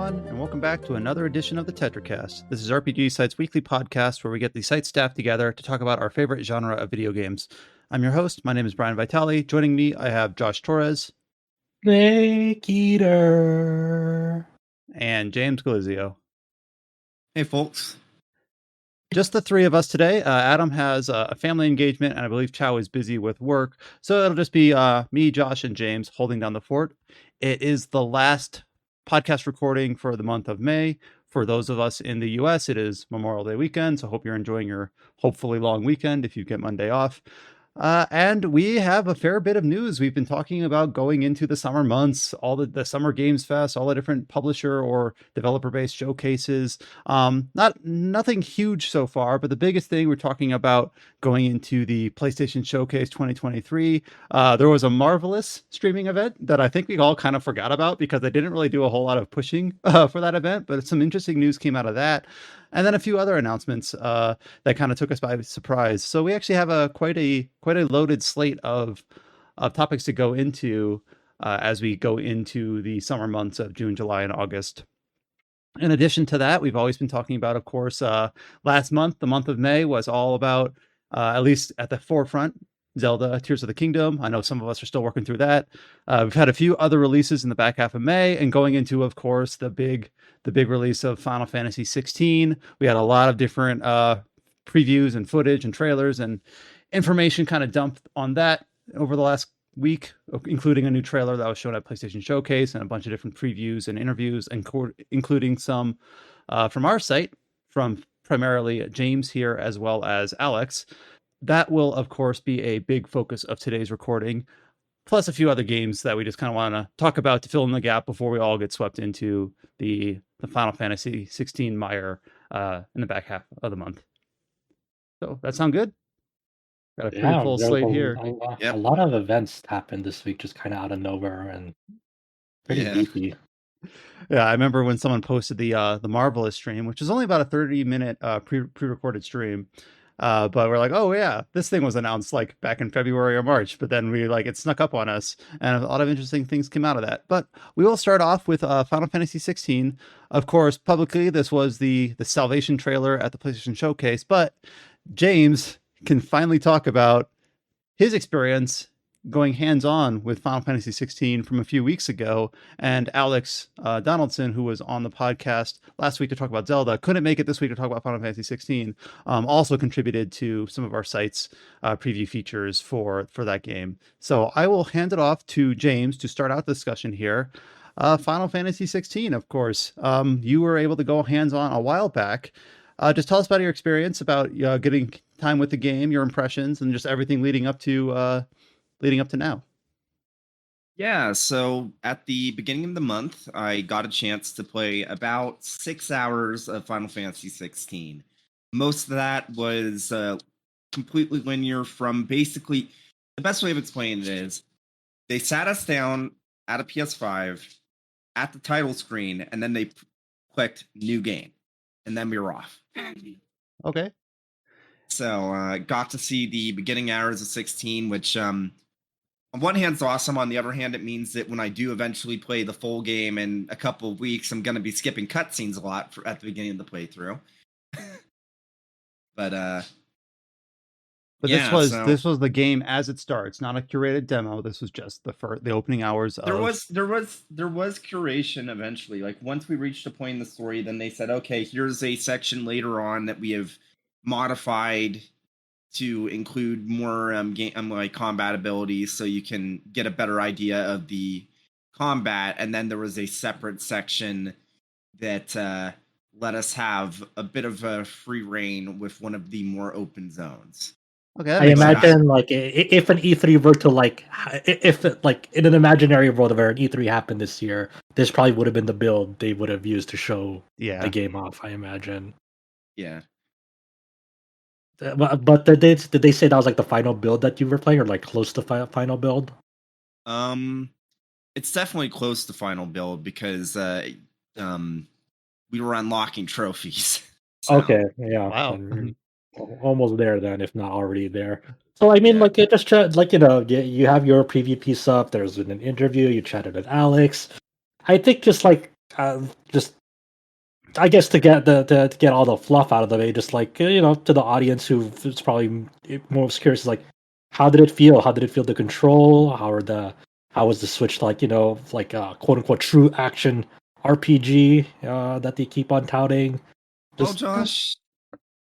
everyone, and welcome back to another edition of the Tetracast. This is RPG Site's weekly podcast where we get the site staff together to talk about our favorite genre of video games. I'm your host. My name is Brian Vitale. Joining me, I have Josh Torres. Snake Eater. And James Glizio. Hey, folks. Just the three of us today. Adam has a family engagement, and I believe Chow is busy with work. So it'll just be me, Josh, and James holding down the fort. It is the last podcast recording for the month of May. For those of us in the US, it is Memorial Day weekend. So hope you're enjoying your hopefully long weekend if you get Monday off. And we have a fair bit of news. We've been talking about going into the summer months, all the Summer Games Fest, all the different publisher or developer-based showcases. Nothing huge so far, but the biggest thing we're talking about going into the PlayStation Showcase 2023, there was a marvelous streaming event that I think we all kind of forgot about because they didn't really do a whole lot of pushing for that event, but some interesting news came out of that. And then a few other announcements that kind of took us by surprise. So we actually have quite a loaded slate of topics to go into as we go into the summer months of June, July, and August. In addition to that, we've always been talking about, of course, last month, the month of May, was all about, at least at the forefront, Zelda Tears of the Kingdom. I know some of us are still working through that. We've had a few other releases in the back half of May, and going into, of course, the big release of Final Fantasy XVI. We had a lot of different previews and footage and trailers and information kind of dumped on that over the last week, including a new trailer that was shown at PlayStation Showcase and a bunch of different previews and interviews, and including some from our site, from primarily James here as well as Alex. That will, of course, be a big focus of today's recording, plus a few other games that we just kind of want to talk about to fill in the gap before we all get swept into the Final Fantasy XVI mire in the back half of the month. So that sound good? Got a pretty full slate here. A lot of events happened this week, just kind of out of nowhere and pretty beefy. Yeah, I remember when someone posted the Marvelous stream, which is only about a 30-minute pre-recorded stream. But we're like, oh yeah, this thing was announced like back in February or March, but then it snuck up on us, and a lot of interesting things came out of that. But we will start off with Final Fantasy XVI. Of course, publicly, this was the Salvation trailer at the PlayStation Showcase, but James can finally talk about his experience going hands-on with Final Fantasy XVI from a few weeks ago, and Alex Donaldson, who was on the podcast last week to talk about Zelda, couldn't make it this week to talk about Final Fantasy XVI, also contributed to some of our site's preview features for that game. So I will hand it off to James to start out the discussion here. Final Fantasy XVI, of course. You were able to go hands-on a while back. Just tell us about your experience, about getting time with the game, your impressions, and just everything leading up to now. Yeah, so at the beginning of the month, I got a chance to play about 6 hours of Final Fantasy XVI. Most of that was completely linear from basically, the best way of explaining it is, they sat us down at a PS5 at the title screen, and then they clicked new game, and then we were off. Okay. So got to see the beginning hours of 16, which on one hand is awesome. On the other hand, it means that when I do eventually play the full game in a couple of weeks, I'm going to be skipping cutscenes a lot at the beginning of the playthrough. But yeah, this was the game as it starts, not a curated demo. This was just the opening hours. There was curation eventually. Like once we reached a point in the story, then they said, okay, here's a section later on that we have modified to include more like combat abilities, so you can get a better idea of the combat. And then there was a separate section that let us have a bit of a free reign with one of the more open zones. Okay, I imagine like if an E3 were to if in an imaginary world where an E3 happened this year, this probably would have been the build they would have used to show the game off, I imagine. Yeah. But did they say that was like the final build that you were playing, or like close to final build? It's definitely close to final build because we were unlocking trophies. So. Okay, yeah. Wow. Almost there then, if not already there. So I mean, like it just you have your preview piece up. There's an interview. You chatted with Alex. I think just I guess to get to get all the fluff out of the way, just like to the audience who's probably most curious, is like, how did it feel? How did it feel to control? How was the Switch like? Like quote unquote true action RPG that they keep on touting. Well, Just Josh,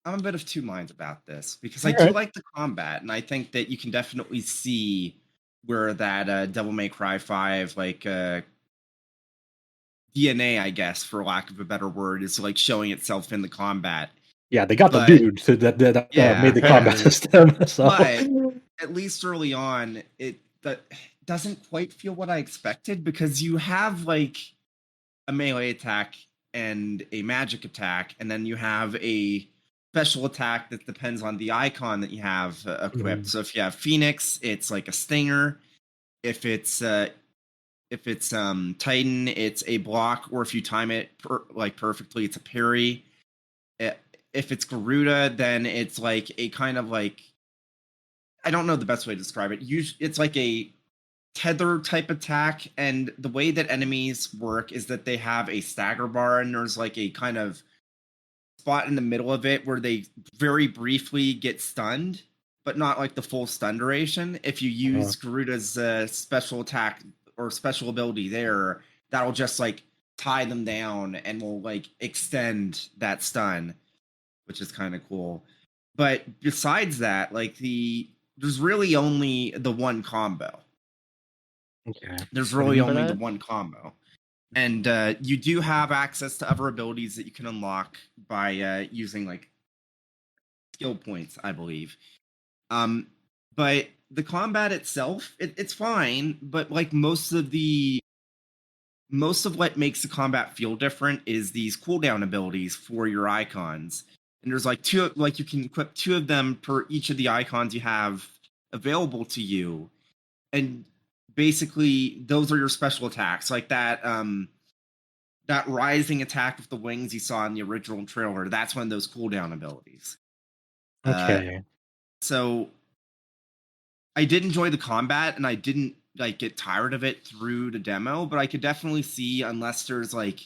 I'm a bit of two minds about this because I all do right. like the combat, and I think that you can definitely see where that Devil May Cry 5 DNA, I guess, for lack of a better word, is like showing itself in the combat. Yeah, they got the But dude that made yeah, the combat system. So but at least early on, it that doesn't quite feel what I expected because you have like a melee attack and a magic attack, and then you have a special attack that depends on the icon that you have equipped. Mhm. So if you have Phoenix, it's like a stinger. If it's Titan, it's a block, or if you time it perfectly, it's a parry. If it's Garuda, then it's like a kind of like, I don't know the best way to describe it. It's like a tether type attack, and the way that enemies work is that they have a stagger bar, and there's like a kind of spot in the middle of it where they very briefly get stunned, but not like the full stun duration. If you use Garuda's special attack or special ability there, that'll just like tie them down and will like extend that stun, which is kind of cool. But besides that, like there's really only the one combo. Okay. There's What do you really mean by only the that? one combo. And you do have access to other abilities that you can unlock by using like skill points, I believe. But the combat itself, it's fine, but like most of what makes the combat feel different is these cooldown abilities for your icons. And there's like you can equip two of them per each of the icons you have available to you. And basically those are your special attacks, like that rising attack with the wings you saw in the original trailer. That's one of those cooldown abilities. Uh, Okay. so I did enjoy the combat, and I didn't like get tired of it through the demo, but I could definitely see, unless there's like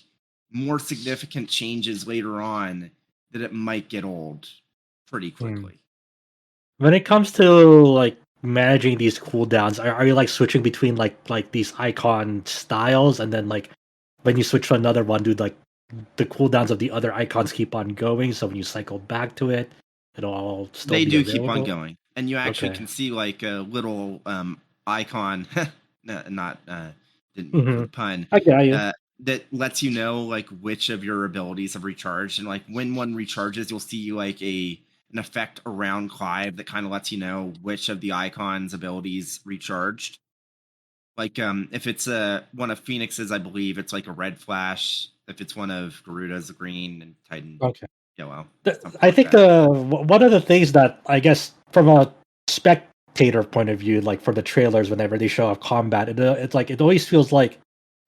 more significant changes later on, that it might get old pretty Hmm. quickly. When it comes to like managing these cooldowns, are you like switching between like these icon styles, and then like when you switch to another one, do like the cooldowns of the other icons keep on going? So when you cycle back to it, it'll all still They be do keep on available. going, and you actually Okay. can see like a little icon, no, not didn't mean for Hmm. the pun, I got you. uh, that lets you know like which of your abilities have recharged, and like when one recharges, you'll see like an effect around Clive that kind of lets you know which of the icons' abilities recharged. Like if it's one of Phoenix's, I believe it's like a red flash. If it's one of Garuda's, a green, and Titan Okay. yellow, something I like think that. one of the things that I guess from a spectator point of view, like for the trailers, whenever they show off combat, it's like it always feels like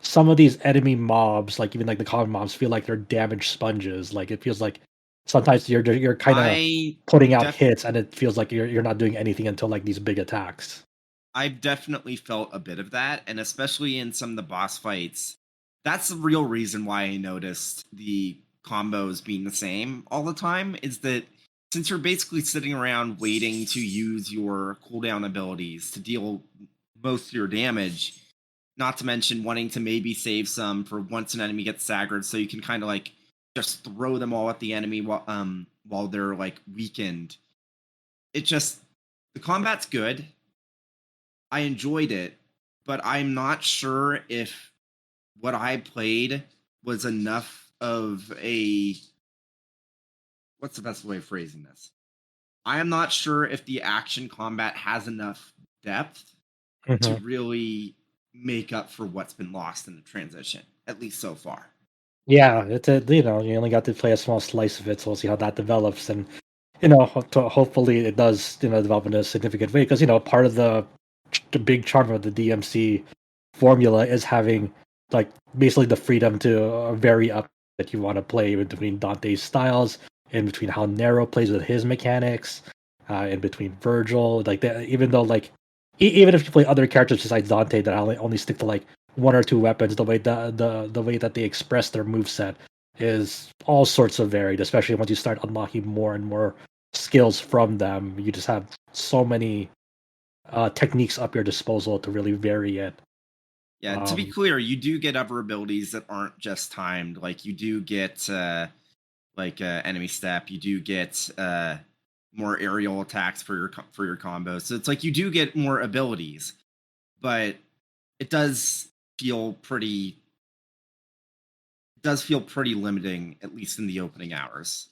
some of these enemy mobs, like even like the common mobs, feel like they're damaged sponges. Like it feels like sometimes you're kind of I putting out definitely hits, and it feels like you're not doing anything until like these big attacks. I've definitely felt a bit of that, and especially in some of the boss fights. That's the real reason why I noticed the combos being the same all the time, is that since you're basically sitting around waiting to use your cooldown abilities to deal most of your damage, not to mention wanting to maybe save some for once an enemy gets staggered, so you can kind of like just throw them all at the enemy while they're like weakened. It just the combat's good. I enjoyed it, but I'm not sure if what I played was enough of a, what's the best way of phrasing this? I am not sure if the action combat has enough depth to Mhm. really make up for what's been lost in the transition, at least so far. Yeah, it's a you only got to play a small slice of it, so we'll see how that develops, and hopefully it does develop in a significant way, because part of the big charm of the DMC formula is having like basically the freedom to vary up that you want to play in between Dante's styles, in between how Nero plays with his mechanics, in between Virgil, like that. Even though like even if you play other characters besides Dante that only stick to like one or two weapons, the way the way that they express their move set is all sorts of varied, especially once you start unlocking more and more skills from them. You just have so many techniques up your disposal to really vary it. Yeah, to be clear, you do get other abilities that aren't just timed. Like you do get enemy step. You do get more aerial attacks for your combos. So it's like you do get more abilities, but it does feel pretty limiting, at least in the opening hours.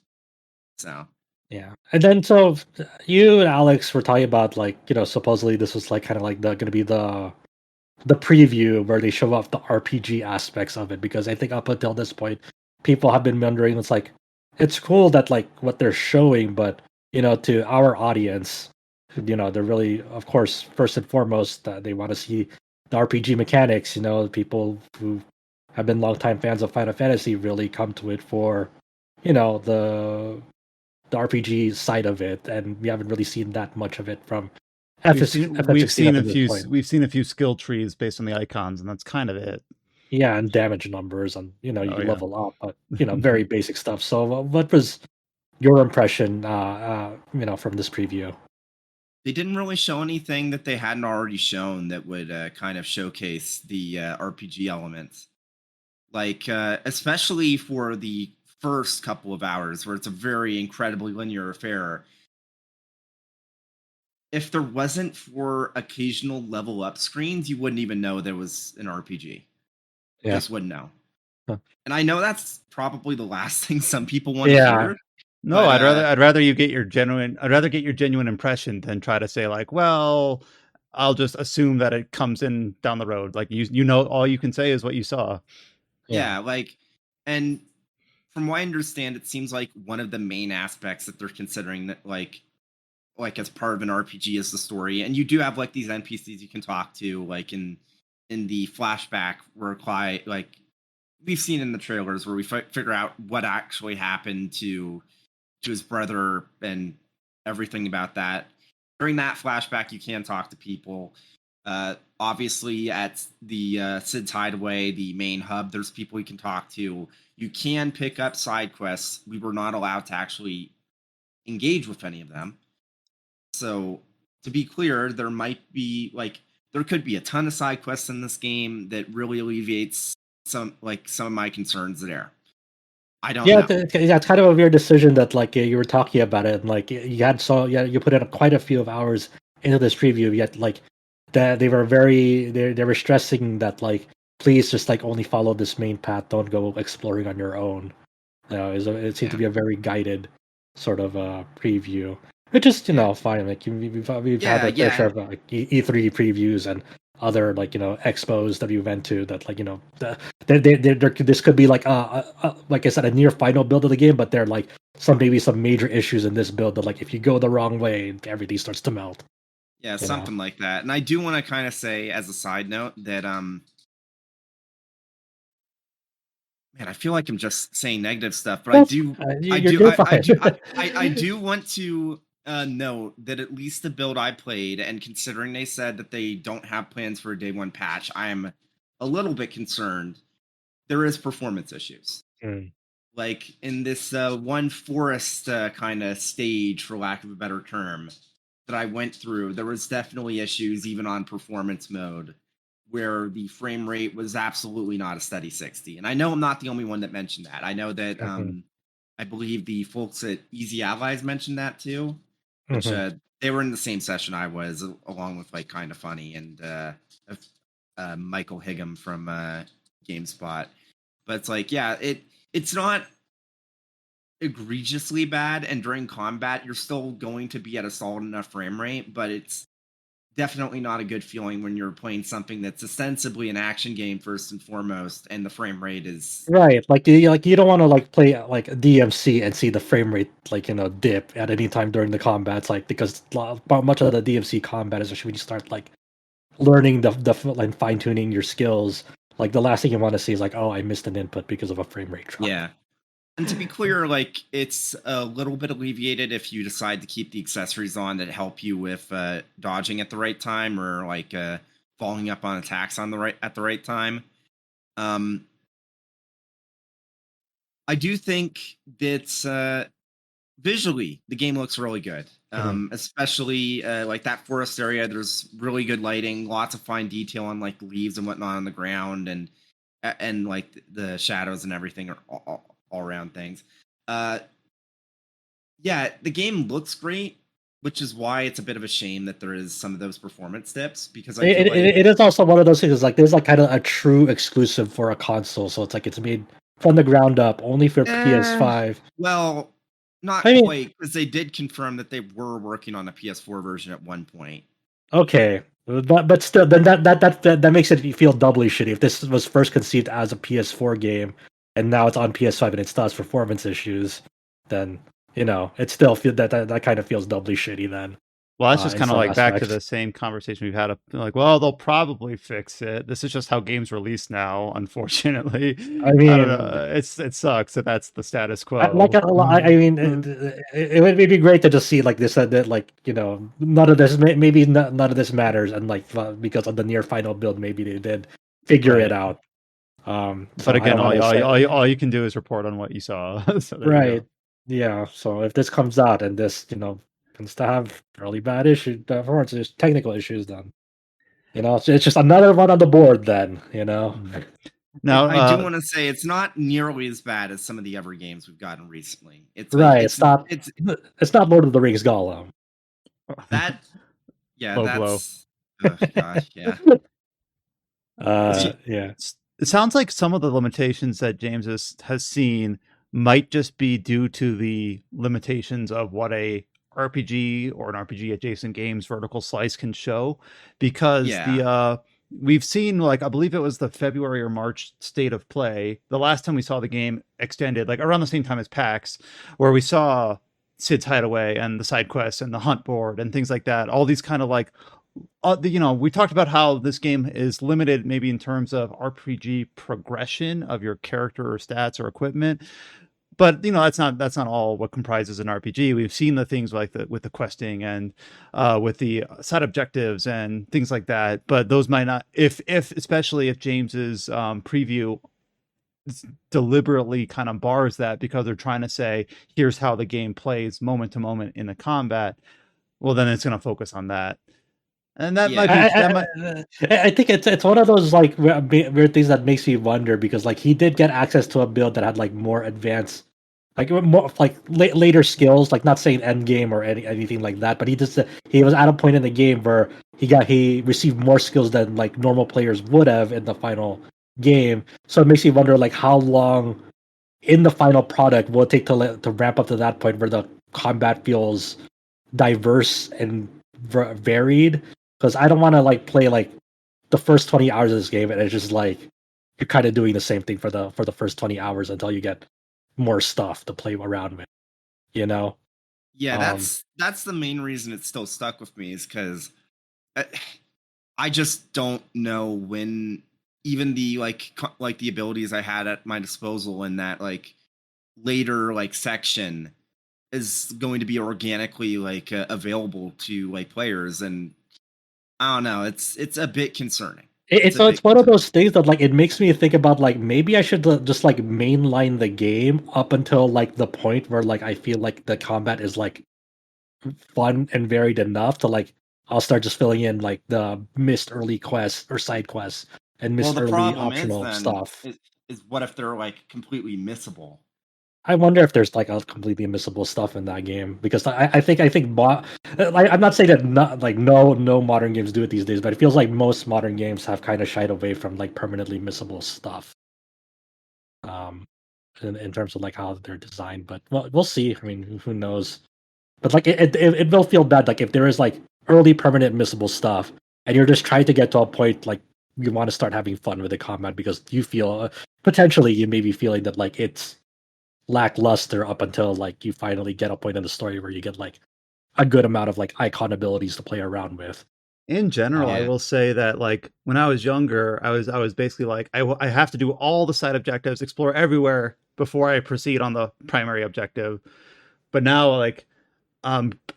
So yeah, and then so you and Alex were talking about supposedly this was like kind of like going to be the preview where they show off the RPG aspects of it, because I think up until this point, people have been wondering. It's like it's cool that like what they're showing, but to our audience, they're really, of course, first and foremost, they want to see the RPG mechanics. People who have been longtime fans of Final Fantasy really come to it for the RPG side of it, and we haven't really seen that much of it from FF16 up to this point. We've seen a few skill trees based on the icons, and that's kind of it. Yeah, and damage numbers, and you Oh, yeah. level up, but very basic stuff. So, what was your impression, from this preview? they didn't really show anything that they hadn't already shown that would kind of showcase the RPG elements. Like especially for the first couple of hours, where it's a very incredibly linear affair. If there wasn't for occasional level up screens, you wouldn't even know there was an RPG. You just wouldn't know. Huh. And I know that's probably the last thing some people want to Yeah. hear. No, but, I'd rather you get your genuine. I'd rather get your genuine impression than try to say like, well, I'll just assume that it comes in down the road. Like all you can say is what you saw. Yeah, and from what I understand, it seems like one of the main aspects that they're considering that like as part of an RPG is the story. And you do have like these NPCs you can talk to, like in the flashback where Clyde, like we've seen in the trailers, where we figure out what actually happened to his brother and everything about that. During that flashback, you can talk to people. Obviously, at the Sid's Hideaway, the main hub, there's people you can talk to. You can pick up side quests. We were not allowed to actually engage with any of them. So, to be clear, there could be a ton of side quests in this game that really alleviates some of my concerns there. I don't know. It's kind of a weird decision that you were talking about it, and you put in quite a few of hours into this preview, yet that they were stressing that please just only follow this main path, don't go exploring on your own. It seemed to be a very guided sort of preview, which is fine. We've had a fair share of E3 previews and other expos that we went to that this could be like I said, a near final build of the game, but there are maybe some major issues in this build that if you go the wrong way, everything starts to melt. Yeah, something like that. And I do want to kind of say as a side note that man, I feel like I'm just saying negative stuff, but I do want to note that at least the build I played, and considering they said that they don't have plans for a day one patch, I am a little bit concerned. There is performance issues. Like in this one forest kind of stage, for lack of a better term, that I went through, there was definitely issues even on performance mode, where the frame rate was absolutely not a steady 60. And I know I'm not the only one that mentioned that. I know that I believe the folks at Easy Allies mentioned that too, which they were in the same session I was, along with Kind of Funny and Michael Higgum from GameSpot. But it's it's not egregiously bad, and during combat you're still going to be at a solid enough frame rate, but it's definitely not a good feeling when you're playing something that's ostensibly an action game first and foremost, and the frame rate is right. You don't want to play a DMC and see the frame rate dip at any time during the combats, because much of the DMC combat is actually when you start learning the fine tuning your skills. The last thing you want to see is oh, I missed an input because of a frame rate drop. Yeah. And to be clear, it's a little bit alleviated if you decide to keep the accessories on that help you with dodging at the right time, or following up on attacks at the right time. I do think that visually the game looks really good. Especially like that forest area. There's really good lighting, lots of fine detail on like leaves and whatnot on the ground, and like the shadows and everything are all around things. Uh, yeah, the game looks great, which is why it's a bit of a shame that there is some of those performance dips, because I feel like It is also one of those things. Like there's like kind of a true exclusive for a console, so it's like it's made from the ground up, only for PS5. Well, not I mean, quite, because they did confirm that they were working on a PS4 version at one point. okay, but still, then that makes it feel doubly shitty. If this was first conceived as a PS4 game and now it's on PS5 and it still has performance issues, then it still feel that kind of feels doubly shitty. Then, Well, that's just in kind of some like back to aspects. the same conversation we've had. Like, well, they'll probably fix it. This is just how games release now. Unfortunately, I I don't mean, know. It sucks that that's the status like quo. I mean, it would be great to just see like this that like none of this maybe none of this matters, and like because of the near final build, maybe they did figure it Right. out. But So I again, don't want to say all you can do is report on what you saw. So there you right. go. Yeah. So if this comes out and this tends to have really bad issues, performance issues, technical issues, then it's just another one on the board. Then. Now, I do want to say it's not nearly as bad as some of the other games we've gotten recently. It's like Right. It's not Lord of the Rings Gollum. that. Yeah, low blow. oh gosh, yeah. Yeah. It sounds like some of the limitations that James has seen might just be due to the limitations of what a RPG or an RPG adjacent games vertical slice can show, because Yeah. we've seen, like, I believe it was the February or March state of play, the last time we saw the game extended, like around the same time as PAX, where we saw Sid's Hideaway and the side quests and the hunt board and things like that. All these kind of like we talked about how this game is limited maybe in terms of RPG progression of your character or stats or equipment, but that's not all what comprises an RPG. We've seen the things like with the questing and with the side objectives and things like that, but those might not, if especially if James's preview deliberately kind of bars that because they're trying to say here's how the game plays moment to moment in the combat. Well, then it's going to focus on that. And that might be I think it's one of those like weird things that makes me wonder, because like he did get access to a build that had like more advanced, like more like later skills, like not saying end game or anything like that, but he was at a point in the game where he received more skills than like normal players would have in the final game. So it makes me wonder like how long in the final product will it take to ramp up to that point where the combat feels diverse and varied, because I don't want to like play like the first 20 hours of this game and it's just like you're kind of doing the same thing for the first 20 hours until you get more stuff to play around with, you know. Yeah, that's the main reason it's still stuck with me, is because I just don't know when even the like the abilities I had at my disposal in that like later like section is going to be organically like available to like players, and I don't know, it's a bit concerning. It's one of those things that like it makes me think about like maybe I should just like mainline the game up until like the point where like I feel like the combat is like fun and varied enough to like I'll start just filling in like the missed early quests or side quests and Well, missed the early problem is optional then stuff. is what if they're like completely missable? I wonder if there's like a completely missable stuff in that game, because I think like I'm not saying that not like no modern games do it these days, but it feels like most modern games have kind of shied away from like permanently missable stuff. Um, in terms of like how they're designed, but we'll see. I mean, who knows? But like it will feel bad like if there is like early permanent missable stuff and you're just trying to get to a point like you want to start having fun with the combat because you feel potentially you may be feeling that like it's lackluster up until like you finally get a point in the story where you get like a good amount of like icon abilities to play around with. In general, I Yeah. will say that like when I was younger, I was basically like I have to do all the side objectives, explore everywhere before I proceed on the primary objective. But now like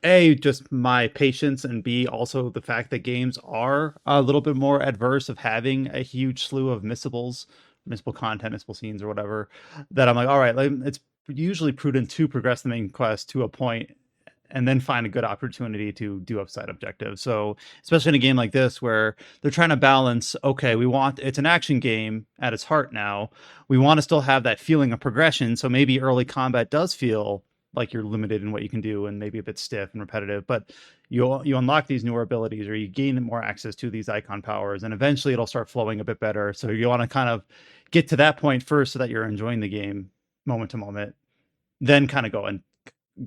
A, just my patience, and B, also the fact that games are a little bit more adverse of having a huge slew of missables missable content, missable scenes, or whatever, that I'm like, all right, like, it's usually prudent to progress the main quest to a point and then find a good opportunity to do upside objectives. So, especially in a game like this where they're trying to balance, okay, it's an action game at its heart now. We want to still have that feeling of progression. So maybe early combat does feel like you're limited in what you can do and maybe a bit stiff and repetitive, but you unlock these newer abilities or you gain more access to these icon powers, and eventually it'll start flowing a bit better. So you want to kind of get to that point first so that you're enjoying the game moment to moment, then kind of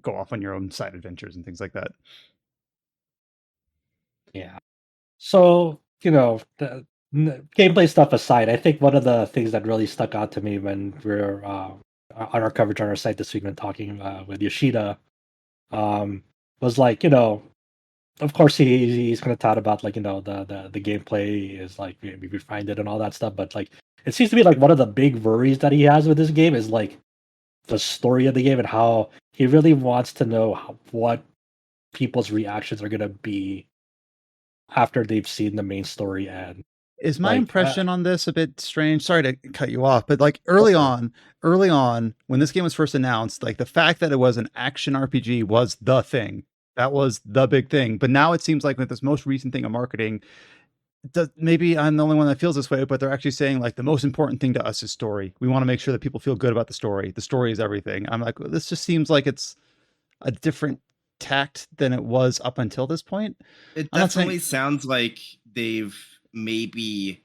go off on your own side adventures and things like that. Yeah. So, the gameplay stuff aside, I think one of the things that really stuck out to me when we're on our coverage on our site this week when talking with Yoshida was like, of course he's going to talk about like, the gameplay is like we refined it and all that stuff, but like it seems to be like one of the big worries that he has with this game is like the story of the game and how he really wants to know what people's reactions are going to be after they've seen the main story end. Is my Like, impression on this a bit strange? Sorry to cut you off, but like early on, when this game was first announced, like the fact that it was an action RPG was the thing. That was the big thing. But now it seems like with this most recent thing of marketing, maybe I'm the only one that feels this way, but they're actually saying like the most important thing to us is story. We want to make sure that people feel good about the story. The story is everything. I'm like, this just seems like it's a different tact than it was up until this point. It I'm not saying definitely sounds like they've maybe,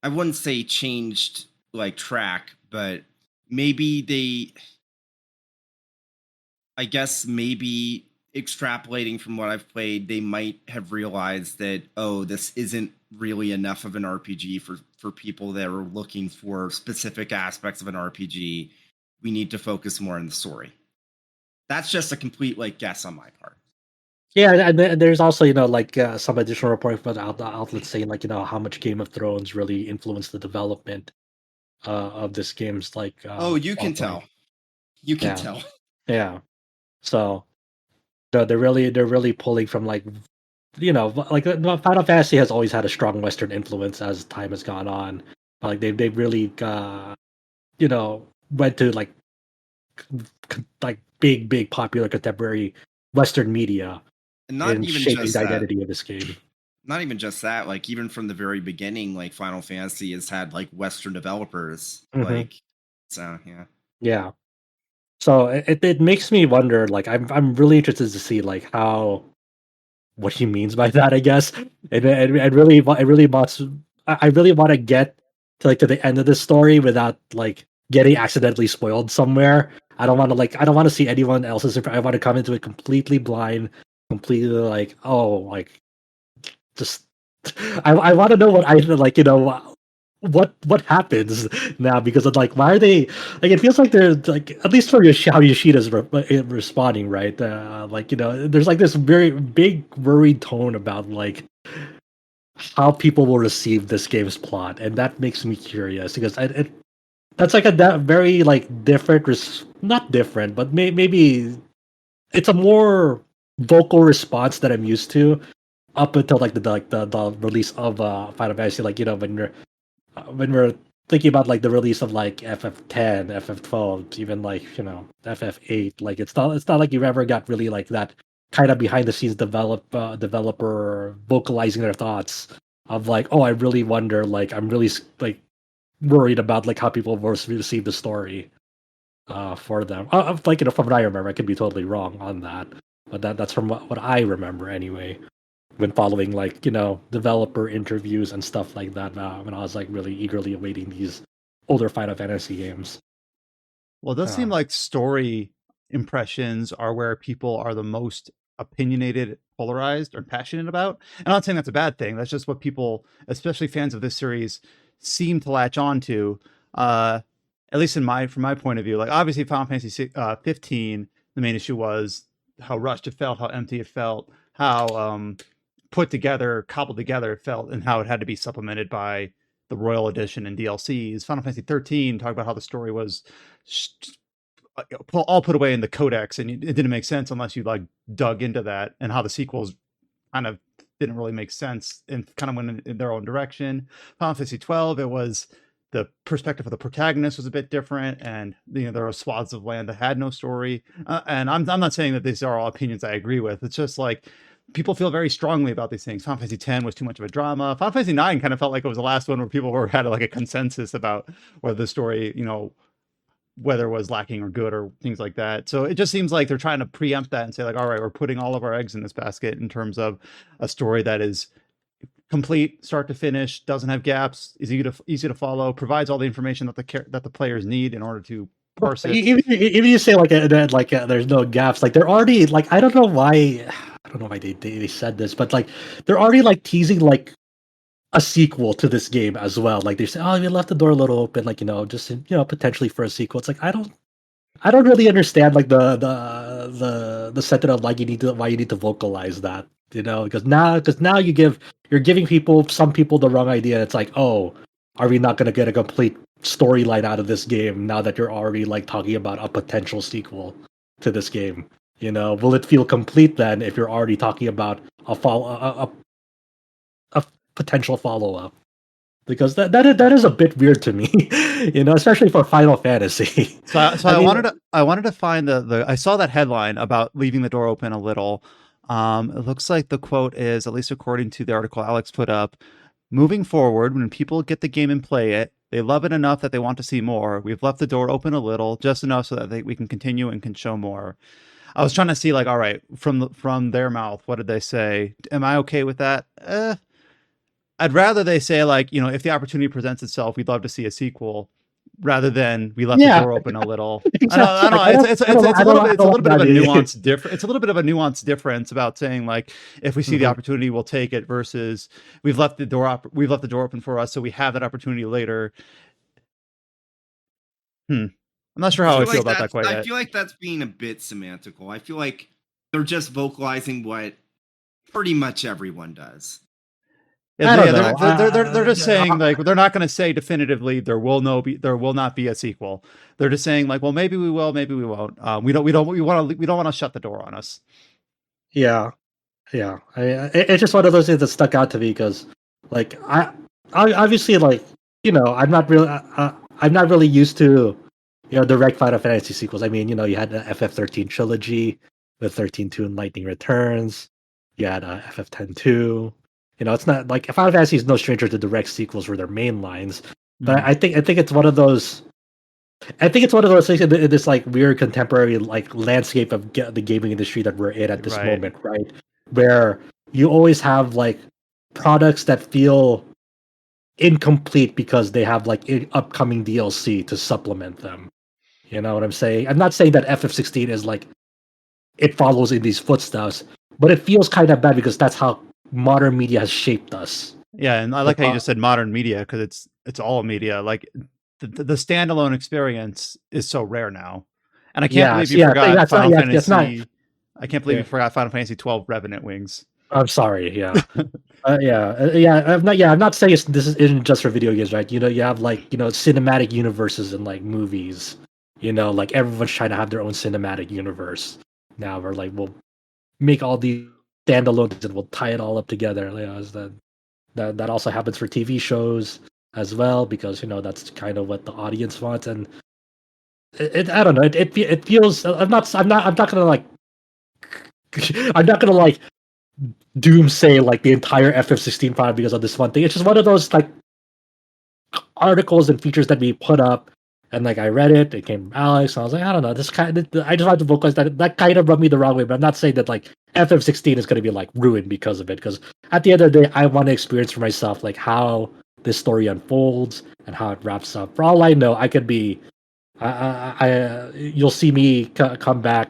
I wouldn't say changed like track, but maybe I guess maybe extrapolating from what I've played, they might have realized that, oh, this isn't really enough of an RPG for people that are looking for specific aspects of an RPG. We need to focus more on the story. That's just a complete like guess on my part. yeah, and there's also like some additional reporting from the outlets saying like how much Game of Thrones really influenced the development of this game's like. Oh, you can offering. tell. You can Yeah. tell. Yeah, so they're really pulling from like like Final Fantasy has always had a strong Western influence as time has gone on. Like they really went to like big popular contemporary Western media And not in even shaping just the that. identity of this game. Not even just that. Like even from the very beginning, like Final Fantasy has had like Western developers. Mhm. Like, so yeah. Yeah. So it makes me wonder. Like I'm really interested to see like what he means by that. I guess and I really want to get to the end of this story without like getting accidentally spoiled somewhere. I don't want to see anyone else's. I want to come into it completely blind, completely like just I want to know what I like. What happens now because of like why are they like it feels like they're like at least for how Yoshida's responding right like there's like this very big worried tone about like how people will receive this game's plot, and that makes me curious because that's like a very like different not different but maybe it's a more vocal response that I'm used to up until like the release of Final Fantasy, like when we're thinking about like the release of like FF10, FF12, even like FF8, like it's not like you ever got really like that kind of behind the scenes developer vocalizing their thoughts of like, oh, I really wonder, like I'm really like worried about like how people will receive the story for them. Like from what I remember, I could be totally wrong on that, but that's from what I remember anyway when following like developer interviews and stuff like that when I was like really eagerly awaiting these older Final Fantasy games. Well, it does seem like story impressions are where people are the most opinionated, polarized, or passionate about. And I'm not saying that's a bad thing. That's just what people, especially fans of this series, seem to latch on to. At least from my point of view, like obviously Final Fantasy 15, the main issue was how rushed it felt, how empty it felt, how put together, cobbled together it felt, and how it had to be supplemented by the Royal Edition and DLCs. Final Fantasy 13 talked about how the story was all put away in the codex, and it didn't make sense unless you like dug into that, and how the sequels kind of didn't really make sense and kind of went in their own direction. Final Fantasy 12, it was the perspective of the protagonist was a bit different, and there are swaths of land that had no story. And I'm not saying that these are all opinions I agree with. It's just like people feel very strongly about these things. Final Fantasy X was too much of a drama. Final Fantasy IX kind of felt like it was the last one where people had like a consensus about whether the story, whether it was lacking or good or things like that. So it just seems like they're trying to preempt that and say like, all right, we're putting all of our eggs in this basket in terms of a story that is complete start to finish, doesn't have gaps, is easy to follow, provides all the information that the players need in order to parse it. Even you say there's no gaps, like they're already like I don't know why they said this, but like they're already like teasing like a sequel to this game as well. Like they say, oh, we left the door a little open, like just potentially for a sequel. It's like I don't really understand like the sentiment of like why you need to vocalize that, because now you're giving some people the wrong idea. It's like, oh, are we not going to get a complete storyline out of this game now that you're already like talking about a potential sequel to this game? Will it feel complete then if you're already talking about a potential follow up? Because that is a bit weird to me, especially for Final Fantasy. So I wanted to find I saw that headline about leaving the door open a little. It looks like the quote is, at least according to the article Alex put up, moving forward, when people get the game and play it, they love it enough that they want to see more. We've left the door open a little, just enough so that we can continue and can show more. I was trying to see like, all right, from their mouth, what did they say? Am I okay with that? I'd rather they say like, if the opportunity presents itself, we'd love to see a sequel, rather than we left the door open a little. Exactly. I don't know. It's a little bit of a nuanced difference. It's a little bit of a nuanced difference about saying like, if we see the opportunity, we'll take it, versus we've left the door open for us, so we have that opportunity later. I'm not sure how I feel about that quite yet. I feel like that's being a bit semantical. I feel like they're just vocalizing what pretty much everyone does. They're just saying like, they're not going to say definitively there will not be a sequel. They're just saying like, well, maybe we will, maybe we won't. We don't want to shut the door on us. Yeah. It's just one of those things that stuck out to me because, like, I obviously like I'm not really used to direct Final Fantasy sequels. I mean, you had the FF13 trilogy with 13-2 and Lightning Returns. You had FF10-2. It's not like Final Fantasy is no stranger to direct sequels for their main lines, but I think it's one of those. I think it's one of those things in this like weird contemporary like landscape of the gaming industry that we're in at this moment, right? Where you always have like products that feel incomplete because they have like upcoming DLC to supplement them. You know what I'm saying? I'm not saying that FF16 is like it follows in these footsteps, but it feels kind of bad because that's how modern media has shaped us. Yeah, and I like how you just said modern media, because it's all media. Like the standalone experience is so rare now, and I can't believe you forgot Final Fantasy. I can't believe you forgot Final Fantasy 12 Revenant Wings. I'm sorry. Yeah, I'm not saying this isn't just for video games, right? You have like cinematic universes in like movies. Like everyone's trying to have their own cinematic universe now. We're like, we'll make all these standalone and we'll tie it all up together. That also happens for TV shows as well, because that's kind of what the audience wants. And I don't know. It feels. I'm not gonna like. I'm not gonna like doomsay like the entire FF16 file because of this one thing. It's just one of those like articles and features that we put up. And like I read it, it came from Alex, and I was like, I don't know, I just wanted to vocalize that kind of rubbed me the wrong way. But I'm not saying that like FF16 is going to be like ruined because of it. Because at the end of the day, I want to experience for myself like how this story unfolds and how it wraps up. For all I know, I could be, you'll see me come back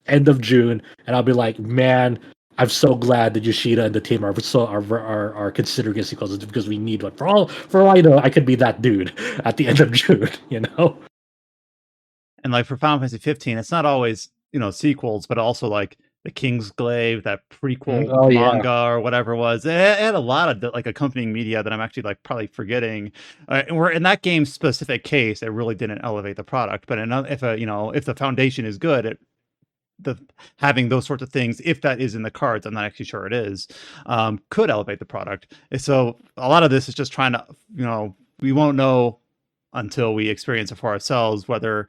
end of June, and I'll be like, man, I'm so glad that Yoshida and the team are considering a sequel because we need one. For all I know, I could be that dude at the end of June, And like for Final Fantasy 15, it's not always sequels, but also like the King's Glaive, that prequel manga or whatever it was. It had a lot of like accompanying media that I'm actually like probably forgetting. And we're in that game's specific case, it really didn't elevate the product. But if the foundation is good, having those sorts of things, if that is in the cards, I'm not actually sure it is, could elevate the product. So a lot of this is just trying to, we won't know until we experience it for ourselves, whether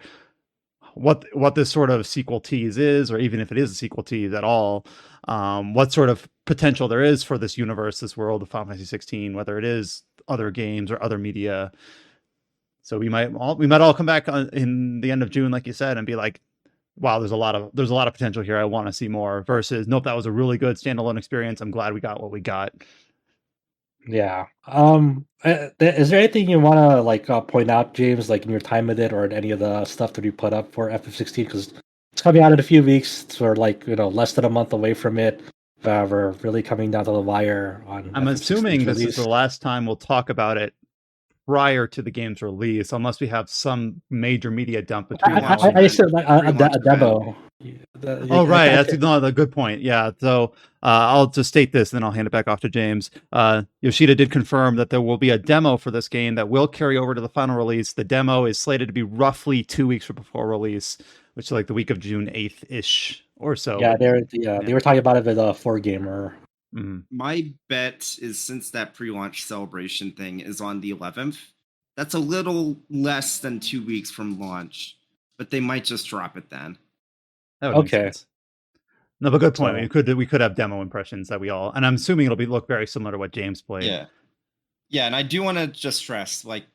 what this sort of sequel tease is, or even if it is a sequel tease at all, what sort of potential there is for this universe, this world of Final Fantasy 16, whether it is other games or other media. So we might all come back in the end of June, like you said, and be like, wow, there's a lot of potential here. I want to see more. Versus, nope, that was a really good standalone experience. I'm glad we got what we got. Yeah. Is there anything you want to like point out, James, like in your time with it, or in any of the stuff that we put up for FF16? Because it's coming out in a few weeks. So we're like less than a month away from it. We're really coming down to the wire on. I'm FF16's assuming this release. is the last time we'll talk about it prior to the game's release, unless we have some major media dump between now and I said like a Pre-launch demo. Oh, right. That's a good point. Yeah. So I'll just state this, and then I'll hand it back off to James. Yoshida did confirm that there will be a demo for this game that will carry over to the final release. The demo is slated to be roughly 2 weeks before release, which is like the week of June 8th-ish or so. Yeah, they were talking about it with a 4Gamer. Mhm. My bet is, since that pre-launch celebration thing is on the 11th, that's a little less than 2 weeks from launch, but they might just drop it then. That would make Okay. sense. No, but good point. So- We could have demo impressions that we all, and I'm assuming it'll look very similar to what James played. Yeah, and I do want to just stress, like,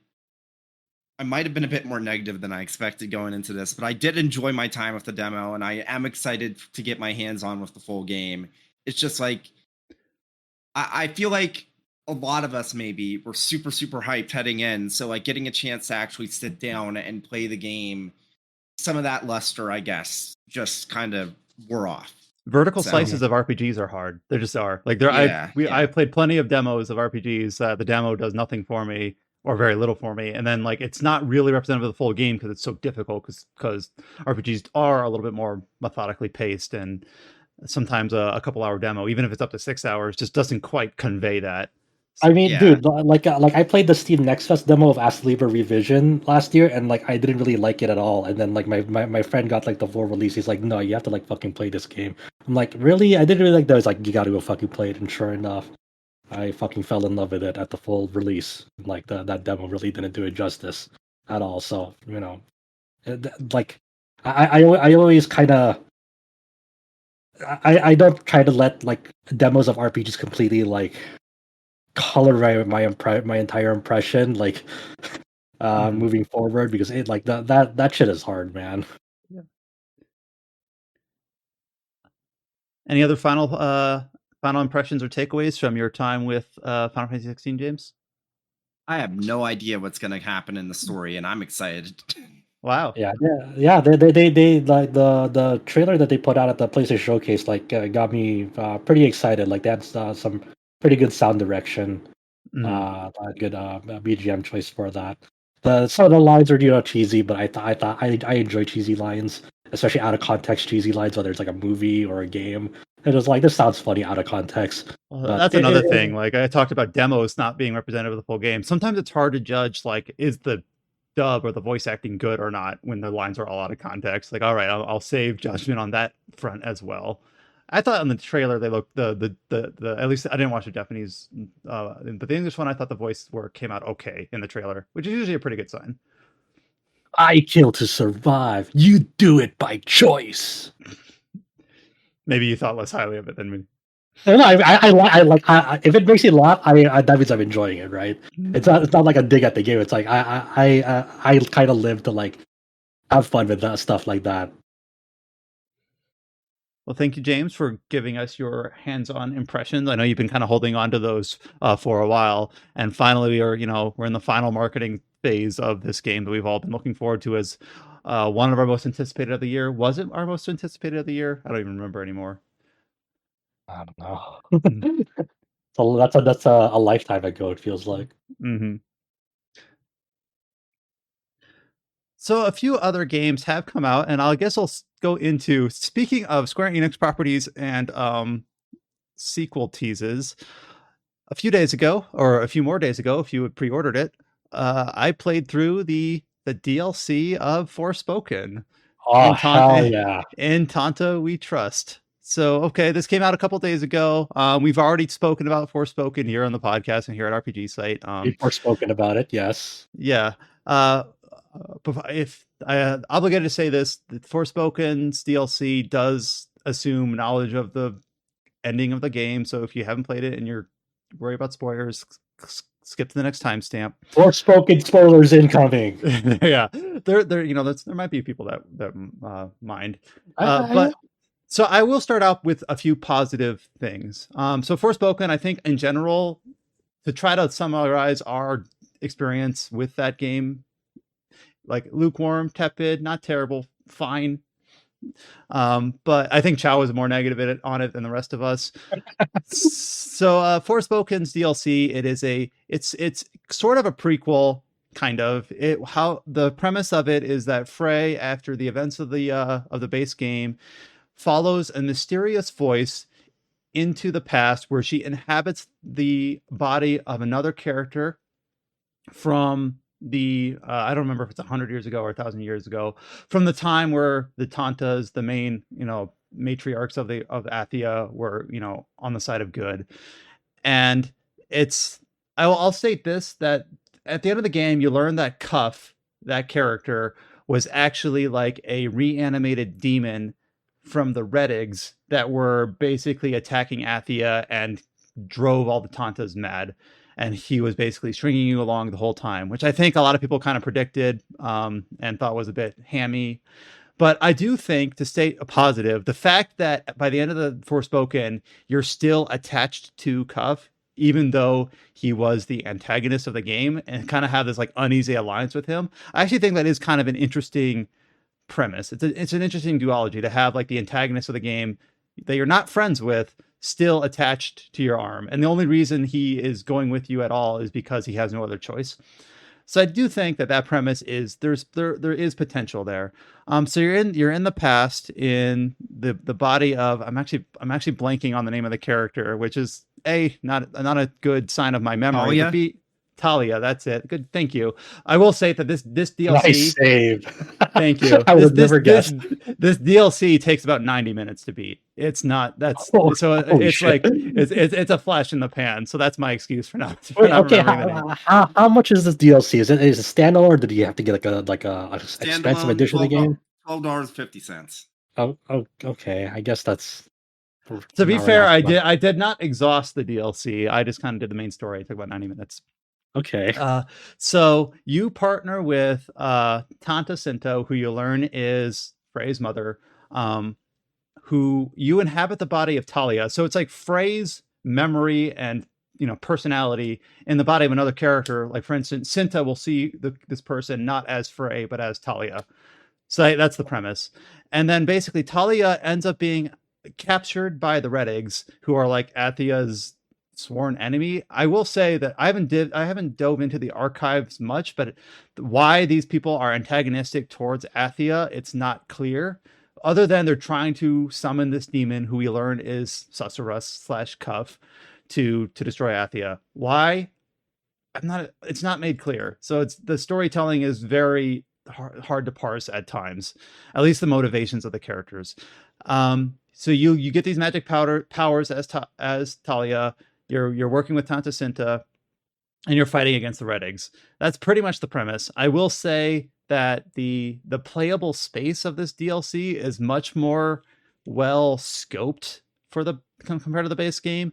I might have been a bit more negative than I expected going into this, but I did enjoy my time with the demo, and I am excited to get my hands on with the full game. It's just like, I feel like a lot of us maybe were super, super hyped heading in. So like getting a chance to actually sit down and play the game, some of that luster, I guess, just kind of wore off. Vertical slices of RPGs are hard. They just are. Like I played plenty of demos of RPGs. The demo does nothing for me, or very little for me, and then like it's not really representative of the full game because it's so difficult. Because RPGs are a little bit more methodically paced, and sometimes a couple hour demo, even if it's up to 6 hours, just doesn't quite convey that. I mean, dude, like I played the Steam Next Fest demo of Asleeper Revision last year, and like I didn't really like it at all. And then like my friend got like the full release. He's like, no, you have to like fucking play this game. I'm like, really? I didn't really like that. He's like, you got to go fucking play it. And sure enough, I fucking fell in love with it at the full release. Like that demo really didn't do it justice at all. So like I always kind of. I don't try to let like demos of RPGs completely like color my entire impression like moving forward, because it like that shit is hard, man. Yeah. Any other final impressions or takeaways from your time with Final Fantasy 16, James? I have no idea what's going to happen in the story, and I'm excited. Wow. Yeah. They like the trailer that they put out at the PlayStation Showcase like got me pretty excited. Like that's some pretty good sound direction, a good BGM choice for that. Some of the lines are cheesy, but I enjoy cheesy lines, especially out of context cheesy lines, whether it's like a movie or a game. It was like, this sounds funny out of context. Well, that's another thing. Like I talked about demos not being representative of the full game. Sometimes it's hard to judge like, is the dub or the voice acting good or not when the lines are all out of context. Like, all right, I'll save judgment on that front as well. I thought on the trailer they looked the at least I didn't watch the Japanese, but the English one, I thought the voice work came out okay in the trailer, which is usually a pretty good sign. I kill to survive. You do it by choice. Maybe you thought less highly of it than me. No, I like. If it makes you laugh, that means I'm enjoying it, right? It's not like a dig at the game. It's like I kind of live to like have fun with that stuff like that. Well, thank you, James, for giving us your hands-on impressions. I know you've been kind of holding on to those for a while, and finally, we're in the final marketing phase of this game that we've all been looking forward to as one of our most anticipated of the year. Was it our most anticipated of the year? I don't even remember anymore. I don't know. So that's a lifetime ago. It feels like. Mm-hmm. So a few other games have come out, and I guess I'll go into, speaking of Square Enix properties and sequel teases. A few days ago, or a few more days ago, if you had pre-ordered it, I played through the DLC of Forspoken. Oh, hell yeah. In Tanta we trust. So, okay, this came out a couple days ago. We've already spoken about Forspoken here on the podcast and here at RPG Site. We've spoken about it, yes. Yeah. if I obligated to say this, the Forspoken's DLC does assume knowledge of the ending of the game. So if you haven't played it and you're worried about spoilers, skip to the next timestamp. Forspoken spoilers incoming. Yeah, there might be people that mind, but. So I will start out with a few positive things. So Forspoken, I think in general, to try to summarize our experience with that game, like lukewarm, tepid, not terrible, fine. But I think Chow was more negative on it than the rest of us. So Forspoken's DLC, it's sort of a prequel, kind of. How the premise of it is that Frey, after the events of the base game, follows a mysterious voice into the past where she inhabits the body of another character from the I don't remember if it's 100 years ago or 1,000 years ago, from the time where the Tantas, the main matriarchs of Athia, were on the side of good. And I'll state this, that at the end of the game you learn that Cuff, that character, was actually like a reanimated demon from the Redigs that were basically attacking Athia and drove all the Tantas mad. And he was basically stringing you along the whole time, which I think a lot of people kind of predicted and thought was a bit hammy. But I do think, to state a positive, the fact that by the end of the Forspoken, you're still attached to Cuff, even though he was the antagonist of the game, and kind of have this like uneasy alliance with him. I actually think that is kind of an interesting premise. It's an interesting duology to have like the antagonist of the game that you're not friends with still attached to your arm, and the only reason he is going with you at all is because he has no other choice. So I do think that premise is there is potential there. So you're in the past in the body of I'm actually blanking on the name of the character, which is not a good sign of my memory. Talia? But Talia, that's it. Good, thank you. I will say that this DLC. Nice save. Thank you. I would never guess. This DLC takes about 90 minutes to beat. It's not. It's like it's a flash in the pan. So that's my excuse for not. Okay, how much is this DLC? Is it standalone, or did you have to get like a expensive edition of the game? $12.50. Oh, okay. I guess that's. To be fair, I did not exhaust the DLC. I just kind of did the main story. It took about 90 minutes. Okay. So you partner with Tanta Sinto, who you learn is Frey's mother, who you inhabit the body of Talia. So it's like Frey's memory and personality in the body of another character. Like, for instance, Sinta will see this person not as Frey but as Talia. So that's the premise. And then basically Talia ends up being captured by the Redigs, who are like Athia's sworn enemy. I will say that I haven't dove into the archives much, but why these people are antagonistic towards Athia, it's not clear, other than they're trying to summon this demon who we learn is Susurrus / Cuff to destroy Athia. Why? It's not made clear. So the storytelling is very hard to parse at times, at least the motivations of the characters. So you get these magic powers as Talia. You're working with Tanta Sinta, and you're fighting against the Redigs. That's pretty much the premise. I will say that the playable space of this DLC is much more well scoped compared to the base game.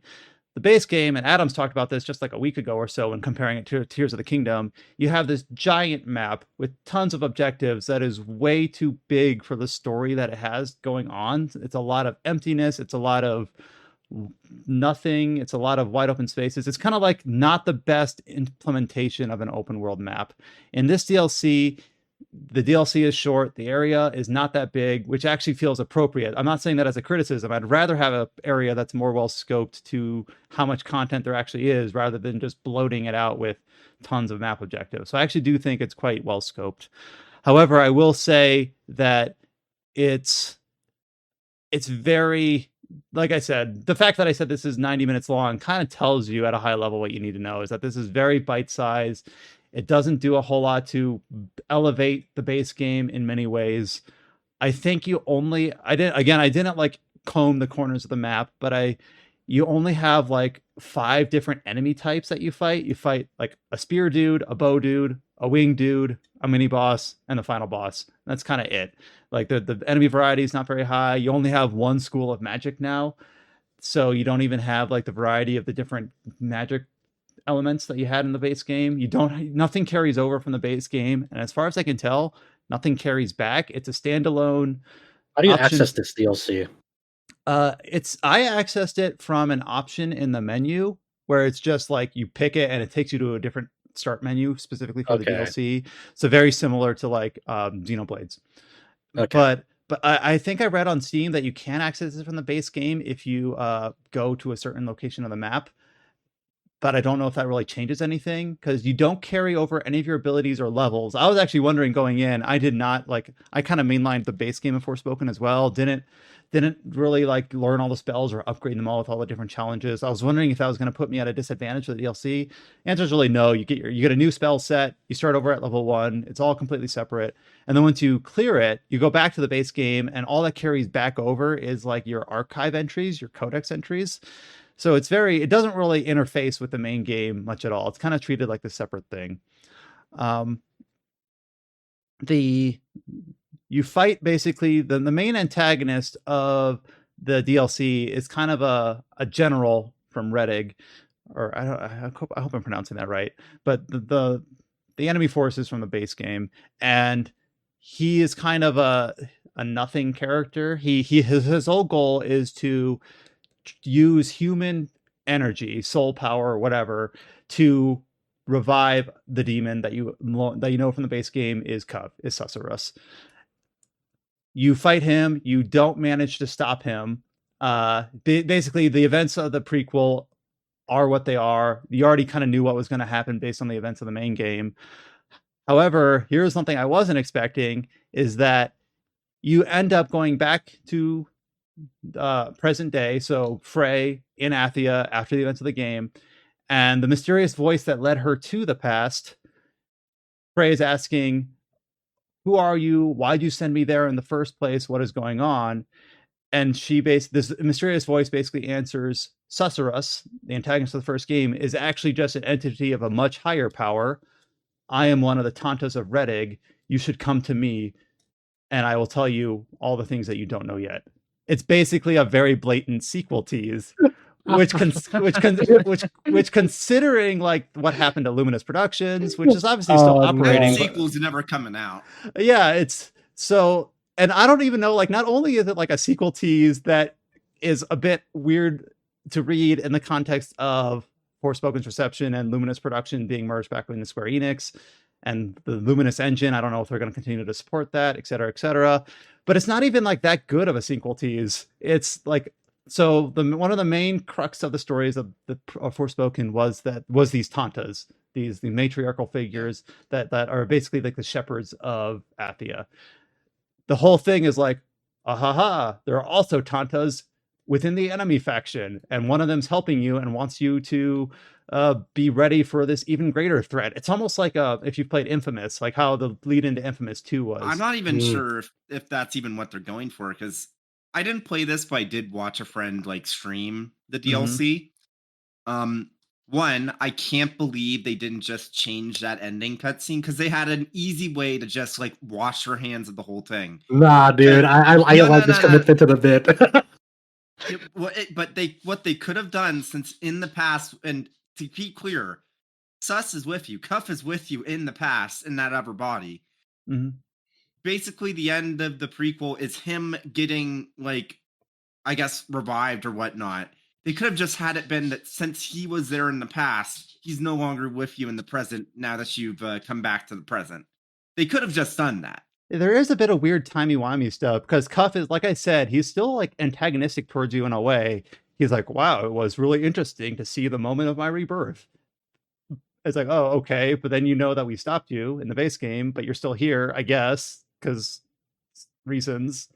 The base game, and Adam's talked about this just like a week ago or so when comparing it to Tears of the Kingdom, you have this giant map with tons of objectives that is way too big for the story that it has going on. It's a lot of emptiness. It's a lot of nothing. It's a lot of wide open spaces. It's kind of like not the best implementation of an open world map. In this DLC, the DLC is short. The area is not that big, which actually feels appropriate. I'm not saying that as a criticism. I'd rather have an area that's more well scoped to how much content there actually is, rather than just bloating it out with tons of map objectives. So I actually do think it's quite well scoped. However, I will say that it's very, like I said, the fact that I said this is 90 minutes long kind of tells you at a high level what you need to know, is that this is very bite-sized. It doesn't do a whole lot to elevate the base game in many ways. I think I didn't like comb the corners of the map, but you only have like 5 different enemy types that you fight. You fight like a spear dude, a bow dude, a wing dude, a mini boss, and a final boss. That's kind of it. Like the enemy variety is not very high. You only have one school of magic now, so you don't even have like the variety of the different magic elements that you had in the base game. Nothing carries over from the base game, and as far as I can tell, nothing carries back. It's a standalone How do you option. access this DLC? I accessed it from an option in the menu where it's just like you pick it and it takes you to a different start menu specifically for the Okay. DLC. So very similar to like Xenoblades. Okay. But I think I read on Steam that you can access it from the base game if you go to a certain location of the map. But I don't know if that really changes anything because you don't carry over any of your abilities or levels. I was actually wondering going in. I did not like. I kind of mainlined the base game of Forspoken as well. Didn't really like learn all the spells or upgrade them all with all the different challenges. I was wondering if that was going to put me at a disadvantage for the DLC. Answer is really no. You get a new spell set. You start over at level 1. It's all completely separate. And then once you clear it, you go back to the base game, and all that carries back over is like your archive entries, your codex entries. So it doesn't really interface with the main game much at all. It's kind of treated like a separate thing. You fight basically the main antagonist of the DLC is kind of a general from Redig, or I hope I'm pronouncing that right. But the enemy forces from the base game, and he is kind of a nothing character. His whole goal is to use human energy, soul power, or whatever, to revive the demon that you know from the base game is Susurrus. You fight him. You don't manage to stop him. Basically, the events of the prequel are what they are. You already kind of knew what was going to happen based on the events of the main game. However, here's something I wasn't expecting: is that you end up going back to present day, so Frey in Athia after the events of the game, and the mysterious voice that led her to the past. Frey is asking, "Who are you? Why'd you send me there in the first place? What is going on?" And this mysterious voice basically answers, "Susurrus, the antagonist of the first game, is actually just an entity of a much higher power. I am one of the Tantas of Redig. You should come to me, and I will tell you all the things that you don't know yet." It's basically a very blatant sequel tease, which considering like what happened to Luminous Productions, which is obviously still operating. No. Sequel's never coming out. Yeah, it's so, and I don't even know. Like, not only is it like a sequel tease that is a bit weird to read in the context of Forspoken's reception and Luminous Production being merged back into Square Enix, and the Luminous engine. I don't know if they're going to continue to support that, et cetera, et cetera. But it's not even like that good of a sequel tease. It's like, so one of the main crux of the stories of Forspoken was these Tantas, the matriarchal figures that are basically like the shepherds of Athia. The whole thing is like, there are also Tantas within the enemy faction, and one of them's helping you and wants you to be ready for this even greater threat. It's almost like if you've played Infamous, like how the lead into Infamous 2 was. I'm not even sure if that's even what they're going for, because I didn't play this, but I did watch a friend like stream the DLC. One, I can't believe they didn't just change that ending cutscene, because they had an easy way to just like wash their hands of the whole thing. Nah, dude, I like this commitment to the bit. But what they could have done, since in the past, and to be clear, Sus is with you, Cuff is with you in the past in that other body. Basically, the end of the prequel is him getting, like, I guess, revived or whatnot. They could have just had it been that since he was there in the past, he's no longer with you in the present now that you've come back to the present. They could have just done that. There is a bit of weird timey-wimey stuff, because Cuff is, like I said, he's still like antagonistic towards you in a way. He's like, wow, it was really interesting to see the moment of my rebirth. It's like, oh, okay, but then you know that we stopped you in the base game, but you're still here, I guess, because reasons.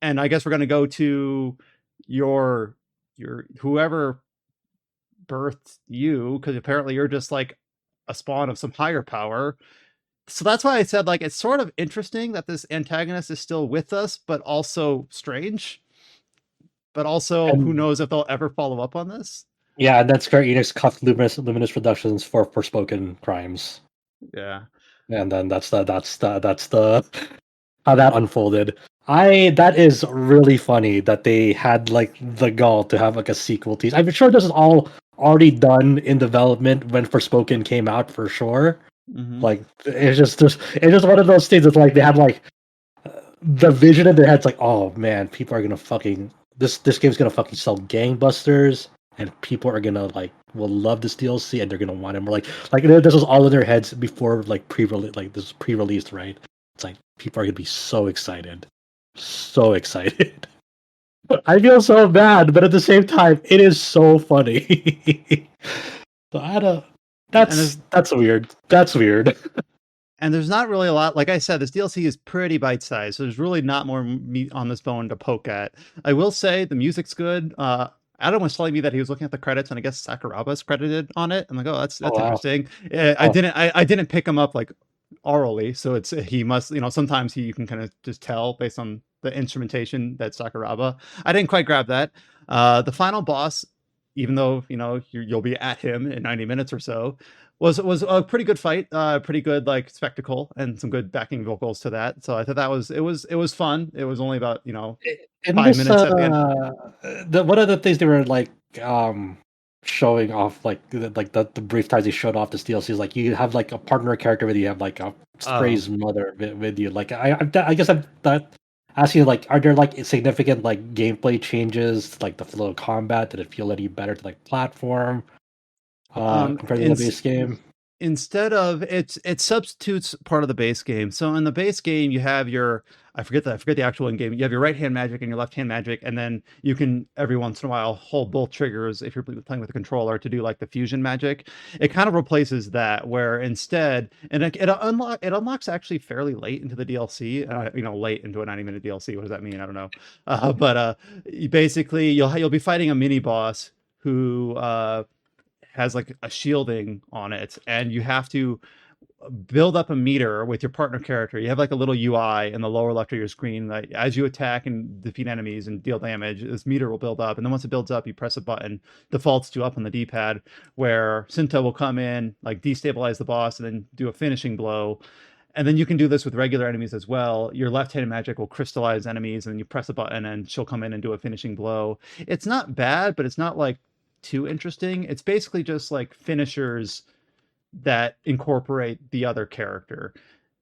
And I guess we're going to go to your whoever birthed you, because apparently you're just like a spawn of some higher power. So that's why I said, like, it's sort of interesting that this antagonist is still with us, but also strange. but also who And knows if they'll ever follow up on this. yeah, and then Square Enix cut Luminous Productions for Forspoken Crimes, Yeah. and then that's the how that unfolded. That is really funny that they had like the gall to have like a sequel tease. I'm sure this is all already done in development when Forspoken came out for sure. Hmm. Like it's just one of those things. It's like they had like the vision in their heads, like, oh man, people are gonna fucking this game's gonna fucking sell gangbusters, and people are gonna like will love this DLC, and they're gonna want it more. Like this was all in their heads before like pre-release, like this was pre-released, right? It's like people are gonna be so excited, so excited. I feel so bad, but at the same time, it is so funny. So I don't. And That's weird. That's weird. there's not really a lot. Like I said, this DLC is pretty bite-sized, so there's really not more meat on this bone to poke at. I will say the music's good. Adam was telling me that he was looking at the credits, and I guess Sakuraba's credited on it. I'm like, oh, that's Oh wow. interesting. Oh, I didn't pick him up like orally, so it's he must, sometimes you can kind of just tell based on the instrumentation that Sakuraba. I didn't quite grab that. The final boss, even though you'll be at him in 90 minutes or so, was a pretty good fight, pretty good like spectacle, and some good backing vocals to that. So I thought it was fun. It was only about in 5 minutes at the end. one of the things they were like showing off, like the brief times they showed off this DLC is like you have like a partner character with you, have like a Oh, Spray's mother with you. Like I guess I'm that asking, like, are there like significant like gameplay changes to, like the flow of combat? Did it feel any better to like platform compared to the in base game? instead of it substitutes part of the base game. So in the base game, you have your I forget the actual in game. You have your right hand magic and your left hand magic, and then you can every once in a while hold both triggers if you're playing with a controller to do like the fusion magic. It kind of replaces that, where instead, and it unlocks actually fairly late into the DLC. Late into a 90-minute DLC. What does that mean? I don't know. But basically, you'll be fighting a mini boss who has like a shielding on it, and you have to build up a meter with your partner character. You have like a little UI in the lower left of your screen. Like as you attack and defeat enemies and deal damage, this meter will build up, and then once it builds up, you press a button, defaults to up on the D-pad, where Sinta will come in, like destabilize the boss, and then do a finishing blow. And then you can do this with regular enemies as well. Your left-handed magic will crystallize enemies, and you press a button, and she'll come in and do a finishing blow. It's not bad, but it's not like too interesting. It's basically just like finishers that incorporate the other character.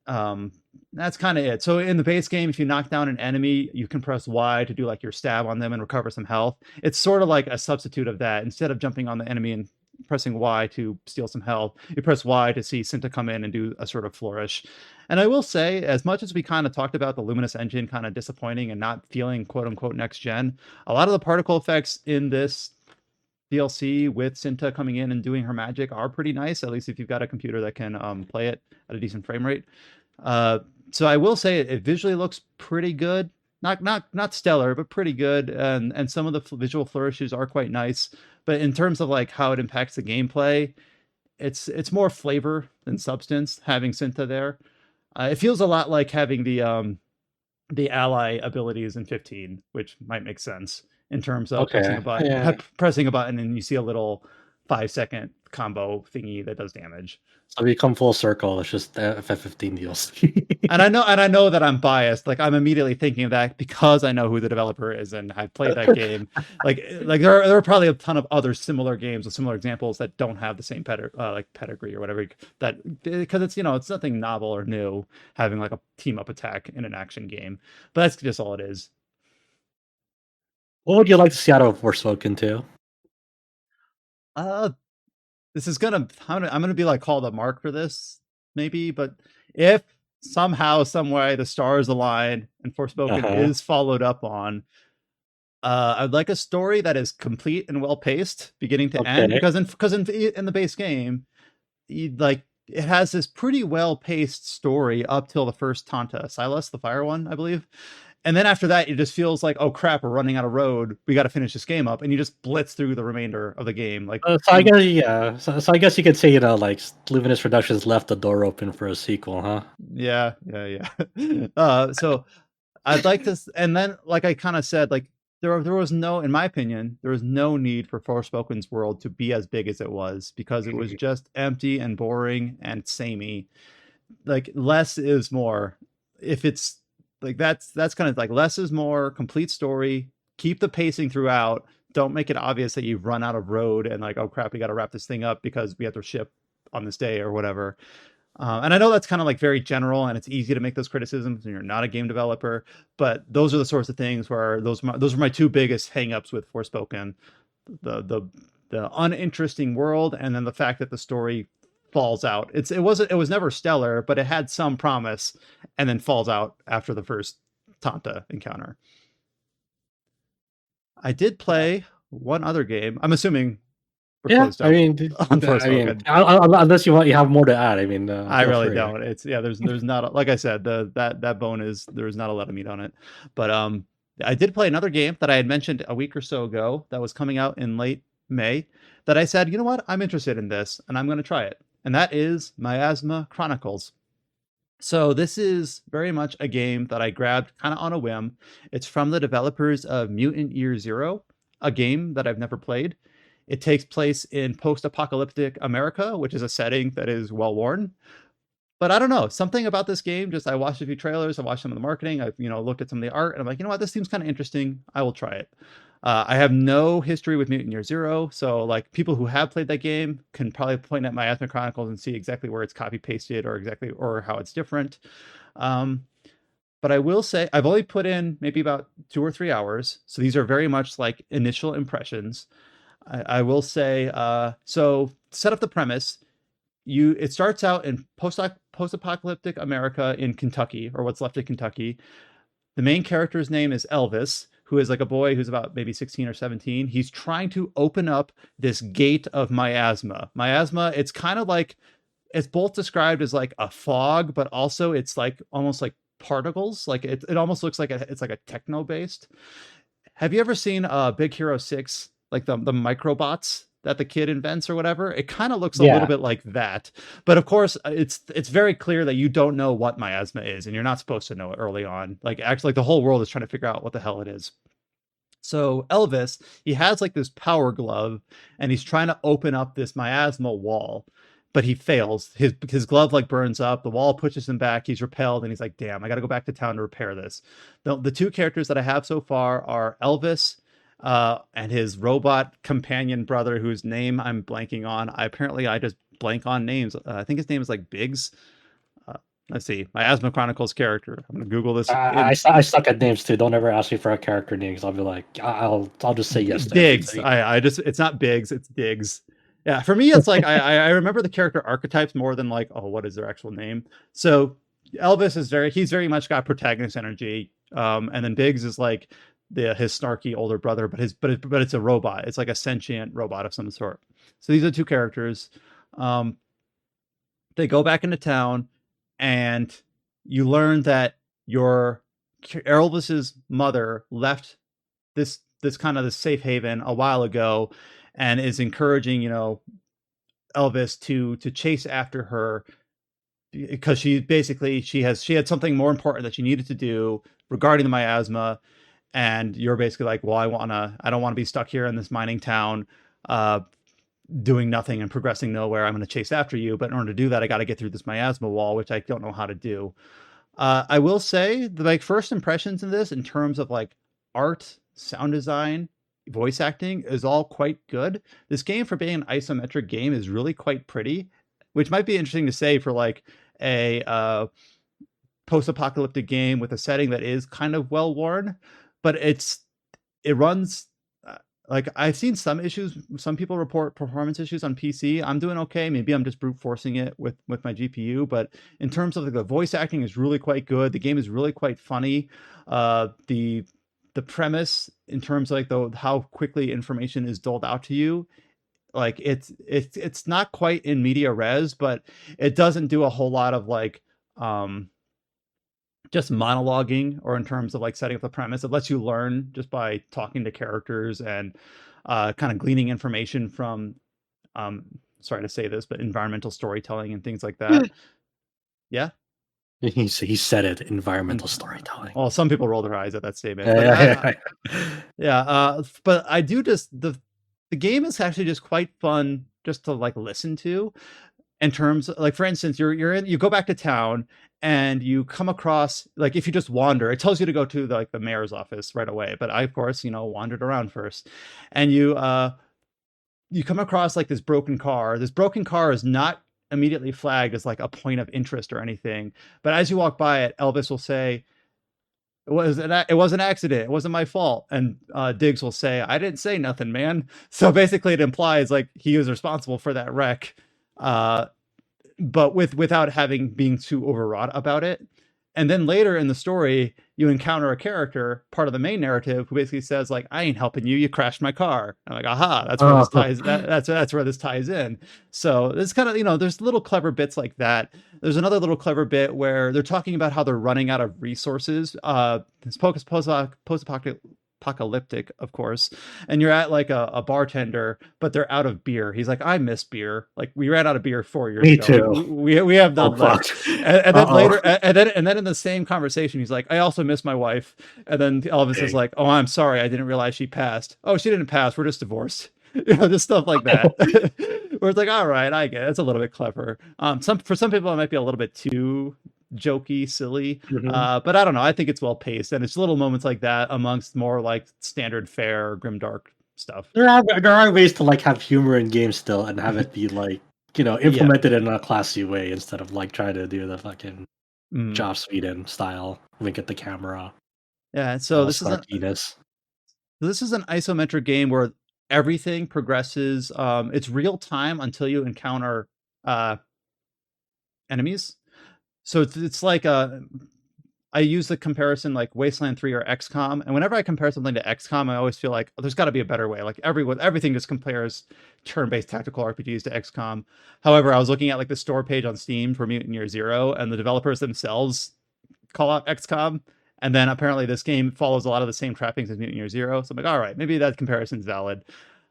Um, that's kind of it. So in the base game, if you knock down an enemy, you can press Y to do like your stab on them and recover some health. It's sort of like a substitute of that. Instead of jumping on the enemy and pressing Y to steal some health, you press Y to see Sinta come in and do a sort of flourish. And I will say, as much as we kind of talked about the Luminous engine kind of disappointing and not feeling quote unquote next gen, a lot of the particle effects in this DLC with Sinta coming in and doing her magic are pretty nice, at least if you've got a computer that can play it at a decent frame rate. Uh, so I will say it visually looks pretty good. Not stellar, but pretty good. And some of the visual flourishes are quite nice. But in terms of like how it impacts the gameplay, it's more flavor than substance having Sinta there. It feels a lot like having the ally abilities in 15, which might make sense in terms of pressing a Okay, button, yeah. pressing a button, and you see a little 5-second combo thingy that does damage. So we come full circle. It's just FF15 DLC. And I know that I'm biased. Like I'm immediately thinking of that because I know who the developer is and I've played that game. Like there are probably a ton of other similar games with similar examples that don't have the same pedigree or whatever, that because it's nothing novel or new having like a team up attack in an action game. But that's just all it is. What would you like to see out of Forspoken too? Uh this is I'm gonna be like called a mark for this, maybe, but if somehow, some way the stars align and Forspoken Uh-huh. is followed up on, I'd like a story that is complete and well paced, beginning to end. Okay. Because in the base game, like it has this pretty well paced story up till the first Tanta, Silas, the fire one, I believe. And then after that, it just feels like, oh crap, we're running out of road. We got to finish this game up, and you just blitz through the remainder of the game. Like So I guess, yeah. So I guess you could say, like Luminous Productions left the door open for a sequel, huh? yeah. So I'd like to, and then like I kind of said, like there was no, in my opinion, there was no need for Forspoken's world to be as big as it was, because it was just empty and boring and samey. Like, less is more. If it's like, that's kind of like, less is more, complete story, keep the pacing throughout, don't make it obvious that you've run out of road and like, oh crap, we got to wrap this thing up because we have to ship on this day or whatever. And I know that's kind of like very general, and it's easy to make those criticisms when you're not a game developer, but those are the sorts of things where those are my two biggest hangups with Forspoken: the the uninteresting world, and then the fact that the story falls out. It was never stellar, but it had some promise, and then falls out after the first Tanta encounter. I did play one other game. I'm assuming we're Yeah, closed I up mean, on Forspoken. unless you have more to add, I mean, I feel really free. don't. It's there's not, like I said, that bone is, there's not a lot of meat on it. But I did play another game that I had mentioned a week or so ago that was coming out in late May, that I said, you know what, I'm interested in this and I'm going to try it. And that is Miasma Chronicles. So this is very much a game that I grabbed kind of on a whim. It's from the developers of Mutant Year Zero, a game that I've never played. It takes place in post-apocalyptic America, which is a setting that is well worn. But I don't know, something about this game, just, I watched a few trailers, I watched some of the marketing, I looked at some of the art, and I'm like, you know what, this seems kind of interesting. I will try it. I have no history with Mutant Year Zero, so like, people who have played that game can probably point at Miasma Chronicles and see exactly where it's copy pasted, or how it's different. Um, but I will say I've only put in maybe about 2 or 3 hours, so these are very much like initial impressions. I will say, so set up the premise. It starts out in post-apocalyptic America in Kentucky, or what's left of Kentucky. The main character's name is Elvis, who is like a boy who's about maybe 16 or 17. He's trying to open up this gate of miasma. Miasma, it's kind of like, it's both described as like a fog, but also it's like almost like particles. Like, it almost looks like it's like a techno based. Have you ever seen Big Hero 6, like the microbots that the kid invents or whatever? It kind of looks a little Yeah, bit like that. But of course, it's very clear that you don't know what miasma is, and you're not supposed to know it early on. Like, actually, like, the whole world is trying to figure out what the hell it is. So Elvis, he has like this power glove, and he's trying to open up this miasma wall, but he fails. His glove like burns up. The wall pushes him back. He's repelled, and he's like, "Damn, I got to go back to town to repair this." The two characters that I have so far are Elvis, and his robot companion brother, whose name I'm blanking on. I just blank on names. I think his name is like Biggs. Uh, let's see, Miasma Chronicles character. I'm gonna Google this. I suck at names too. Don't ever ask me for a character name, because I'll be like, I'll just say yes to Diggs. everything. I just, it's not Biggs, it's Diggs. Yeah, for me, it's like, I remember the character archetypes more than like, oh, what is their actual name? So Elvis is he's very much got protagonist energy. And then Biggs is like his snarky older brother, but it's a robot. It's like a sentient robot of some sort. So these are two characters. Um, they go back into town, and you learn that your Elvis's mother left this kind of this safe haven a while ago, and is encouraging Elvis to chase after her, because she had something more important that she needed to do regarding the miasma. And you're basically like, well, I don't want to be stuck here in this mining town, uh doing nothing and progressing nowhere. I'm going to chase after you, but in order to do that, I got to get through this miasma wall, which I don't know how to do. I will say the like first impressions in this, in terms of like art, sound design, voice acting, is all quite good. This game, for being an isometric game, is really quite pretty, which might be interesting to say for like a post-apocalyptic game with a setting that is kind of well worn. But it runs, like, I've seen some people report performance issues on PC. I'm doing okay. Maybe I'm just brute forcing it with my GPU, but in terms of like, the voice acting is really quite good. The game is really quite funny. The premise, in terms of like how quickly information is doled out to you, like, it's not quite in media res, but it doesn't do a whole lot of like just monologuing, or in terms of like setting up the premise. It lets you learn just by talking to characters, and kind of gleaning information from, sorry to say this, but environmental storytelling and things like that. Yeah. He said it. Environmental storytelling. Well, some people roll their eyes at that statement, but but I do just the game is actually just quite fun just to like listen to. In terms like, for instance, you go back to town and you come across, like, if you just wander, it tells you to go to the mayor's office right away. But I, of course, wandered around first, and you come across like this broken car. This broken car is not immediately flagged as like a point of interest or anything. But as you walk by it, Elvis will say, it was an accident. It wasn't my fault. And Diggs will say, I didn't say nothing, man. So basically it implies like he was responsible for that wreck. But without having being too overwrought about it. And then later in the story, you encounter a character, part of the main narrative, who basically says like, "I ain't helping you. You crashed my car." I'm like, "Aha! That's where this ties. That's where this ties in." So it's kind of, there's little clever bits like that. There's another little clever bit where they're talking about how they're running out of resources. It's post-apocalyptic, of course, and you're at like a bartender, but they're out of beer. He's like, I miss beer. Like, we ran out of beer 4 years Me ago. too. We have none left. And then later, and then in the same conversation, he's like, I also miss my wife. And then Elvis is like, oh, I'm sorry, I didn't realize she passed. Oh, she didn't pass. We're just divorced. Just stuff like that. Where it's like, all right, I get it. It's a little bit clever. For some people, it might be a little bit too jokey, silly, but I don't know. I think it's well paced, and it's little moments like that amongst more like standard fare, grimdark stuff. There are ways to like have humor in games still and have it be like implemented in a classy way instead of like trying to do the fucking Joss Whedon style wink at the camera. Yeah, so this is an isometric game where everything progresses. It's real time until you encounter enemies. So it's like I use the comparison like Wasteland 3 or XCOM, and whenever I compare something to XCOM, I always feel like, oh, there's got to be a better way. Like everything just compares turn-based tactical RPGs to XCOM. However, I was looking at like the store page on Steam for Mutant Year Zero, and the developers themselves call out XCOM, and then apparently this game follows a lot of the same trappings as Mutant Year Zero. So I'm like, all right, maybe that comparison's valid.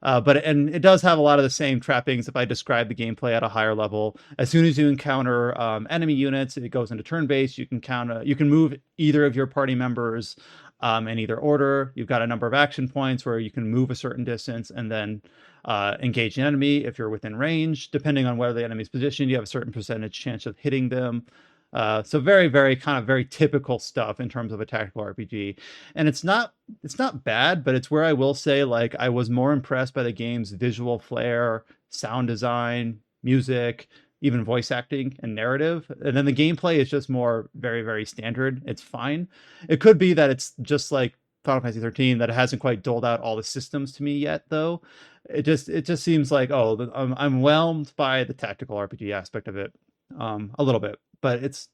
But it does have a lot of the same trappings. If I describe the gameplay at a higher level, as soon as you encounter enemy units, it goes into turn-based. You can move either of your party members in either order. You've got a number of action points where you can move a certain distance and then engage an enemy if you're within range. Depending on where the enemy's positioned, you have a certain percentage chance of hitting them. So very, very kind of very typical stuff in terms of a tactical RPG. And it's not bad, but it's where I will say like I was more impressed by the game's visual flair, sound design, music, even voice acting and narrative. And then the gameplay is just more very, very standard. It's fine. It could be that it's just like Final Fantasy 13 that it hasn't quite doled out all the systems to me yet, though. It just seems like, I'm whelmed by the tactical RPG aspect of it a little bit. But it's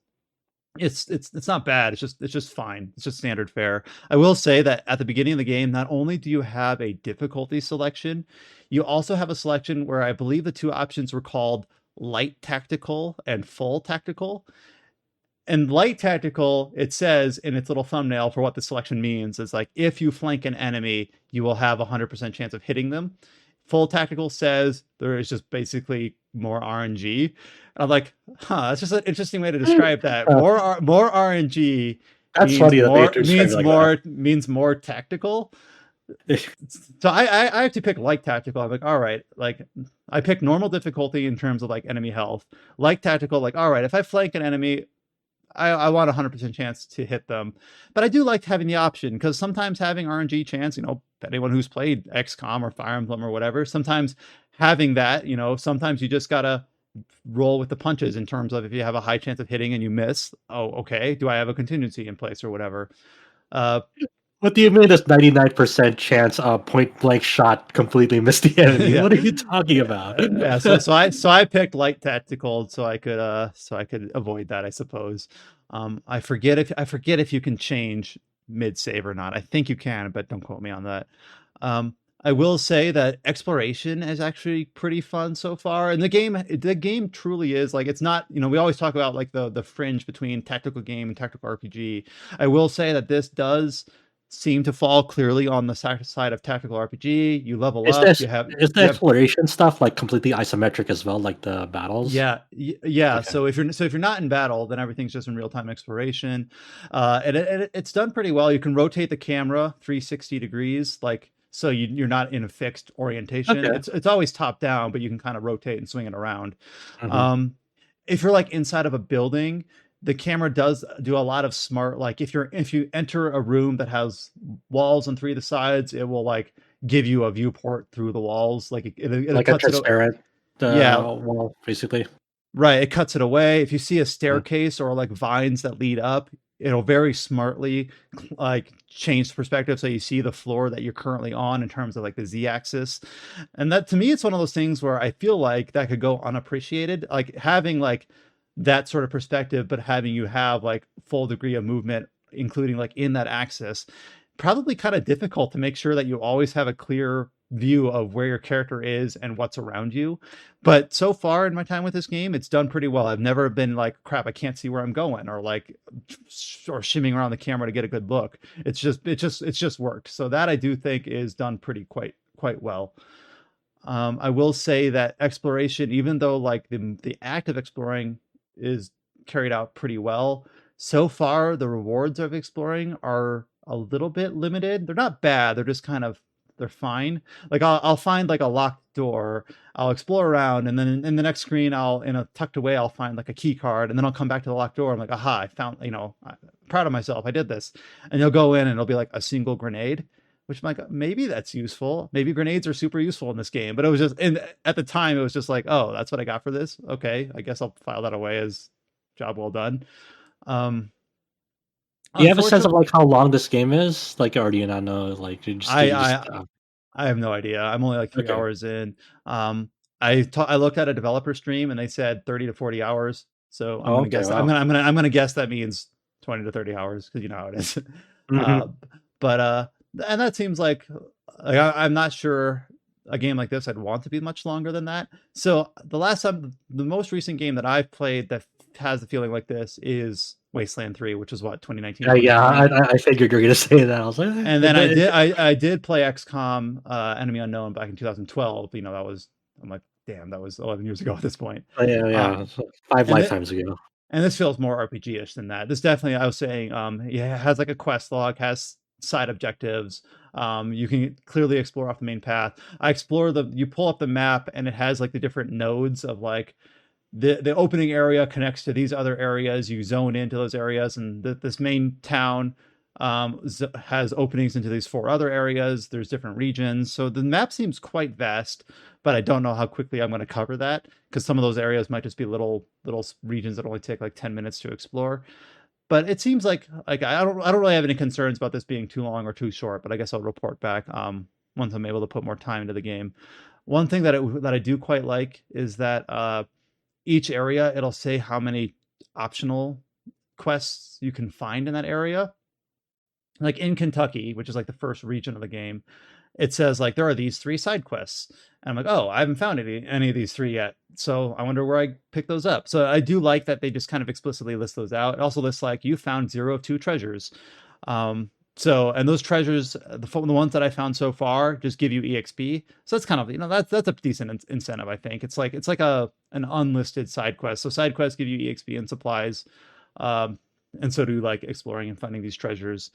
not bad. It's just fine. It's just standard fare. I will say that at the beginning of the game, not only do you have a difficulty selection, you also have a selection where I believe the two options were called light tactical and full tactical. And light tactical, it says in its little thumbnail for what the selection means, is like, if you flank an enemy, you will have 100% chance of hitting them. Full tactical says there is just basically more RNG. And I'm like, that's just an interesting way to describe that. More RNG. That's means funny. Means more tactical. So I have to pick light tactical. I'm like, all right, like I pick normal difficulty in terms of like enemy health. Light tactical, like, all right, if I flank an enemy, I want 100% chance to hit them. But I do like having the option, because sometimes having RNG chance, anyone who's played XCOM or Fire Emblem or whatever, sometimes having that, sometimes you just gotta roll with the punches in terms of if you have a high chance of hitting and you miss, oh, okay, do I have a contingency in place or whatever? What do you mean this 99% chance a point blank shot completely missed the enemy? Yeah. What are you talking about? Yeah, so I picked light tactical so I could avoid that, I suppose. I forget if you can change mid save or not. I think you can, but don't quote me on that. I will say that exploration is actually pretty fun so far, and the game truly is like, it's not, we always talk about like the fringe between tactical game and tactical RPG. I will say that this does seem to fall clearly on the side of tactical RPG. You level Is up. this You have is the you have exploration stuff like completely isometric as well, like the battles? yeah. Okay. So if you're not in battle, then everything's just in real time exploration, and it's done pretty well. You can rotate the camera 360 degrees, like so you're not in a fixed orientation. Okay. It's always top down, but you can kind of rotate and swing it around. Mhm. Um, if you're like inside of a building, the camera does do a lot of smart, like if you enter a room that has walls on three of the sides, it will like give you a viewport through the walls, like it Like a cuts it. transparent Yeah, wall, basically. right, it cuts it away. If you see a Mhm. staircase or like vines that lead up, it'll very smartly like change the perspective so you see the floor that you're currently on in terms of like the z-axis. And that to me it's one of those things where I feel like that could go unappreciated, like having like that sort of perspective, but having you have like full degree of movement including like in that axis, probably kind of difficult to make sure that you always have a clear view of where your character is and what's around you. But so far in my time with this game, it's done pretty well. I've never been like, crap, I can't see where I'm going, or like or shimming around the camera to get a good look. It's just worked. So that I do think is done pretty quite well. I will say that exploration, even though like the act of exploring is carried out pretty well, so far the rewards of exploring are a little bit limited. They're not bad. They're just kind of they're fine. Like I'll find like a locked door. I'll explore around, and then in the next screen, I'll in a tucked away, I'll find like a key card, and then I'll come back to the locked door. I'm like, aha, I found. I'm proud of myself. I did this, and you'll go in, and it'll be like a single grenade, which I'm like, maybe that's useful. Maybe grenades are super useful in this game. But it was just, and at the time, it was just like, oh, that's what I got for this. Okay, I guess I'll file that away as job well done. Um, Do you have a sense of unfortunately, like how long this game is? Like, or do you not know? Like, I you just I I have no idea. I'm only like 3 okay. hours in. I looked at a developer stream and they said 30 to 40 hours. So I'm Oh, gonna okay. guess that Wow. I'm gonna guess that means 20 to 30 hours because you know how it is. Hmm. uh, but and that seems like I'm not sure a game like this I'd want to be much longer than that. So the most recent game that I've played that has the feeling like this is Wasteland 3, which is what 2019, Yeah, 2020. I figured you're gonna say that. I was like, And then I did play XCOM Enemy Unknown back in 2012. That was I'm like, damn, that was 11 years ago at this point. yeah, Uh, yeah, so 5 and th- lifetimes ago. and this feels more RPG-ish than that. This definitely, I was saying, yeah, it has like a quest log, has side objectives. You can clearly explore off the main path. You pull up the map and it has like the different nodes of like the opening area connects to these other areas. You zone into those areas, and this main town has openings into these four other areas. There's different regions, so the map seems quite vast. But I don't know how quickly I'm going to cover that because some of those areas might just be little regions that only take like 10 minutes to explore. But it seems like I don't really have any concerns about this being too long or too short. But I guess I'll report back once I'm able to put more time into the game. One thing that I do quite like is that each area it'll say how many optional quests you can find in that area. Like in Kentucky, which is like the first region of the game, it says like there are these three side quests. And I'm like, oh, I haven't found any of these three yet. So I wonder where I pick those up. So I do like that they just kind of explicitly list those out. It also lists like you found 0 of 2 treasures. And those treasures, the ones that I found so far, just give you EXP. So that's kind of that's a decent incentive, I think. It's like an unlisted side quest. So side quests give you EXP and supplies, um, and so do like exploring and finding these treasures.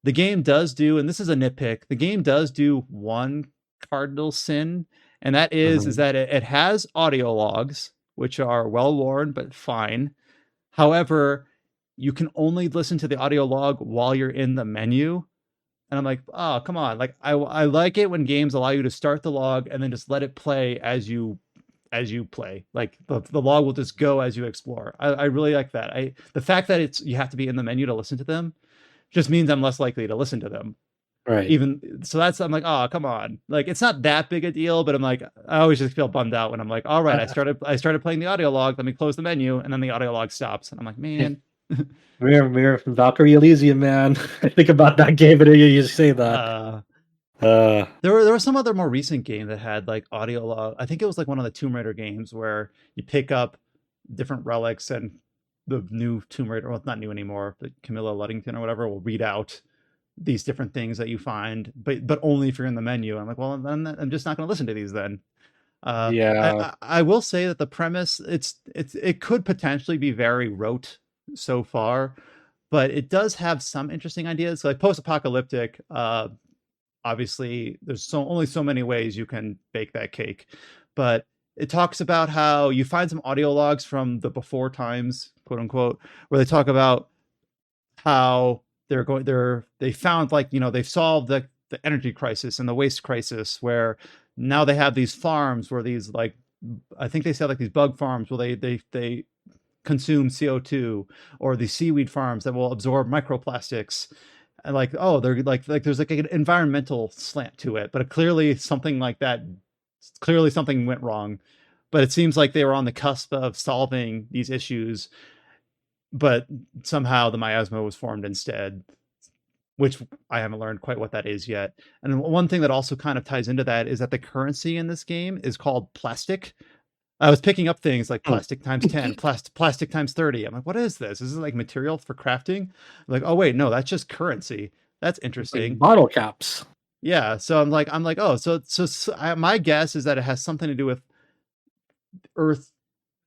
The game does do, and this is a nitpick, the game does do one cardinal sin, and that is Mhm. that it has audio logs, which are well worn but fine. However, you can only listen to the audio log while you're in the menu. And I'm like, oh, come on. Like I like it when games allow you to start the log and then just let it play as you play. Like the log will just go as you explore. I really like that. The fact that you have to be in the menu to listen to them just means I'm less likely to listen to them. Right. Even so I'm like, oh, come on. Like it's not that big a deal, but I'm like, I always just feel bummed out when I'm like, all right, Uh, I started playing the audio log, let me close the menu, and then the audio log stops. And I'm like, yeah. man. Mirror Valkyrie Elysium, man. I think about that game and you say that. uh Uh, there was some other more recent game that had like audio log. I think it was like one of the Tomb Raider games where you pick up different relics and the new Tomb Raider, well, it's not new anymore, but Camilla Luddington or whatever will read out these different things that you find, but only if you're in the menu. I'm like, well, I'm just not going to listen to these then. Yeah. I will say that the premise it could potentially be very rote so far, but it does have some interesting ideas. Like post-apocalyptic, obviously there's only so many ways you can bake that cake, but it talks about how you find some audio logs from the before times, quote unquote, where they talk about how they found, like, they've solved the energy crisis and the waste crisis, where now they have these farms where these, like, I think they said, like, these bug farms where they consume CO2, or the seaweed farms that will absorb microplastics. And like, oh, they're like there's like an environmental slant to it, but clearly something like that, clearly something went wrong. But it seems like they were on the cusp of solving these issues, but somehow the miasma was formed instead, which I haven't learned quite what that is yet. And one thing that also kind of ties into that is that the currency in this game is called plastic. I was picking up things like Hmm. plastic times 10, plastic times 30. I'm like, what is this? Is this like material for crafting? I'm like, oh wait, no, that's just currency. That's Like interesting. bottle caps. Yeah. So I'm like, oh, my guess is that it has something to do with Earth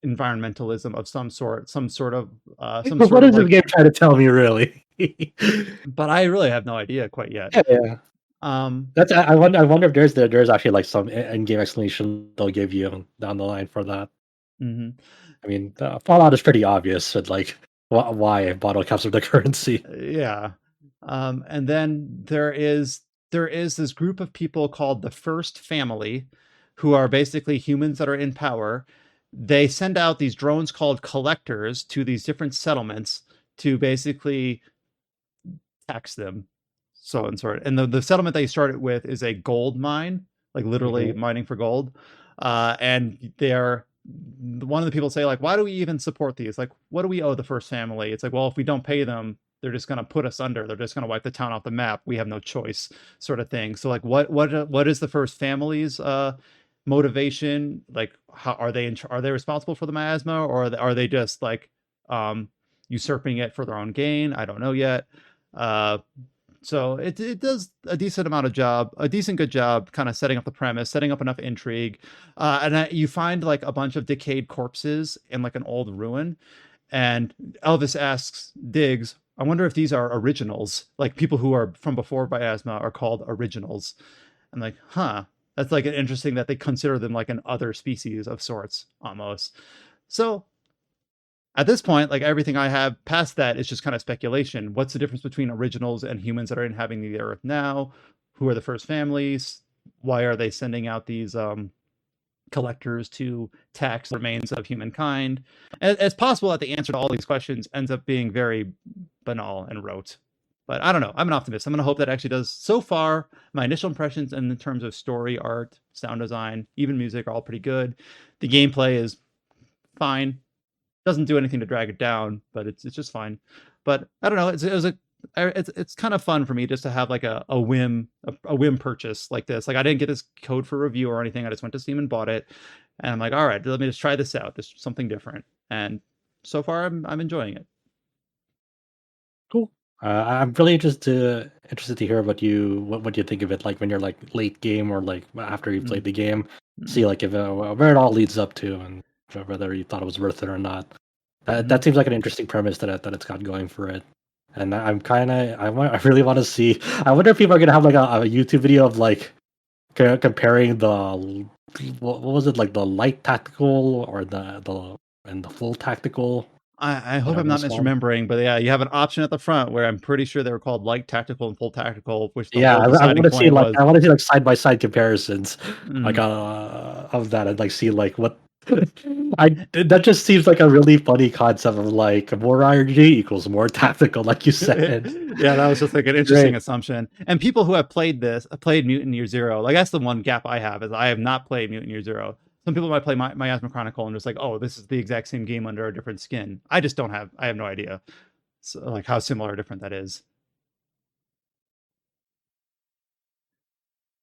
environmentalism of some sort, some What sort of is this like, game trying to tell me, really? but I really have no idea quite yet. Yeah. Um, That's I wonder if there's actually like some in-game explanation they'll give you down the line for that. mhm. I mean, Fallout is pretty obvious, but like why bottle caps are the currency. Yeah. And then there is this group of people called the First Family, who are basically humans that are in power. They send out these drones called collectors to these different settlements to basically tax them. So and sort. And the settlement they started with is a gold mine, like literally Mhm. mining for gold. And they're one of the people say, like, why do we even support these? Like, what do we owe the First Family? It's like, well, if we don't pay them, they're just going to put us under. They're just going to wipe the town off the map. We have no choice, sort of thing. So like, what is the First Family's motivation? Like, how are they responsible for the miasma, or are they just like um usurping it for their own gain? I don't know yet. Uh, so it does a decent good job, kind of setting up the premise, setting up enough intrigue, you find like a bunch of decayed corpses in like an old ruin, and Elvis asks Diggs, "I wonder if these are originals, like people who are from before Miasma are called originals." I'm like, huh, that's like interesting that they consider them like an other species of sorts almost. So at this point, like everything I have past that is just kind of speculation. What's the difference between originals and humans that are inhabiting the Earth now? Who are the first families? Why are they sending out these collectors to tax the remains of humankind? And it's possible that the answer to all these questions ends up being very banal and rote. But I don't know. I'm an optimist. I'm going to hope that actually does. So far, my initial impressions in terms of story, art, sound design, even music are all pretty good. The gameplay is fine, doesn't do anything to drag it down, but it's just fine. But I don't know. It's kind of fun for me just to have like a whim purchase like this. Like I didn't get this code for review or anything. I just went to Steam and bought it, and I'm like, all right, let me just try this out. This is something different, and so far I'm enjoying it. Cool. I'm really interested to hear what you think of it. Like when you're like late game or like after you've played Mm, the game, see mm, like if where it all leads up to and whether you thought it was worth it or not. That mhm. seems like an interesting premise that it's got going for it. And I'm kind of I really want to see. I wonder if people are gonna have like a YouTube video of like comparing the what was it, like the light tactical or the full tactical, I hope I'm whatever not this one. misremembering, but yeah, you have an option at the front where I'm pretty sure they were called light tactical and full tactical, which the Yeah, whole I want deciding to see point like was. side by side comparisons, like Mm. of that, and like see like what that just seems like a really funny concept of like more RNG equals more tactical, like you said. Yeah, that was just like an interesting Great. assumption. And people who have played Mutant Year Zero, like that's the one gap I have, is I have not played Mutant Year Zero. Some people might play Miasma Chronicle and just like, oh, this is the exact same game under a different skin. I just don't have. I have no idea, so, like how similar or different that is.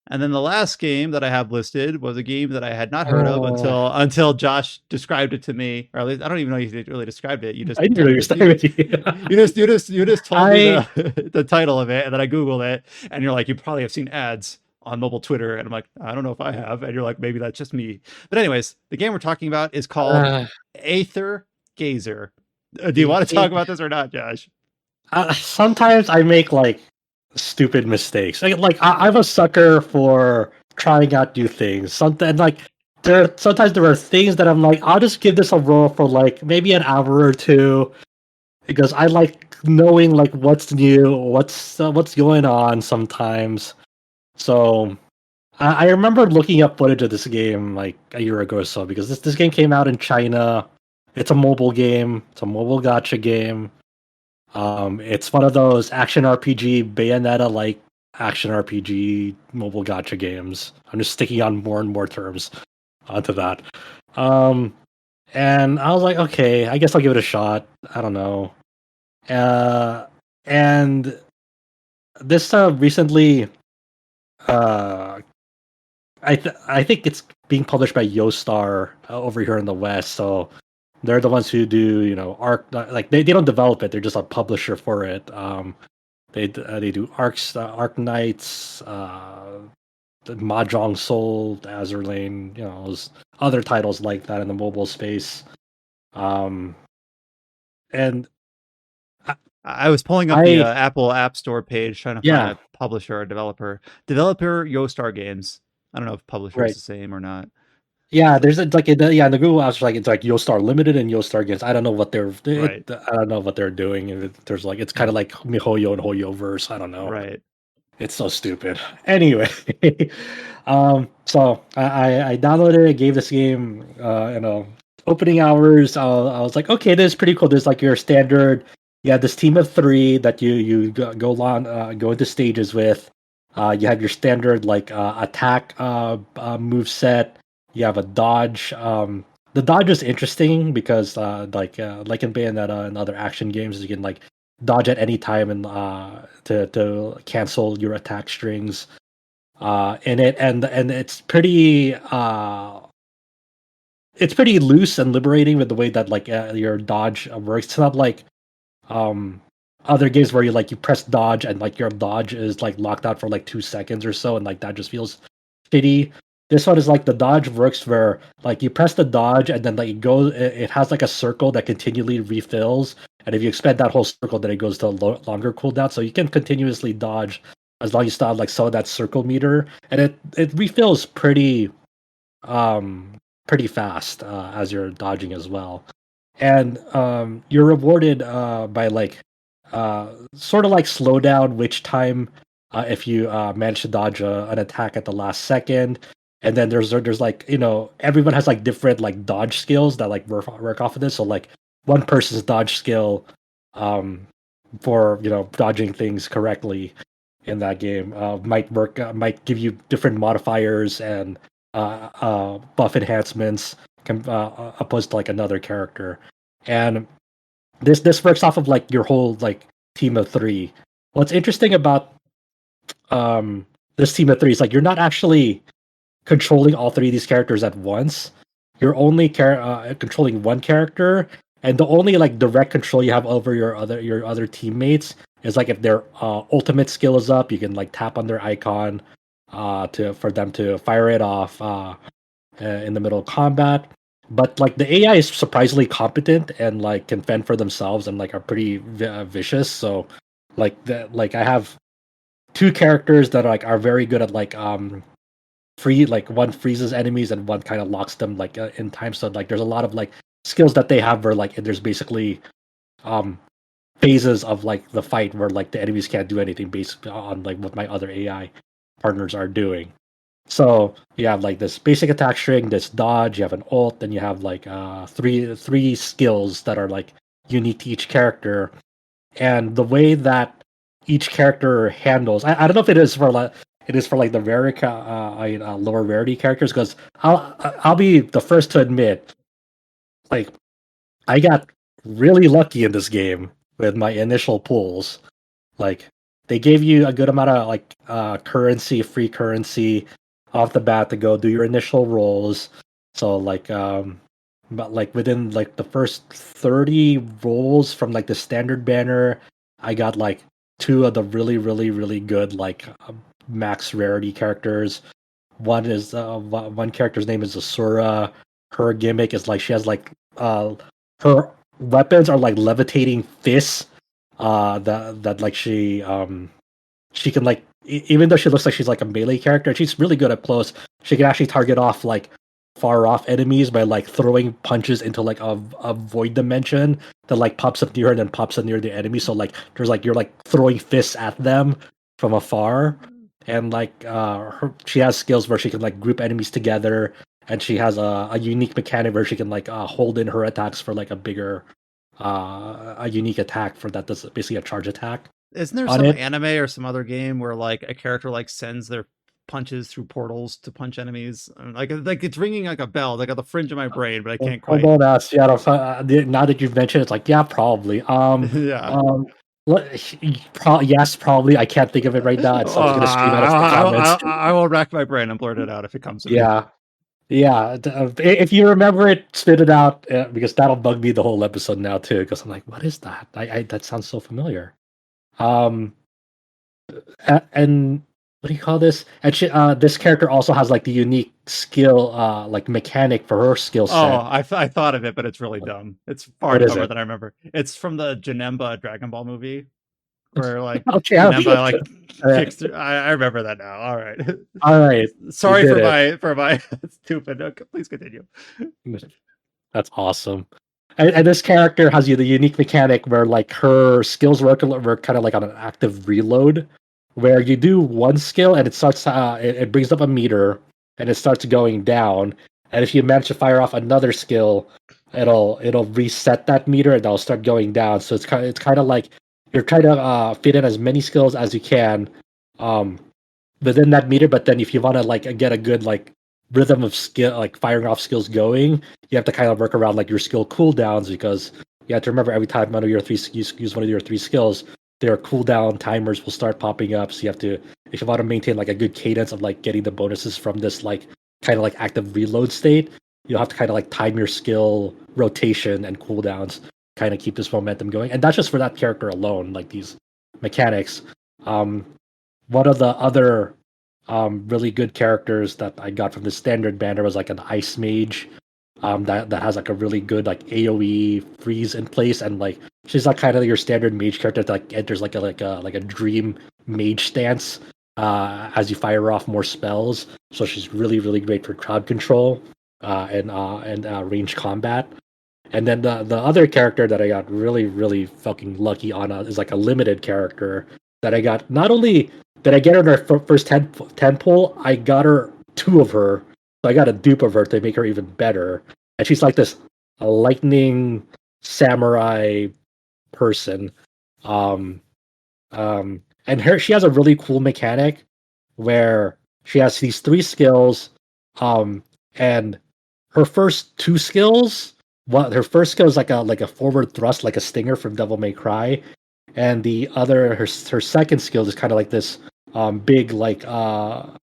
And then the last game that I have listed was a game that I had not heard of Uh, until Josh described it to me, or at least I don't even know if you really described it. You just I didn't told know me you're that starting with you. you just told me I the title of it, and then I googled it, and you're like, you probably have seen ads on mobile Twitter, and I'm like, I don't know if I have, and you're like, maybe that's just me. But anyways, the game we're talking about is called uh, Aether Gazer. Do you it, want to talk it, about this or not, Josh? sometimes I make like stupid mistakes. I'm a sucker for trying out new things. Something like sometimes there are things that I'm like, I'll just give this a roll for like maybe an hour or two because I like knowing like what's new, what's going on sometimes. So I remember looking up footage of this game like a year ago or so because this game came out in China. It's a mobile game. It's a mobile gacha game. It's one of those action RPG Bayonetta like action RPG mobile gacha games. I'm just sticking on more and more terms onto that. Um, and I was like, okay, I guess I'll give it a shot. I don't know. And this recently, uh, I think it's being published by Yostar over here in the West. So they're the ones who do Arc. Like they don't develop it; they're just a publisher for it. They do Arc Knights, the Mahjong Soul, Azur Lane, those other titles like that in the mobile space. Um, and I was pulling up the I Apple App Store page trying to find yeah, a publisher or developer. Developer Yostar Games. I don't know if publisher is right. the same or not. Yeah, there's like in the Google Apps like it's like Yostar Limited and Yostar Games. I don't know what Right. I don't know what they're doing. There's like it's kind of like MiHoYo and HoYo verse. I don't know. Right. It's so stupid. Anyway, so I downloaded it, gave this game, opening hours. I was like, okay, this is pretty cool. There's like your standard. You have this team of three that you go on, go into stages with. You have your standard like attack move set. You have a dodge. The dodge is interesting because like in Bayonetta and other action games, you can like dodge at any time and to cancel your attack strings in it, and it's pretty loose and liberating with the way that like your dodge works. It's not like um other games where you press dodge and like your dodge is like locked out for like 2 seconds or so, and like that just feels shitty. This one is like the dodge works where like you press the dodge and then like it has like a circle that continually refills, and if you expend that whole circle then it goes to a longer cooldown, so you can continuously dodge as long as you still have like some of that circle meter, and it refills um pretty fast as you're dodging as well. And you're rewarded by like sort of like slowdown witch time if you manage to dodge an attack at the last second. And then there's like everyone has like different like dodge skills that like work off of this. So like one person's dodge skill um for dodging things correctly in that game might give you different modifiers and buff enhancements opposed to like another character. And this works off of like your whole like team of three. What's interesting about um this team of three is like you're not actually controlling all three of these characters at once. You're only controlling one character, and the only like direct control you have over your other teammates is like if their ultimate skill is up, you can like tap on their icon to for them to fire it off in the middle of combat. But like the AI is surprisingly competent and like can fend for themselves and like are pretty vicious. So like I have two characters that are very good at like free like one freezes enemies and one kind of locks them like in time. So like there's a lot of like skills that they have where like there's basically um phases of like the fight where like the enemies can't do anything based on like what my other AI partners are doing. So you have like this basic attack string, this dodge, you have an ult, then you have like three skills that are like unique to each character. And the way that each character handles, I don't know if it is for like the lower rarity characters, because I'll be the first to admit, like I got really lucky in this game with my initial pulls. Like they gave you a good amount of like free currency off the bat to go do your initial rolls. So like but like within like the first 30 rolls from like the standard banner, I got like two of the really good like max rarity characters. One character's name is Asura. Her gimmick is like she has like her weapons are like levitating fists. That like she can like even though she looks like she's like a melee character, she's really good up close. She can actually target off like far off enemies by like throwing punches into like a void dimension that like pops up near her and then pops up near the enemy. So like there's like you're like throwing fists at them from afar, and like she has skills where she can like group enemies together, and she has a unique mechanic where she can like hold in her attacks for like a bigger a unique attack for that. That's basically a charge attack. Isn't there On some it. anime or some other game where like a character like sends their punches through portals to punch enemies? Like it's ringing like a bell, like on the fringe of my brain, but I can't Hold quite. on, Seattle. Now that you've mentioned, it's like yeah, probably. Yeah. Yes, probably. I can't think of it right now. So I'm just gonna scream at us in the comments. I will rack my brain and blurt it out if it comes to me. Yeah, yeah. If you remember it, spit it out because that'll bug me the whole episode now too. Because I'm like, what is that? I that sounds so familiar. Um, and what do you call this? And this character also has like the unique skill, like mechanic for her skill set. Oh, I thought of it, but it's really dumb. It's far What is dumber it? than I remember. It's from the Janemba Dragon Ball movie, where like Okay, Janemba like Alright. kicks through. I remember that now. All right. All right. Sorry You for did my stupid. Okay, please continue. That's awesome. And this character has the unique mechanic where like her skills work kind of like on an active reload, where you do one skill and it starts it brings up a meter and it starts going down, and if you manage to fire off another skill, it'll reset that meter and it'll start going down. So it's kind of like you're trying to fit in as many skills as you can um, within that meter. But then if you want to like get a good like rhythm of skill, like firing off skills going, you have to kind of work around like your skill cooldowns, because you have to remember every time one of your use one of your three skills, their cooldown timers will start popping up. So you have to, if you want to maintain like a good cadence of like getting the bonuses from this like kind of like active reload state, you'll have to kind of like time your skill rotation and cooldowns, kind of keep this momentum going. And that's just for that character alone, like these mechanics. One of the other really good characters that I got from the standard banner was like an ice mage that has like a really good like AoE freeze in place, and like she's like kind of your standard mage character that like enters like a dream mage stance as you fire off more spells. So she's really great for crowd control and range combat. And then the other character that I got really fucking lucky on is like a limited character that I got. Not only did I get her in her first 10 pull, I got her two of her. So I got a dupe of her to make her even better. And she's like this lightning samurai person. Um, and she has a really cool mechanic where she has these three skills. And her first two skills, her first skill is like a forward thrust, like a stinger from Devil May Cry, and her second skill is kind of like this big like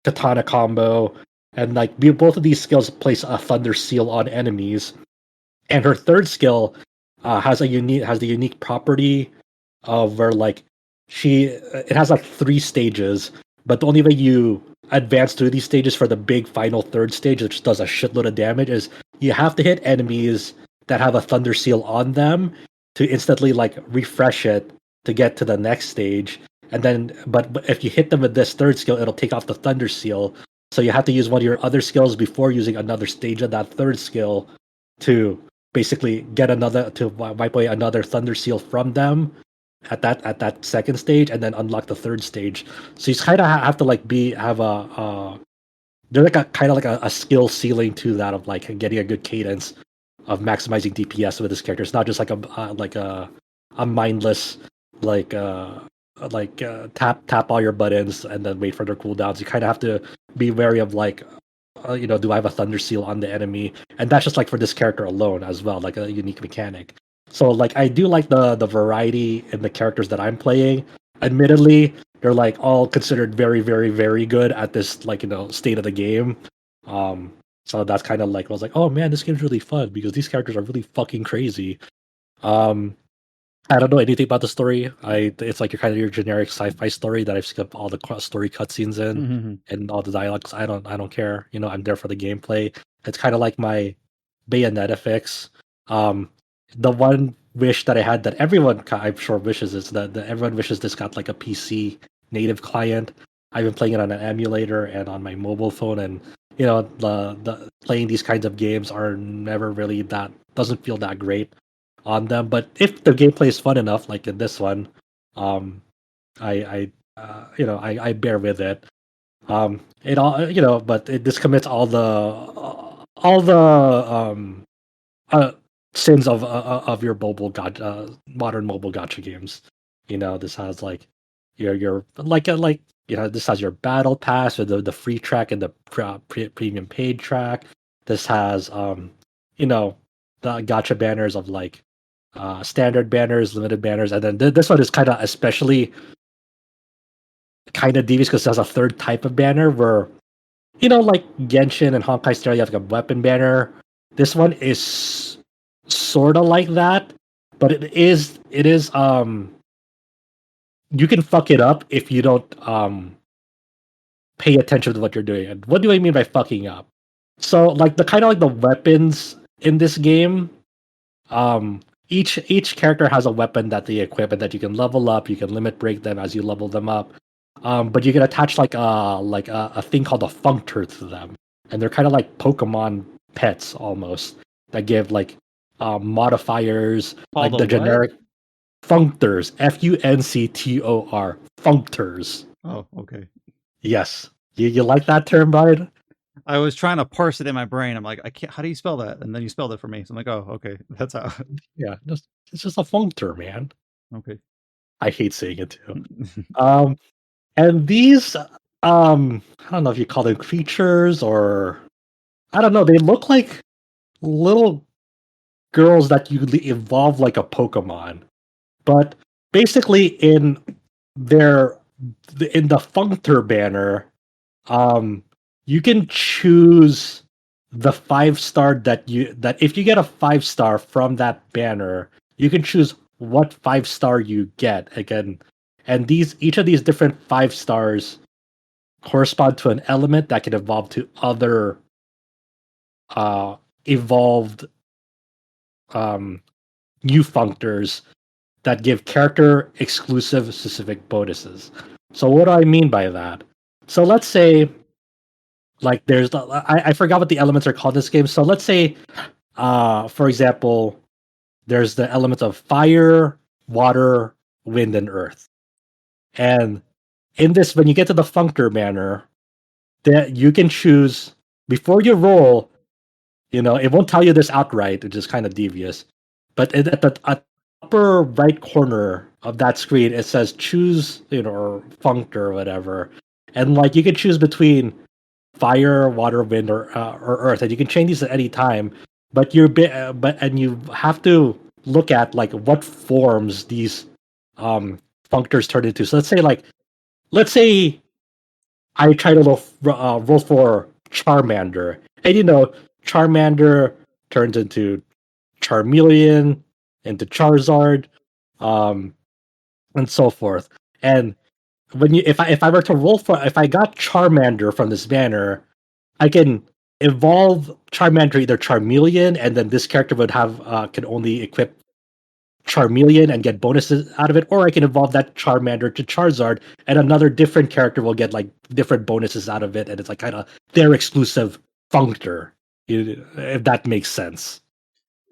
katana combo, and like both of these skills place a thunder seal on enemies. And her third skill has the unique property of where like it has like three stages, but the only way you advance through these stages for the big final third stage, which does a shitload of damage, is you have to hit enemies that have a thunder seal on them to instantly like refresh it to get to the next stage. And then but if you hit them with this third skill, it'll take off the thunder seal. So you have to use one of your other skills before using another stage of that third skill to basically get wipe away another thunder seal from them at that second stage, and then unlock the third stage. So you kind of have to like have there's like a kind of like a skill ceiling to that of like getting a good cadence of maximizing DPS with this character. It's not just like a mindless like tap all your buttons and then wait for their cooldowns. You kind of have to be wary of like do I have a thunder seal on the enemy? And that's just like for this character alone as well, like a unique mechanic. So like I do like the variety in the characters that I'm playing, admittedly, they're like all considered very, very, very good at this like state of the game. So that's kind of like I was like, oh man, this game's really fun because these characters are really fucking crazy. Um, I don't know anything about the story. It's like your generic sci-fi story that I've skipped all the story cutscenes in Mhm. and all the dialogues. I don't care. I'm there for the gameplay. It's kind of like my Bayonetta fix. Um, the one wish that I had that everyone I'm sure wishes is that everyone wishes this got like a PC native client. I've been playing it on an emulator and on my mobile phone, and the playing these kinds of games are never really that doesn't feel that great on them. But if the gameplay is fun enough, like in this one, um, I bear with it. It all but this commits all the uh, sins of your modern mobile gotcha games. This has like your this has your battle pass with the free track and the premium paid track. This has the gotcha banners of like standard banners, limited banners, and then this one is kind of especially kind of devious because it has a third type of banner where like Genshin and Honkai Star, you have like a weapon banner. This one is sort of like that, but it is you can fuck it up if you don't pay attention to what you're doing. And what do I mean by fucking up? So like the kind of like the weapons in this game, each character has a weapon that they equip and that you can level up. You can limit break them as you level them up. But you can attach like a thing called a functor to them, and they're kind of like Pokemon pets almost that give like modifiers Called like a the what? generic functors, functor, functors. Oh, okay. Yes, you like that term, Brian? I was trying to parse it in my brain. I'm like, I can't. How do you spell that? And then you spelled it for me. So I'm like, oh, okay, that's how. Yeah, it's just a functor, man. Okay. I hate saying it too. Um, and these I don't know if you call them creatures or I don't know. They look like little girls that you evolve like a Pokemon, but basically their in the Functor banner, you can choose the 5-star that if you get a 5-star from that banner, you can choose what 5-star you get again, and each of these different 5-stars correspond to an element that can evolve to other evolved um, new functors that give character exclusive specific bonuses. So what do I mean by that? So let's say like I forgot what the elements are called in this game. So let's say for example, there's the elements of fire, water, wind, and earth. And in this, when you get to the functor banner, that you can choose before you roll. It won't tell you this outright, which is kind of devious. But at the upper right corner of that screen, it says choose, or functor or whatever, and like you can choose between fire, water, wind, or earth, and you can change these at any time. But and you have to look at like what forms these functors turn into. So let's say I try to roll for Charmander, and Charmander turns into Charmeleon, into Charizard, um, and so forth. And if I were to roll for if I got Charmander from this banner, I can evolve Charmander either Charmeleon, and then this character would have can only equip Charmeleon and get bonuses out of it, or I can evolve that Charmander to Charizard, and another different character will get like different bonuses out of it, and it's like kind of their exclusive functor, if that makes sense.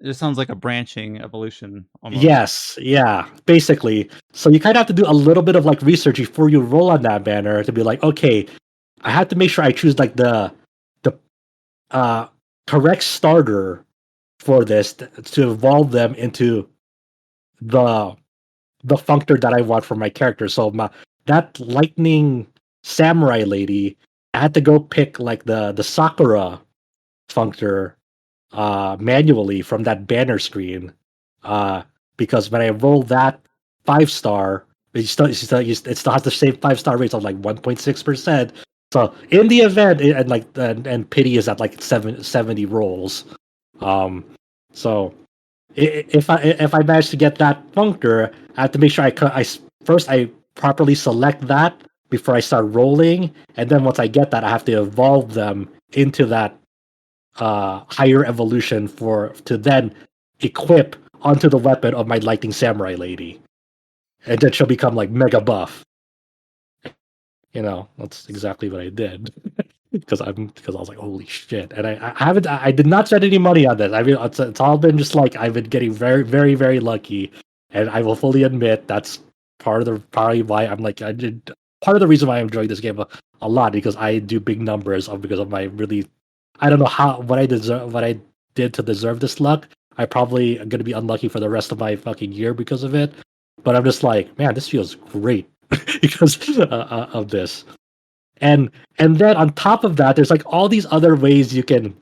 It just sounds like a branching evolution almost. Yes, yeah, basically. So you kind of have to do a little bit of like research before you roll on that banner to be like, okay, I have to make sure I choose like the correct starter for this to evolve them into the the functor that I want for my character. So that lightning samurai lady, I had to go pick like the Sakura functor manually from that banner screen. Uh, because when I roll that 5-star, it still has the same 5-star rates of like 1.6%. So in the event, and pity is at like 70 rolls. So if I manage to get that functor, I have to make sure I properly select that before I start rolling, and then once I get that, I have to evolve them into that higher evolution to then equip onto the weapon of my lightning samurai lady, and then she'll become like mega buff. That's exactly what I did. because I was like, holy shit! And I did not spend any money on this. I mean, it's all been just like I've been getting very, very, very lucky, and I will fully admit that's probably why I'm like part of the reason why I'm enjoying this game a lot, because I do big numbers because of my really, I don't know what I did to deserve this luck. I probably am going to be unlucky for the rest of my fucking year because of it. But I'm just like, man, this feels great because of this. And then on top of that, there's like all these other ways you can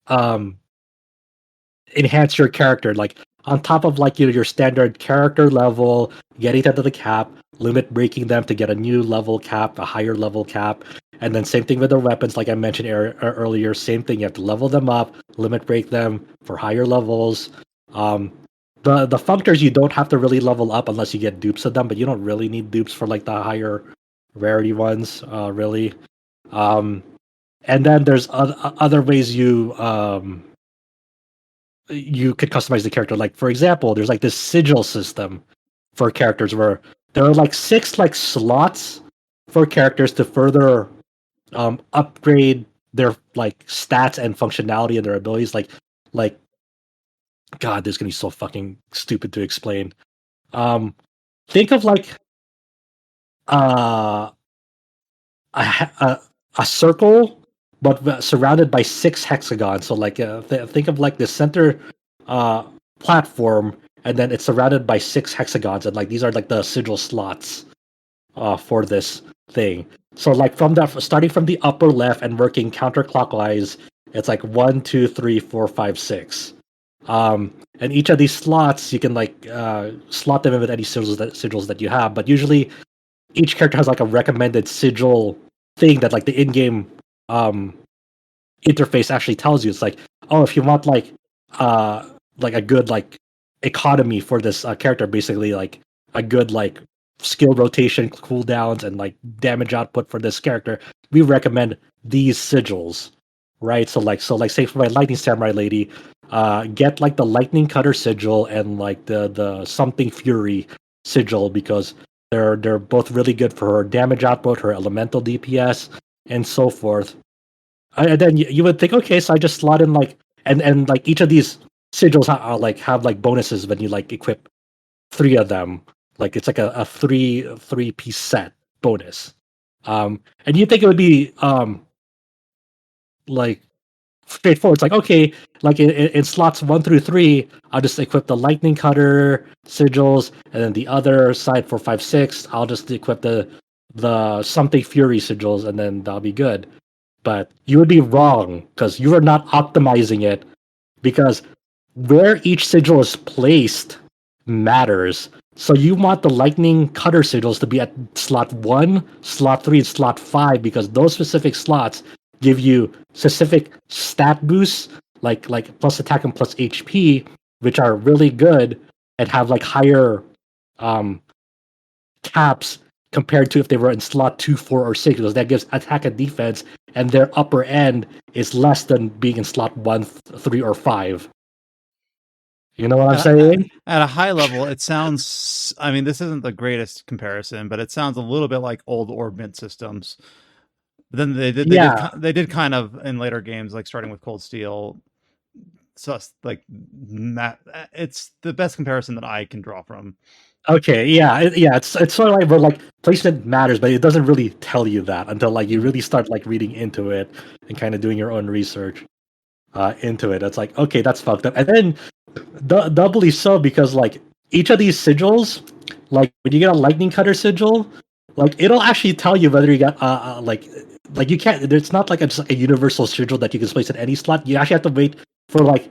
um enhance your character, like on top of like your standard character level, getting them to the cap, limit breaking them to get a new level cap, a higher level cap, and then same thing with the weapons, like I mentioned earlier. Same thing, you have to level them up, limit break them for higher levels. The functors you don't have to really level up unless you get dupes of them, but you don't really need dupes for like the higher rarity ones, really. And then there's other ways you could customize the character. Like for example, there's like this sigil system for characters where there are like 6 like slots for characters to further upgrade their like stats and functionality and their abilities. Like God, this is gonna be so fucking stupid to explain. Think of like uh a circle, but surrounded by 6 hexagons. So like think of like the center uh platform, and then it's surrounded by 6 hexagons, and like these are like the sigil slots for this thing. So like starting from the upper left and working counterclockwise, it's like 1, 2, 3, 4, 5, 6. And each of these slots you can like slot them in with any sigils that you have, but usually each character has like a recommended sigil thing that like the in-game interface actually tells you. It's like, oh, if you want like a good like economy for this character, basically like a good like skill rotation, cooldowns, and like damage output for this character, we recommend these sigils, right? So like say for my lightning samurai lady, get like the lightning cutter sigil and like the something fury sigil, because they're both really good for her damage output, her elemental DPS, and so forth. And then you would think, okay, so I just slot in like and like each of these sigils have like bonuses when you like equip 3 of them. Like it's like a three piece set bonus. And you think it would be like straightforward. It's like, okay, like in slots 1 through 3, I'll just equip the lightning cutter sigils, and then the other side for 5, 6, I'll just equip the something fury sigils, and then that'll be good. But you would be wrong because you are not optimizing it, because where each sigil is placed matters. So you want the lightning cutter sigils to be at slot 1, slot 3, and slot 5, because those specific slots give you specific stat boosts, like plus attack and plus HP, which are really good and have like higher caps compared to if they were in slot 2, 4, or 6, because that gives attack and defense, and their upper end is less than being in slot 1, 3, or 5. You know what I'm saying? At a high level, it sounds, I mean, this isn't the greatest comparison, but it sounds a little bit like old orb mint systems. But then they did kind of in later games, like starting with Cold Steel. So it's the best comparison that I can draw from. Okay, it's sort of like where like placement matters, but it doesn't really tell you that until like you really start like reading into it and kind of doing your own research into it. It's like, okay, that's fucked up. And then doubly so, because like each of these sigils, like when you get a lightning cutter sigil, like it'll actually tell you whether you got like you can't. It's not like just a universal sigil that you can place in any slot. You actually have to wait for like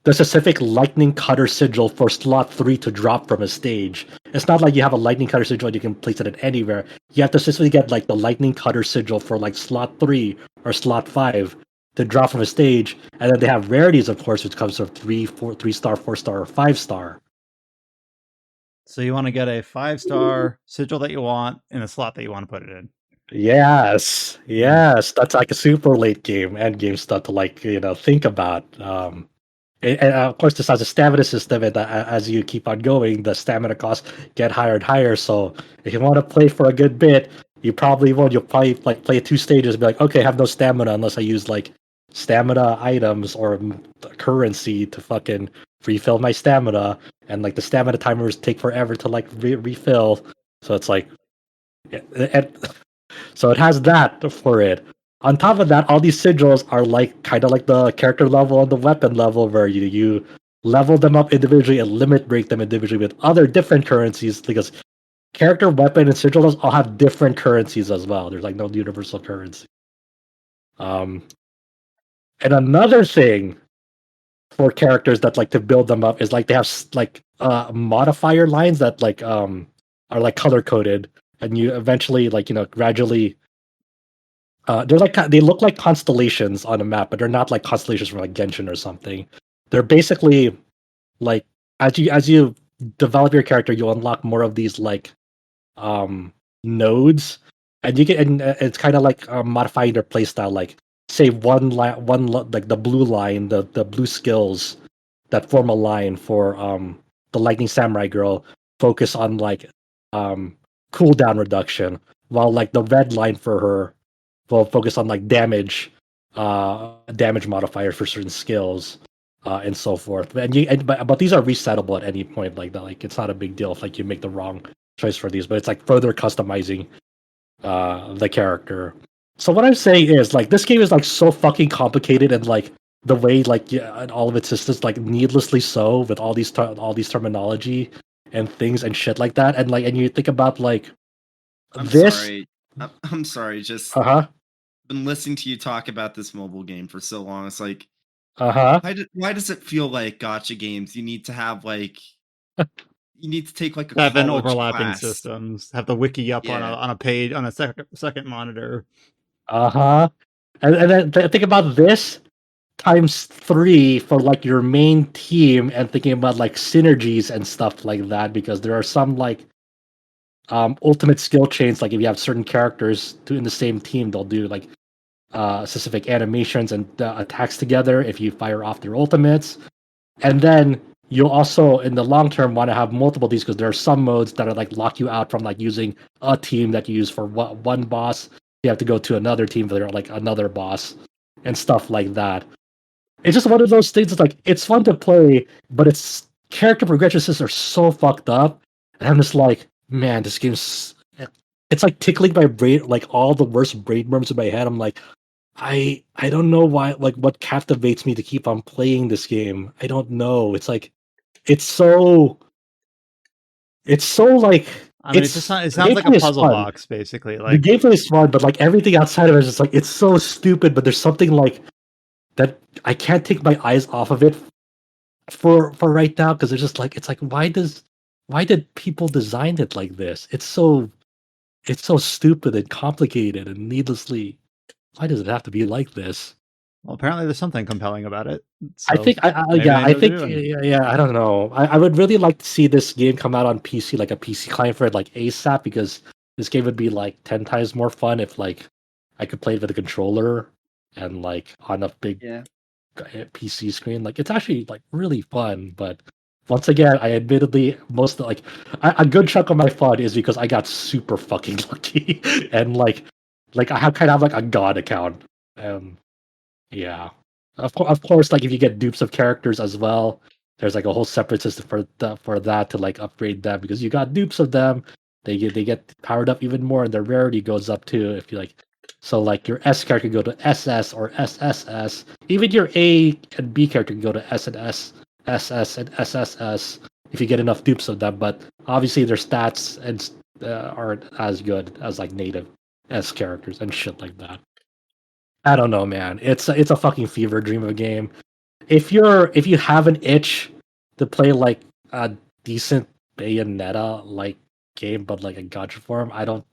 the specific lightning cutter sigil for slot 3 to drop from a stage. It's not like you have a lightning cutter sigil and you can place it at anywhere. You have to specifically get like the lightning cutter sigil for like slot 3 or slot 5 to drop from a stage. And then they have rarities, of course, which comes from 3-star, 4-star, or 5-star. So you want to get a 5-star sigil that you want in a slot that you want to put it in. Yes, that's like a super late game end game stuff to like think about. And of course, this has a stamina system, and as you keep on going, the stamina costs get higher and higher. So if you want to play for a good bit, you probably won't. You'll probably like play 2 stages and be like, okay, I have no stamina unless I use like stamina items or currency to fucking refill my stamina, and like the stamina timers take forever to like refill. So it's like, and so it has that for it. On top of that, all these sigils are like kind of like the character level and the weapon level, where you level them up individually and limit break them individually with other different currencies, because character, weapon, and sigils all have different currencies as well. There's like no universal currency. And another thing for characters that like to build them up is like they have like modifier lines that like are like color coded, and you eventually like gradually they're like they look like constellations on a map, but they're not like constellations from like Genshin or something. They're basically like as you develop your character, you unlock more of these like nodes, and you get and it's kind of like modifying their playstyle. Like say like the blue line, the blue skills that form a line for the Lightning Samurai girl focus on like cooldown reduction, while like the red line for her will focus on like damage modifiers for certain skills, and so forth. But these are resettable at any point like that. Like it's not a big deal if like you make the wrong choice for these, but it's like further customizing the character. So what I'm saying is like this game is like so fucking complicated, and like the way like and all of its systems like needlessly so with all these terminology and things and shit like that, and like and you think about like I'm this. sorry. I'm sorry. Just Uh-huh. been listening to you talk about this mobile game for so long. It's like, Uh-huh. why does it feel like gotcha games? You need to have like, you need to take like a 7 college overlapping class. systems. Have the wiki up Yeah. on a page on a second monitor. Uh-huh. And then think about this times 3 for like your main team, and thinking about like synergies and stuff like that, because there are some like ultimate skill chains. Like if you have certain characters in the same team, they'll do like specific animations and attacks together if you fire off their ultimates. And then you'll also in the long term want to have multiple of these, because there are some modes that are like lock you out from like using a team that you use for one boss. You have to go to another team for like another boss and stuff like that. It's just one of those things. It's like it's fun to play, but its character progression systems are so fucked up, and I'm just like, man, this game's. It's like tickling my brain, like all the worst brain worms in my head. I'm like, I don't know why, like what captivates me to keep on playing this game. I don't know. It's like, it's so like I mean, it the sounds like a gameplay is puzzle fun. box, basically. The Like gameplay is fun, but like everything outside of it is just like it's so stupid. But there's something like that I can't take my eyes off of it for right now, because it's like why did people design it like this? It's so stupid and complicated and needlessly. Why does it have to be like this? well, apparently there's something compelling about it. I So think maybe yeah, they I know what they're think doing. yeah, I don't know. I would really like to see this game come out on PC, like a PC client for it, like ASAP, because this game would be like 10 times more fun if like I could play it with a controller and like on a big Yeah. PC screen. Like it's actually like really fun, but once again, I admittedly most like a good chunk of my fun is because I got super fucking lucky, and like I have kind of like a god account. Yeah, of course, like if you get dupes of characters as well, there's like a whole separate system for that to like upgrade them, because you got dupes of them, they get powered up even more, and their rarity goes up too. If you like, so like your S character can go to SS or SSS. Even your A and B character can go to S and S, SS and SSS if you get enough dupes of them. But obviously their stats and aren't as good as like native S characters and shit like that. I don't know, man. It's a fucking fever dream of a game. if you have an itch to play like a decent Bayonetta like game, but like a gacha form, I don't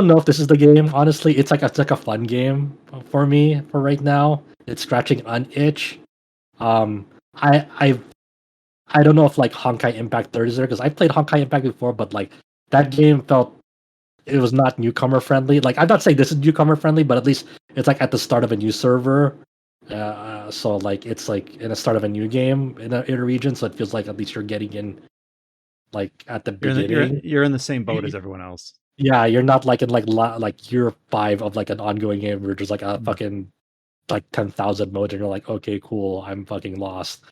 know if this is the game. Honestly, it's like a fun game for me for right now. It's scratching an itch. Um, I I I don't know if like Honkai Impact 3 is there because I played Honkai Impact before, but like that game felt it was not newcomer friendly. Like I'm not saying this is newcomer friendly, but at least it's like at the start of a new server. So like it's like in the start of a new game in a region, so it feels like at least you're getting in like at the beginning. You're in the same boat as everyone else. Yeah, you're not like in like year 5 of like an ongoing game where there's like a fucking like 10,000 modes and you're like, okay, cool, I'm fucking lost.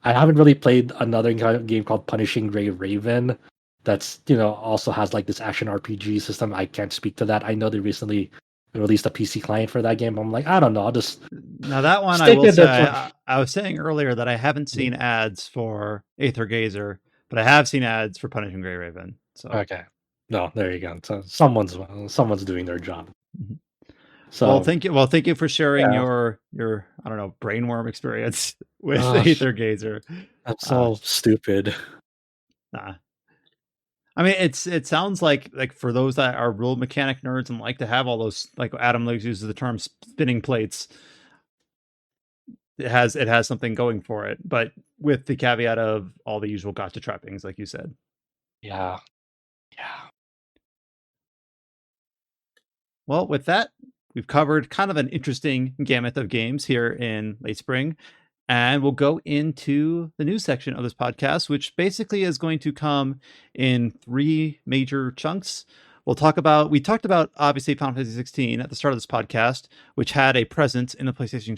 I haven't really played another kind of game called Punishing Gray Raven. That's also has like this action RPG system. I can't speak to that. I know they recently released a PC client for that game. I'm like, I don't know. I'll just Now that one, I stick will with say, this one. I was saying earlier that I haven't seen ads for Aether Gazer, but I have seen ads for Punishing Gray Raven. So Okay, no, there you go. So someone's doing their job. Mhm. So Thank you for sharing yeah, your I don't know brainworm experience with gosh, Aether Gazer. I'm so stupid. Nah. I mean, it sounds like for those that are rule mechanic nerds and like to have all those, like Adam Legs uses the term spinning plates, it has something going for it, but with the caveat of all the usual gotcha trappings, like you said. Yeah, yeah. Well, with that, we've covered kind of an interesting gamut of games here in late spring. And we'll go into the news section of this podcast, which basically is going to come in 3 major chunks. We talked about obviously Final Fantasy 16 at the start of this podcast, which had a presence in the PlayStation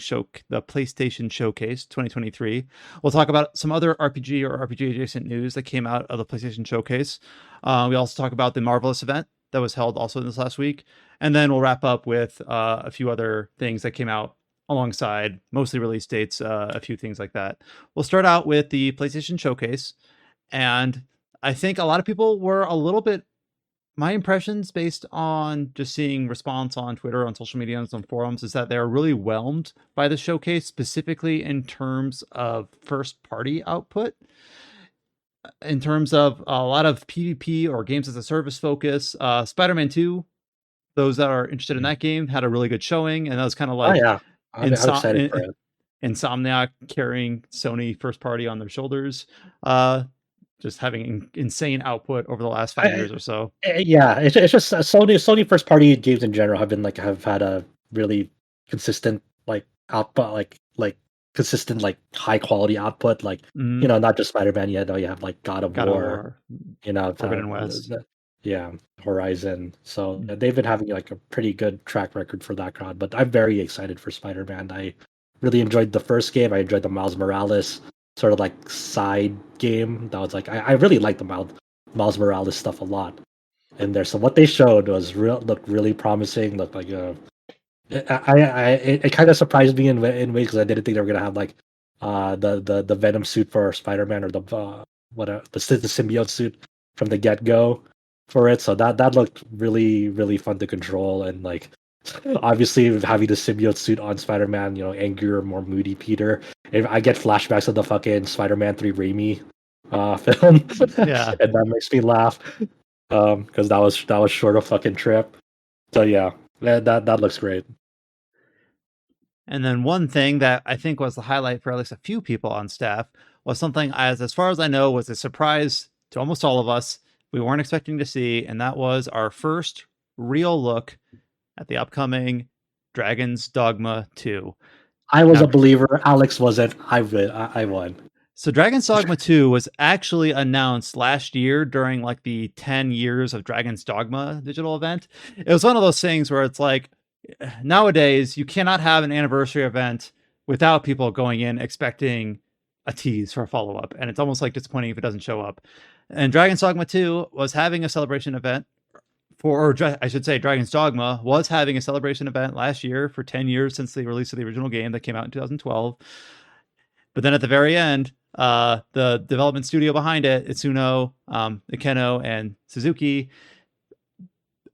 Showcase 2023. We'll talk about some other RPG or RPG adjacent news that came out of the PlayStation Showcase. We also talk about the Marvelous event that was held also this last week. And then we'll wrap up with a few other things that came out alongside, mostly release dates, a few things like that. We'll start out with the PlayStation Showcase. And I think a lot of people were a little bit, my impressions based on just seeing response on Twitter, on social media, and on forums, is that they're really whelmed by the showcase, specifically in terms of first party output. In terms of a lot of PvP or games as a service focus, Spider-Man 2, those that are interested in that game, had a really good showing, and that was kind of Oh like yeah, I'm excited for it. Insomniac carrying Sony first party on their shoulders, just having insane output over the last 5 years or so. Yeah, it's just Sony first party games in general have had a really consistent like output, like consistent like high quality output. Like not just Spider-Man. You have like God of God of War. War, Forbidden The, West. yeah, Horizon. So Mhm. they've been having like a pretty good track record for that crowd. But I'm very excited for Spider-Man. I really enjoyed the first game. I enjoyed the Miles Morales sort of like side game. That was like I really liked the Miles Morales stuff a lot in there. So what they showed looked really promising. Looked like it kind of surprised me in ways because I didn't think they were gonna have like the Venom suit for Spider-Man or the the symbiote suit from the get go for it. So that looked really fun to control and like obviously having the symbiote suit on Spider-Man, angrier, more moody Peter. If I get flashbacks of the fucking Spider-Man 3 Raimi film, Yeah. and that makes me laugh because that was short of fucking trip. So yeah, that looks great. And then one thing that I think was the highlight for at least a few people on staff was something as far as I know, was a surprise to almost all of us. We weren't expecting to see, and that was our first real look at the upcoming Dragon's Dogma 2. I was a Now, believer. Alex wasn't. I won. so Dragon's Dogma 2 was actually announced last year during like the 10 years of Dragon's Dogma digital event. It was one of those things where it's like, nowadays you cannot have an anniversary event without people going in expecting a tease for a follow-up, and it's almost like disappointing if it doesn't show up. And Dragon's Dogma 2 was having a celebration event I should say Dragon's Dogma was having a celebration event last year for 10 years since the release of the original game that came out in 2012. But then at the very end, the development studio behind it, Itsuno, Ikeno, and Suzuki,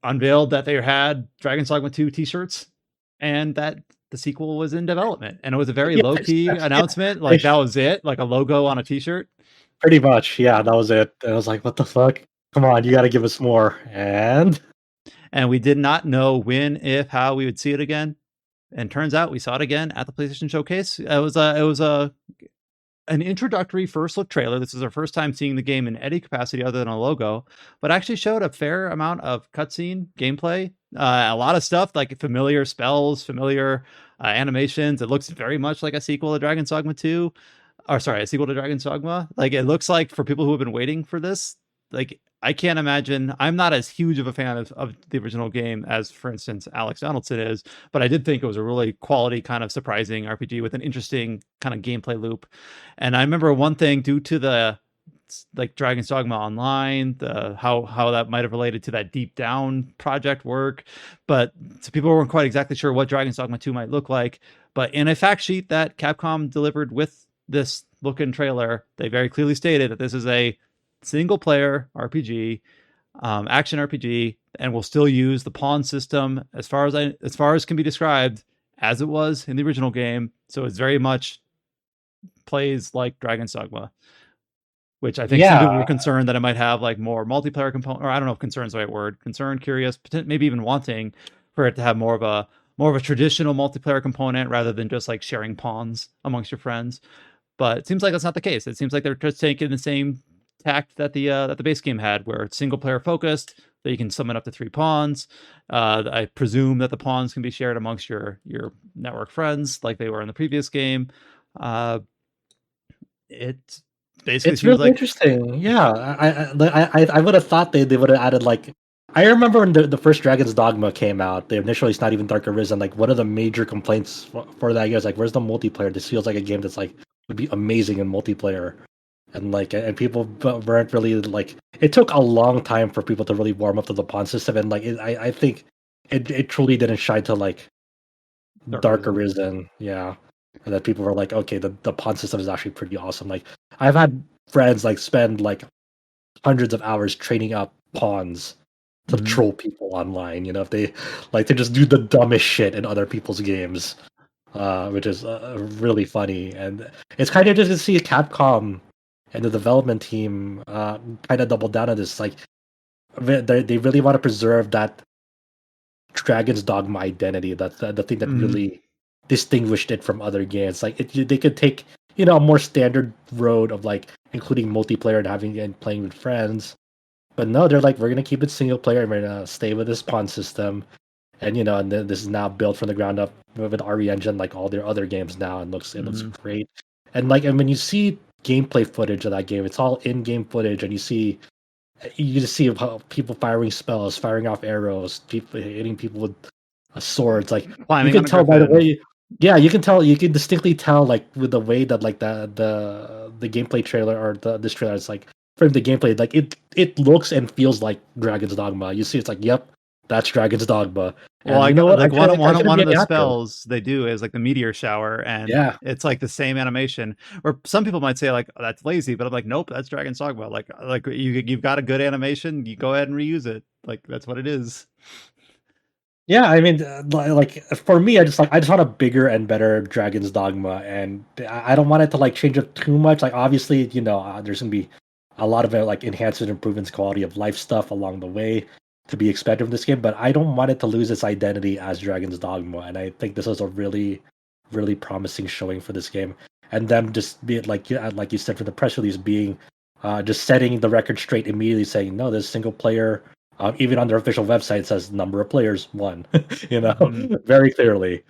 unveiled that they had Dragon's Dogma 2 t-shirts, and that the sequel was in development, and it was a very Yeah, low key yeah, announcement. Like that was it, like a logo on a T-shirt. pretty much. Yeah, that was it. And I was like, what the fuck? Come on, you got to give us more. And we did not know when, if, how we would see it again. And turns out we saw it again at the PlayStation Showcase. It was an introductory first look trailer. This is our first time seeing the game in any capacity other than a logo, but actually showed a fair amount of cutscene gameplay. A lot of stuff like familiar spells, familiar animations. It looks very much like a sequel to Dragon's Dogma 2, or sorry, a sequel to Dragon's Dogma. Like it looks like, for people who have been waiting for this, like I can't imagine. I'm not as huge of a fan of the original game as, for instance, Alex Donaldson is, but I did think it was a really quality, kind of surprising RPG with an interesting kind of gameplay loop. And I remember one thing, due to the like Dragon's Dogma Online, the how that might have related to that Deep Down project work, but so people weren't quite exactly sure what Dragon's Dogma 2 might look like. But in a fact sheet that Capcom delivered with this look and trailer, they very clearly stated that this is a single player RPG, action RPG, and will still use the pawn system as far as can be described as it was in the original game. So it's very much plays like Dragon's Dogma, which I think some people were Yeah, concerned that it might have like more multiplayer component, or I don't know if concerned is the right word. Concerned, curious, maybe even wanting for it to have more of a traditional multiplayer component rather than just like sharing pawns amongst your friends. But it seems like that's not the case. It seems like they're just taking the same tact that the base game had, where it's single player focused, that you can summon up to 3 pawns. I presume that the pawns can be shared amongst your network friends, like they were in the previous game. It basically it's seems really like interesting. Yeah, I would have thought they would have added like. I remember when the first Dragon's Dogma came out. They initially, it's not even Dark Arisen. Like one of the major complaints for that game is like, where's the multiplayer? This feels like a game that's like would be amazing in multiplayer, and like and people weren't really like. It took a long time for people to really warm up to the pawn system, and like I think it truly didn't shine to like Dark Dark Arisen. Arisen, yeah. And that people were like, okay, the pawn system is actually pretty awesome. Like I've had friends like spend like hundreds of hours training up pawns to Mhm. troll people online. You know, if they like to just do the dumbest shit in other people's games, which is really funny. And it's kind of just to see Capcom and the development team kind of double down on this. Like they really want to preserve that Dragon's Dogma identity. That's the thing that Mhm. really distinguished it from other games. Like they could take a more standard road of like including multiplayer and having and playing with friends, but no, they're like we're gonna keep it single player and we're gonna stay with this pawn system, and and then this is now built from the ground up with RE Engine like all their other games now, and it looks Mhm. great. And when you see gameplay footage of that game, it's all in-game footage, and you just see how people firing spells, firing off arrows, people hitting people with swords. Like you Climbing can on a tell by the griffin. way. Yeah, you can tell. You can distinctly tell, like with the way that like the gameplay trailer or this trailer is like from the gameplay. Like it looks and feels like Dragon's Dogma. You see, it's like, yep, that's Dragon's Dogma. Well, And you know what? like one I shouldn't one be of the any happier. spells they do is like the meteor shower, and Yeah, it's like the same animation. Or some people might say like, oh, that's lazy, but I'm like, nope, that's Dragon's Dogma. Like you've got a good animation, you go ahead and reuse it. Like that's what it is. yeah. I mean, like for me, I just want a bigger and better Dragon's Dogma, and I don't want it to like change up too much. Like obviously, there's gonna be a lot of like enhancement, improvements, quality of life stuff along the way to be expected from this game, but I don't want it to lose its identity as Dragon's Dogma, and I think this is a really, really promising showing for this game. And them just be like like you said from the press release, being just setting the record straight immediately, saying no, this single player. Even on their official website, it says number of players one. Mhm. Very clearly.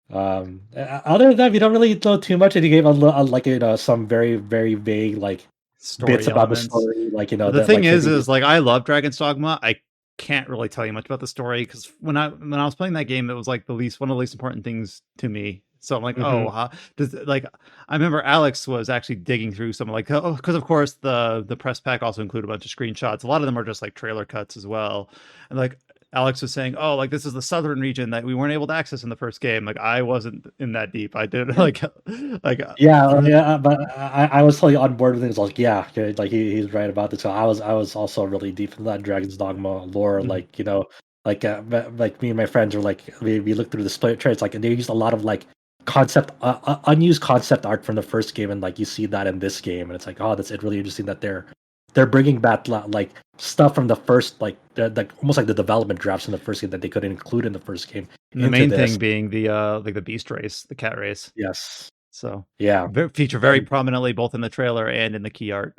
Other than that, we don't really know too much. And he gave like some very very vague like bits Story about the elements. story, like The that thing like is like I love Dragon's Dogma. I can't really tell you much about the story because when I was playing that game, it was like the least one of the least important things to me. So I'm like, Mhm. oh, does like I remember Alex was actually digging through some like, oh, because of course the press pack also included a bunch of screenshots. A lot of them are just like trailer cuts as well, and like Alex was saying, oh, like this is the southern region that we weren't able to access in the first game. Like I wasn't in that deep. I did like Yeah, for yeah, but I was totally on board with things. Like, yeah, like he's right about this. So I was also really deep in that Dragon's Dogma lore. Mhm. Like, like me and my friends were like we looked through the split traits, like, and they used a lot of like concept unused concept art from the first game, and like you see that in this game, and it's like, oh, that's it, really interesting that they're bringing back like stuff from the first, like almost like the development drafts in the first game that they couldn't include in the first game. And the main thing being the like the beast race, the cat race. Yes. So yeah, feature very prominently both in the trailer and in the key art.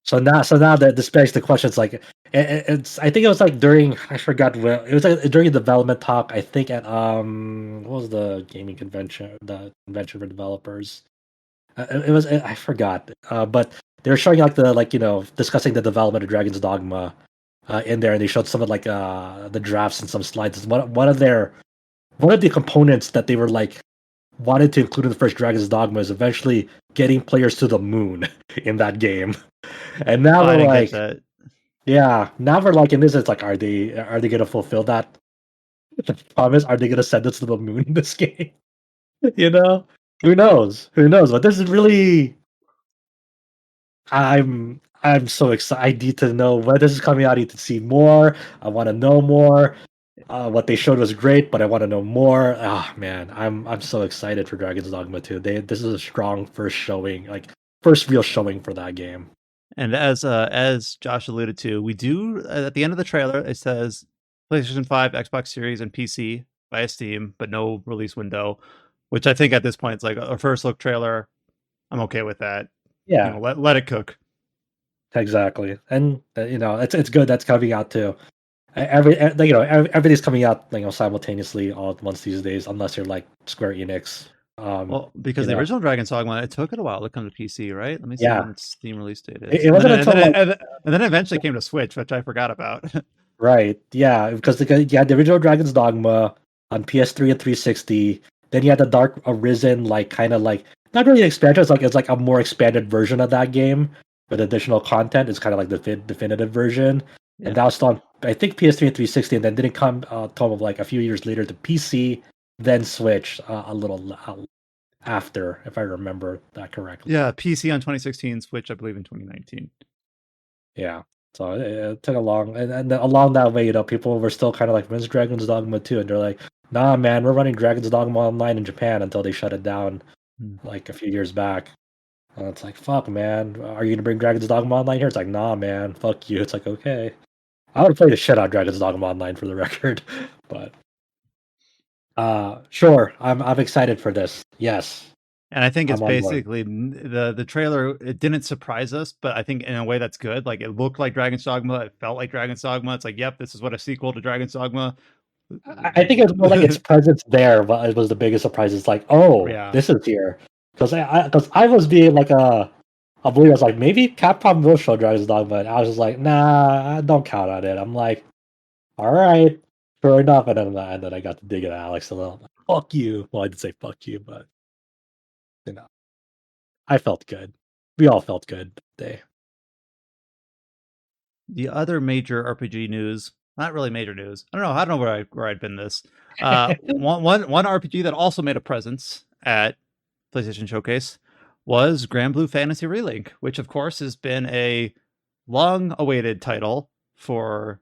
So now that this begs the question. It's like it's. I think it was like during, I forgot where it was, like during the development talk. I think at what was the gaming convention, the convention for developers. It was, I forgot. But they were showing like discussing the development of Dragon's Dogma in there, and they showed some of like the drafts and some slides. One of the components that they were like wanted to include in the first Dragon's Dogma is eventually getting players to the moon in that game. And now we're like, yeah, now we're like in this. It's like, are they gonna fulfill that promise? Are they gonna send us to the moon in this game? You know, who knows? Who knows? But this is really, I'm so excited. I need to know when this is coming out. I need to see more. I want to know more. What they showed was great, but I want to know more. Man, I'm so excited for Dragon's Dogma 2. This is a strong first showing, like first real showing for that game. And as Josh alluded to, we do at the end of the trailer it says PlayStation 5, Xbox Series, and PC via Steam, but no release window. Which I think at this point it's like a first look trailer. I'm okay with that. Yeah, let it cook. Exactly, and it's good that's coming out too. Everything's coming out simultaneously all at once these days, unless you're like Square Enix. Well, because the original Dragon's Dogma, it took it a while to come to PC, right? Let me see when its Steam release date is. It wasn't until and then it eventually came to Switch, which I forgot about. Right, yeah, because you had the original Dragon's Dogma on PS3 and 360. Then you had the Dark Arisen, like kind of like not really an expansion. It's like a more expanded version of that game with additional content. It's kind of like the definitive version, and that was still on, I think, PS3 and 360, and then didn't come till like a few years later to PC, then Switch a little after, if I remember that correctly. Yeah, PC on 2016, Switch I believe in 2019. Yeah. So it took a long, and along that way, people were still kind of like, when's Dragon's Dogma 2? And they're like, nah, man, we're running Dragon's Dogma Online in Japan until they shut it down like a few years back. And it's like, fuck, man, are you going to bring Dragon's Dogma Online here? It's like, nah, man, fuck you. It's like, okay. I would play the shit out of Dragon's Dogma Online for the record. But sure, I'm excited for this. Yes. And I think it's basically the trailer. It didn't surprise us, but I think in a way that's good. Like, it looked like Dragon's Dogma. It felt like Dragon's Dogma. It's like, yep, this is what a sequel to Dragon's Dogma. I think it's more like its presence there, but it was the biggest surprise. It's like, oh, this is here. Because I was being like a believer. I was like, maybe Capcom will show Dragon's Dogma. And I was just like, nah, don't count on it. I'm like, all right, sure enough. And then I got to dig at Alex a little. Like, fuck you. Well, I didn't say fuck you, but I felt good. We all felt good that day. The other major RPG news, not really major news. I don't know where I'd been this. One RPG that also made a presence at PlayStation Showcase was Granblue Fantasy Relink, which of course has been a long-awaited title for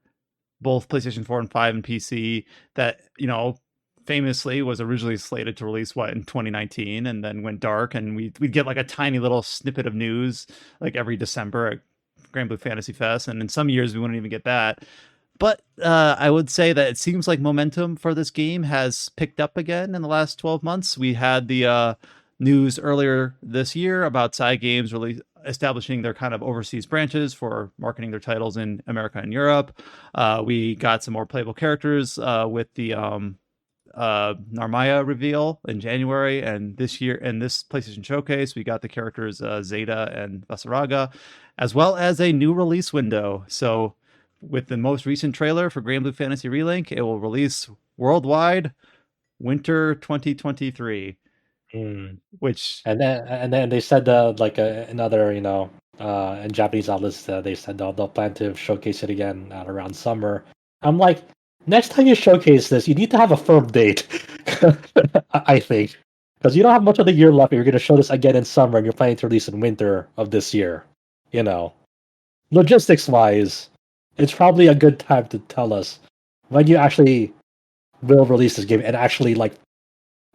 both PlayStation 4 and 5 and PC that, famously was originally slated to release in 2019 and then went dark, and we'd get like a tiny little snippet of news like every December at Granblue Fantasy Fest, and in some years we wouldn't even get that. But I would say that it seems like momentum for this game has picked up again in the last 12 months. We had the news earlier this year about Cygames really establishing their kind of overseas branches for marketing their titles in America and Europe. We got some more playable characters with the Narmaya reveal in January, and this year in this PlayStation Showcase we got the characters Zeta and Vasaraga, as well as a new release window. So with the most recent trailer for Granblue Fantasy Relink, it will release worldwide winter 2023. Which and then they said like another in Japanese outlets they said they'll plan to showcase it again at around summer. I'm like, next time you showcase this, you need to have a firm date. I think, because you don't have much of the year left. You're going to show this again in summer, and you're planning to release in winter of this year. Logistics wise, it's probably a good time to tell us when you actually will release this game and actually like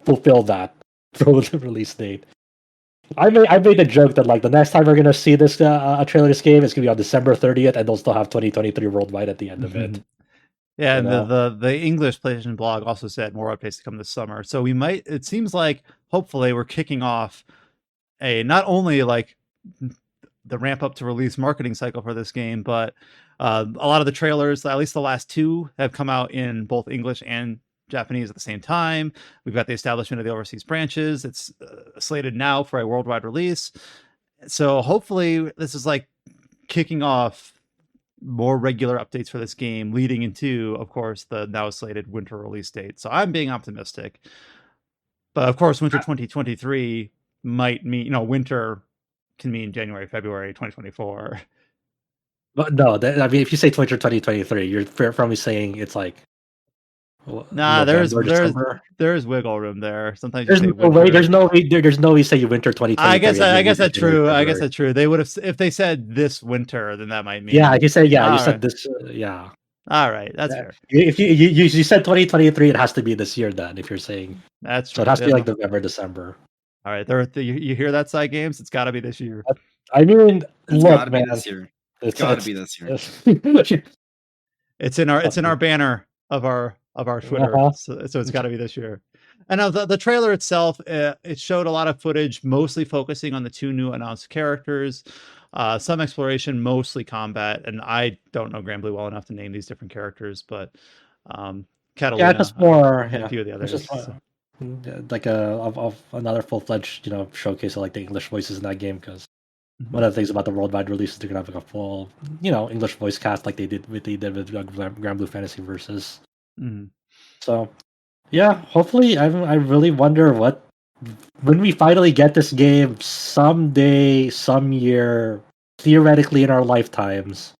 fulfill that release date. I made the joke that like the next time we're gonna see this a trailer of this game is gonna be on December 30th, and they'll still have 2023 worldwide at the end of it. Yeah, You and know? the English PlayStation blog also said more updates to come this summer. So we might. It seems like hopefully we're kicking off a not only like the ramp up to release marketing cycle for this game, but a lot of the trailers, at least the last two, have come out in both English and Japanese at the same time. We've got the establishment of the overseas branches. It's slated now for a worldwide release. So hopefully this is like kicking off more regular updates for this game, leading into, of course, the now slated winter release date. So I'm being optimistic. But of course, winter 2023 might mean, winter can mean January, February 2024. But no, I mean, if you say 2023, you're probably saying it's like Nah, November, December. there's wiggle room there. Sometimes There's you say no way. winter. There's no way you say winter 2023. I guess that's true. I guess February. that's true. They would have, if they said this winter, then that might mean. Yeah, you said All you right. said this. Yeah. All right, that's fair. If you said 2023, it has to be this year then. If you're saying That's true. so, it has to be like November, December. All right, you hear that, Side Games? It's got to be this year. I mean, It's look, gotta man, be this year. it's Gotta be this year. It's in our banner of our Twitter, so it's got to be this year. And now the trailer itself, it showed a lot of footage, mostly focusing on the two new announced characters, some exploration, mostly combat. And I don't know Granblue well enough to name these different characters, but Catalina, just more and a few of the others. Just like of another full-fledged showcase of like the English voices in that game, because one of the things about the worldwide release is they're gonna have like a full English voice cast like they did with Granblue Fantasy Versus. So yeah, hopefully I really wonder when we finally get this game someday, some year, theoretically in our lifetimes.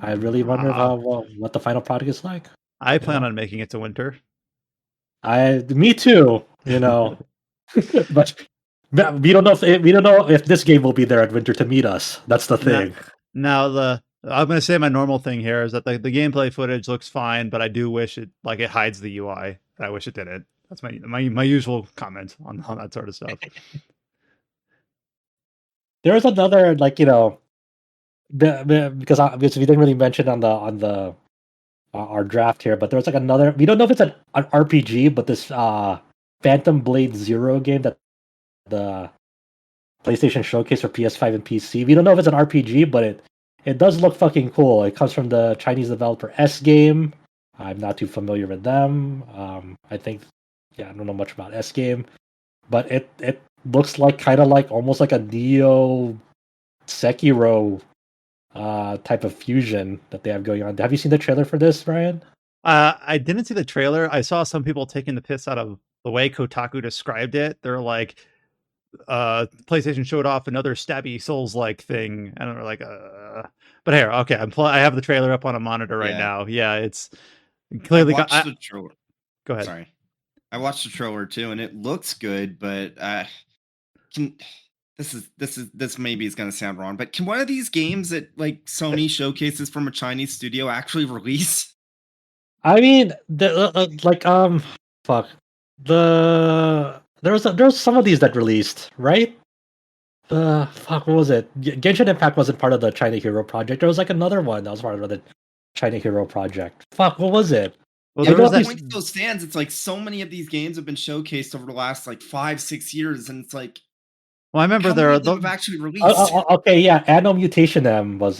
I really wonder what the final product is like. I plan on making it to winter. Me too. But we don't know if this game will be there at winter to meet us. That's the thing. Now I'm going to say my normal thing here is that the gameplay footage looks fine, but I do wish it hides the UI. I wish it didn't. That's my usual comment on that sort of stuff. There is another because we didn't really mention on the our draft here, but there's another. We don't know if it's an RPG, but this Phantom Blade Zero game that the PlayStation showcase for PS5 and PC. We don't know if it's an RPG, but it does look fucking cool. It comes from the Chinese developer S Game. I'm not too familiar with them. I don't know much about S Game, but it looks like kind of like almost like a Neo Sekiro type of fusion that they have going on. Have you seen the trailer for this, Ryan? I didn't see the trailer. I saw some people taking the piss out of the way Kotaku described it. They're like, PlayStation showed off another stabby Souls-like thing. I don't know, but here, okay, I have the trailer up on a monitor right now. Yeah, it's clearly got. The trailer. Go ahead. Sorry, I watched the trailer too, and it looks good, but this maybe is going to sound wrong, but can one of these games that like Sony showcases from a Chinese studio actually release? I mean, there was some of these that released, right? What was it? Genshin Impact wasn't part of the China Hero project. There was another one that was part of the China Hero project. What was it? Well, the point still stands. It's like so many of these games have been showcased over the last 5-6 years, and it's like. Well, I remember there have actually released. Okay, yeah, Anno Mutation M was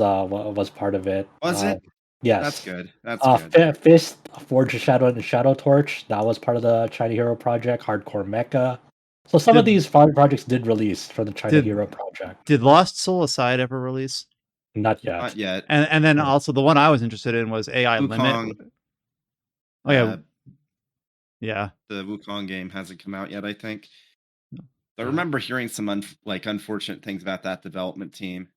part of it. Was it? Yes, that's good. That's good. Fist, Forge of Shadow, and Shadow Torch. That was part of the China Hero project. Hardcore Mecha. So some of these projects did release for the China Hero project. Did Lost Soul Aside ever release? Not yet. Not yet. And then also the one I was interested in was AI Limit. Oh yeah. Yeah. The Wukong game hasn't come out yet, I think. I remember hearing some unfortunate things about that development team.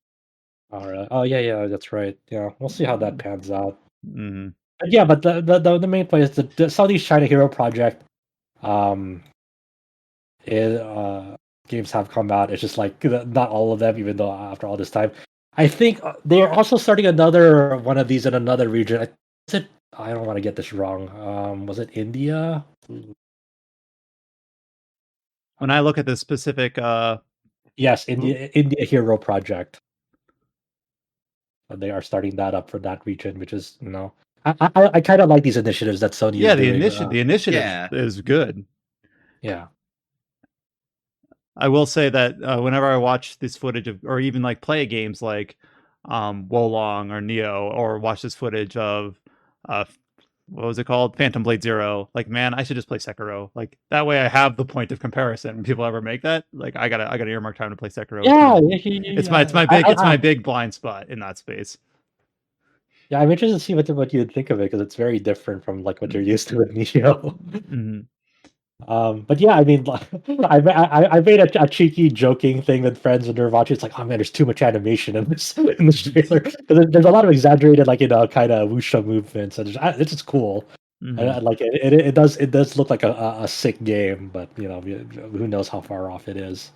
All right. Oh yeah, that's right. Yeah, we'll see how that pans out. Mm-hmm. Yeah, but the main point is the Southeast China Hero project. Games have come out. It's just not all of them, even though after all this time, I think they're also starting another one of these in another region. Is it I don't want to get this wrong. Was it India? When I look at this specific, Yes, India Hero Project. They are starting that up for that region, which is I kind of like these initiatives that Sony yeah, is the doing. initiative Yeah. is good. Yeah. I will say that whenever I watch this footage of, or even like play games like Wolong or Neo, or watch this footage of uh, what was it called, Phantom Blade Zero, like, man, I should just play Sekiro. Like that way, I have the point of comparison. When people ever make that, like, I gotta earmark time to play Sekiro. Yeah, It's my big blind spot in that space. yeah, I'm interested to see what you'd think of it because it's very different from like what you're used to with Neo. Mm-hmm. But yeah, I mean, I made a cheeky joking thing with friends when they're watching. It's like, oh man, there's too much animation in this trailer. There's a lot of exaggerated, like kind of wuxia movements, and it's just cool. Mm-hmm. Like it does look like a sick game, but who knows how far off it is.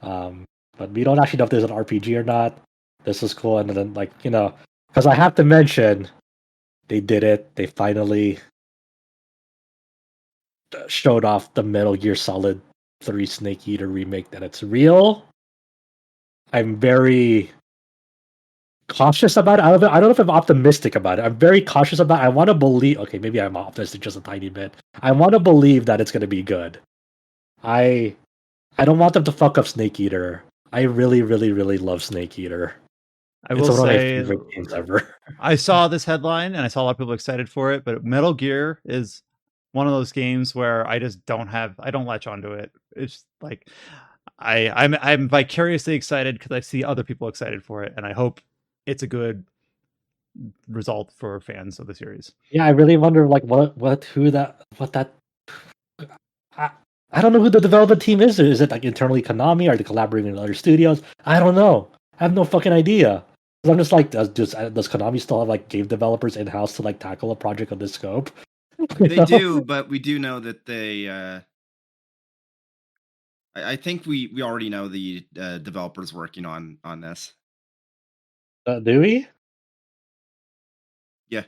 But we don't actually know if there's an RPG or not. This is cool, and then because I have to mention, they did it. They finally showed off the Metal Gear Solid 3 Snake Eater remake that it's real. I'm very cautious about it. I don't know if I'm optimistic about it. I'm very cautious about it. I want to believe. Okay, maybe I'm optimistic just a tiny bit. I want to believe that it's going to be good. I don't want them to fuck up Snake Eater. I really, really, really love Snake Eater. I It's will one of my say, favorite games ever. I saw this headline and I saw a lot of people excited for it, but Metal Gear is one of those games where I just I don't latch onto it. It's like I'm vicariously excited because I see other people excited for it, and I hope it's a good result for fans of the series. Yeah, I really wonder like what that I, I don't know who the development team is. Is it like internally Konami? Are they collaborating with other studios? I don't know. I have no fucking idea. 'Cause I'm just like, does Konami still have like game developers in house to like tackle a project of this scope? They do, but we do know that they. I think we already know the developers working on this. Do we? Yeah,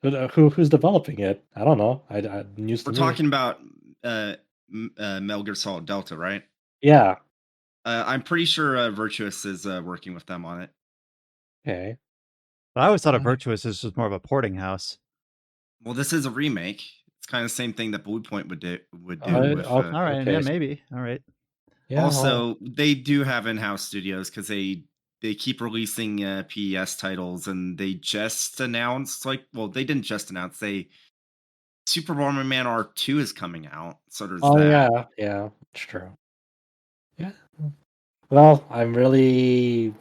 Who's developing it? I don't know. News to we're me. talking about Metal Gear Solid Delta, right? Yeah. I'm pretty sure Virtuous is working with them on it. Okay. But I always thought of Virtuous as just more of a porting house. Well, this is a remake. It's kind of the same thing that Bluepoint would do. All right, okay. yeah, maybe. All right. Yeah. Also, they do have in-house studios because they keep releasing PES titles, and they just announced they didn't just announce Super Bomberman R2 is coming out. So there's that. Yeah. It's true. Yeah. Well, I'm really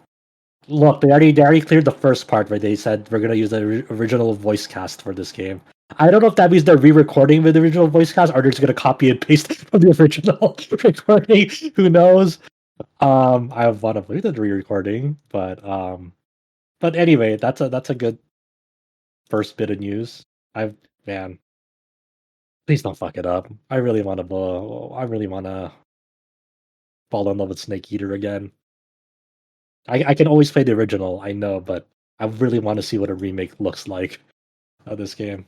look. They already cleared the first part where they said we're gonna use the original voice cast for this game. I don't know if that means they're re-recording with the original voice cast or they're just gonna copy and paste from the original recording. Who knows? I want to believe the re-recording, but anyway, that's a good first bit of news. Man, please don't fuck it up. I really want to fall in love with Snake Eater again. I can always play the original, I know, but I really want to see what a remake looks like of this game.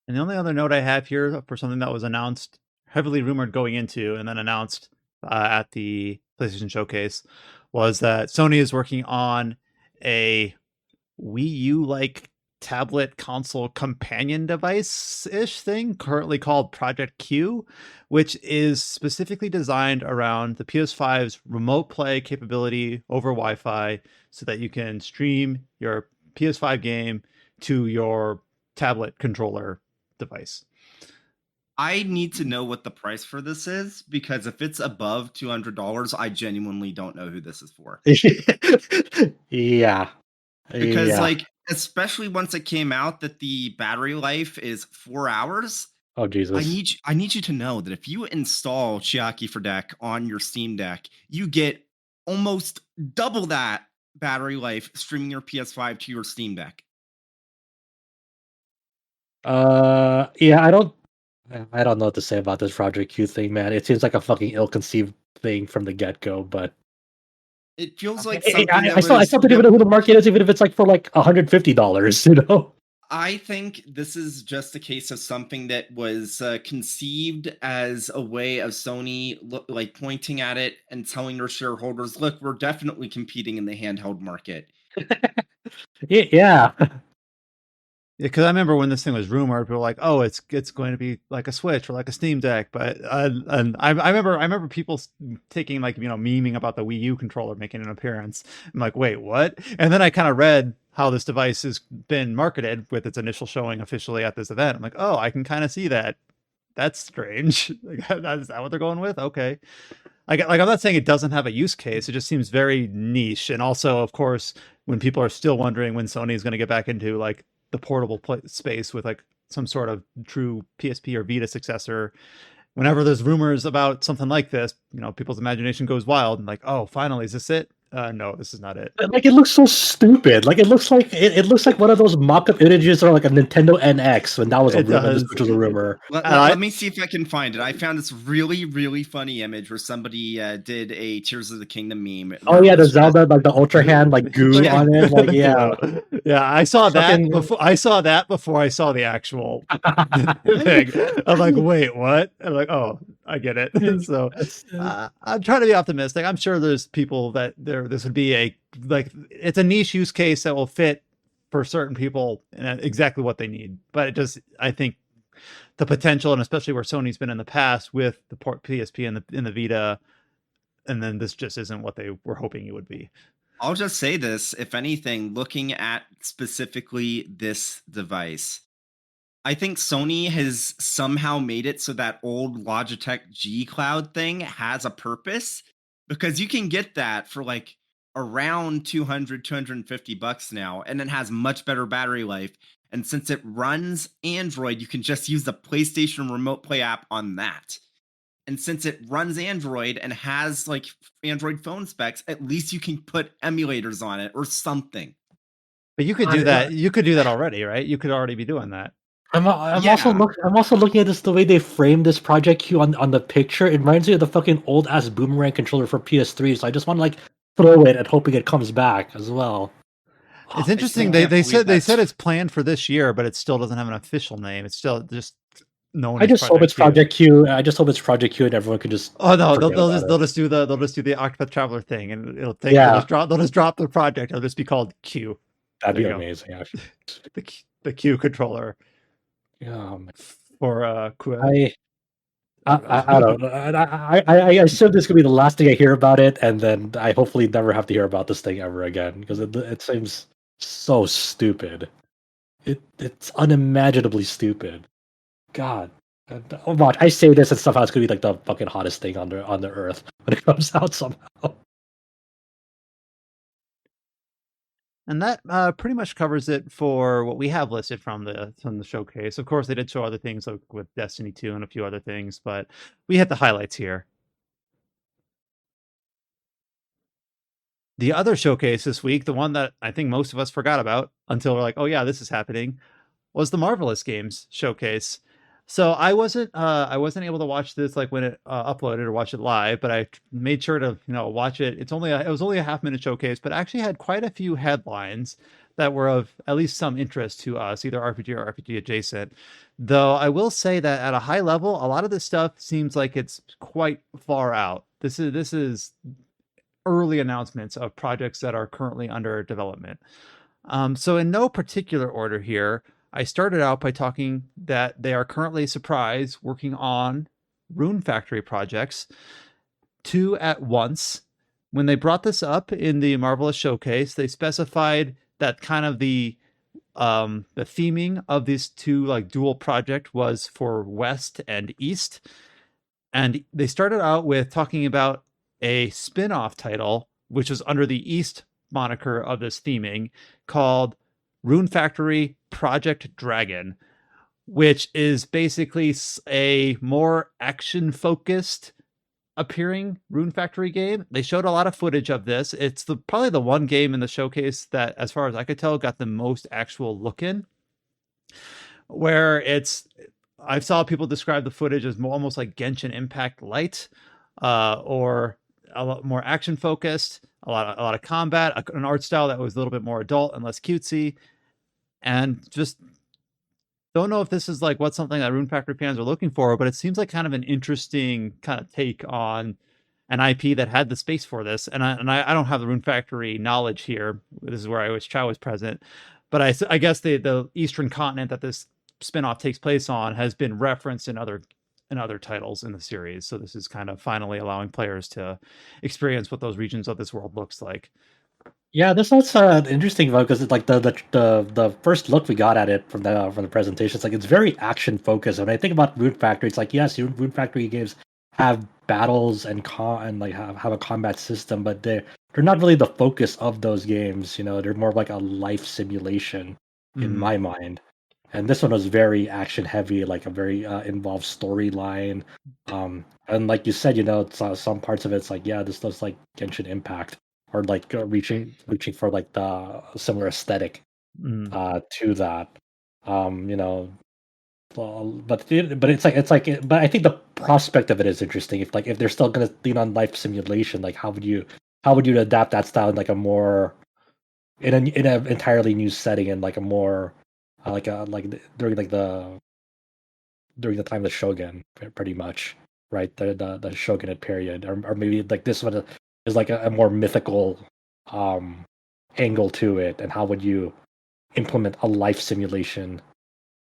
And the only other note I have here for something that was announced, heavily rumored going into, and then announced at the PlayStation Showcase, was that Sony is working on a Wii U like tablet console companion device ish thing, currently called Project Q, which is specifically designed around the PS5's remote play capability over Wi Fi so that you can stream your PS5 game to your tablet controller device. I need to know what the price for this is because if it's above $200, I genuinely don't know who this is for. Yeah. Because Yeah. especially once it came out that the battery life is 4 hours, Oh Jesus. I need you to know that if you install Chiaki for Deck on your Steam Deck, you get almost double that battery life streaming your PS5 to your Steam Deck. Yeah, I don't know what to say about this Project Q thing, man. It seems like a fucking ill-conceived thing from the get-go, but It feels like something that I still don't even know who the market is, even if it's like for like $150. You know. I think this is just a case of something that was conceived as a way of Sony like pointing at it and telling their shareholders, "Look, we're definitely competing in the handheld market." Yeah. Yeah, because I remember when this thing was rumored, people were like, "Oh, it's going to be like a Switch or like a Steam Deck." But and I remember people taking like memeing about the Wii U controller making an appearance. I'm like, wait, what? And then I kind of read how this device has been marketed with its initial showing officially at this event. I'm like, oh, I can kind of see that. That's strange. Like, is that what they're going with? Okay. Like I'm not saying it doesn't have a use case. It just seems very niche. And also, of course, when people are still wondering when Sony is going to get back into like the portable space with like some sort of true PSP or Vita successor, whenever there's rumors about something like this, people's imagination goes wild and like, oh, finally, is this it? No, this is not it. Like it looks so stupid. Like it looks like it looks like one of those mock-up images or like a Nintendo NX when that was a rumor. This was a rumor. Let me see if I can find it. I found this really, really funny image where somebody did a Tears of the Kingdom meme. Oh yeah, the Zelda, like the Ultra Hand, like goo on it. Like yeah, yeah. I saw that before. I saw that before I saw the actual thing. I'm like, wait, what? I'm like, oh, I get it. So I'm trying to be optimistic. I'm sure there's people that this would be it's a niche use case that will fit for certain people and exactly what they need. But it just, I think the potential, and especially where Sony's been in the past with the port PSP and the Vita, and then this just isn't what they were hoping it would be. I'll just say this, if anything, looking at specifically this device, I think Sony has somehow made it so that old Logitech G Cloud thing has a purpose, because you can get that for like around 250 bucks now, and it has much better battery life. And since it runs Android, you can just use the PlayStation Remote Play app on that. And since it runs Android and has like Android phone specs, at least you can put emulators on it or something. But you could do that. You could do that already, right? You could already be doing that. I'm also looking at this, the way they framed this Project Q on the picture. It reminds me of the fucking old ass Boomerang controller for PS3. So I just want to like throw it and hoping it comes back as well. It's interesting. They said it's planned for this year, but it still doesn't have an official name. It's still just known. I just hope it's Project Q. I just hope it's Project Q, and everyone can just. Oh no, they'll just do the Octopath Traveler thing, and they'll just drop the project. It'll just be called Q. That'd be amazing, actually. the Q controller. Yeah. For I don't know. I assume this could be the last thing I hear about it, and then I hopefully never have to hear about this thing ever again, because it seems so stupid. It's unimaginably stupid. God. Watch, I say this and somehow it's gonna be like the fucking hottest thing on the earth when it comes out somehow. And that pretty much covers it for what we have listed from the showcase. Of course, they did show other things like with Destiny 2 and a few other things, but we hit the highlights here. The other showcase this week, the one that I think most of us forgot about until we're like, oh yeah, this is happening, was the Marvelous Games showcase. So I wasn't able to watch this like when it uploaded or watch it live, but I made sure to watch it. It was only a half-minute showcase, but actually had quite a few headlines that were of at least some interest to us, either RPG or RPG adjacent. Though I will say that at a high level, a lot of this stuff seems like it's quite far out. This is early announcements of projects that are currently under development. So in no particular order here, I started out by talking that they are currently Surprise working on Rune Factory projects, 2 at once. When they brought this up in the Marvelous Showcase, they specified that kind of the theming of these 2 like dual project was for West and East. And they started out with talking about a spin-off title, which was under the East moniker of this theming, called Rune Factory Project Dragon, which is basically a more action-focused appearing Rune Factory game. They showed a lot of footage of this. It's probably the one game in the showcase that, as far as I could tell, got the most actual look in, where I saw people describe the footage as almost like Genshin Impact Light, or a lot more action focused, a lot of combat, an art style that was a little bit more adult and less cutesy, and just don't know if this is like what something that Rune Factory fans are looking for, but it seems like kind of an interesting kind of take on an IP that had the space for this. And I don't have the Rune Factory knowledge here. This is where I wish Chow was present, but I guess the Eastern continent that this spinoff takes place on has been referenced in other titles in the series. So this is kind of finally allowing players to experience what those regions of this world looks like. Yeah, this was an interesting one because it's like the first look we got at it from the presentation. It's like it's very action focused. When I think about Rune Factory, it's like yes, Rune Factory games have battles and like have a combat system, but they're not really the focus of those games. You know, they're more of like a life simulation in my mind. And this one was very action heavy, like a very involved storyline. And like you said, you know, some parts of it's like yeah, this looks like Genshin Impact or like reaching for like the similar aesthetic to that. You know, but but I think the prospect of it is interesting. If they're still gonna lean on life simulation, like how would you adapt that style in like a more in an entirely new setting and like a more during like during the time of the Shogun, pretty much, right? The Shogunate period, or maybe like this one is like a more mythical um angle to it, and how would you implement a life simulation,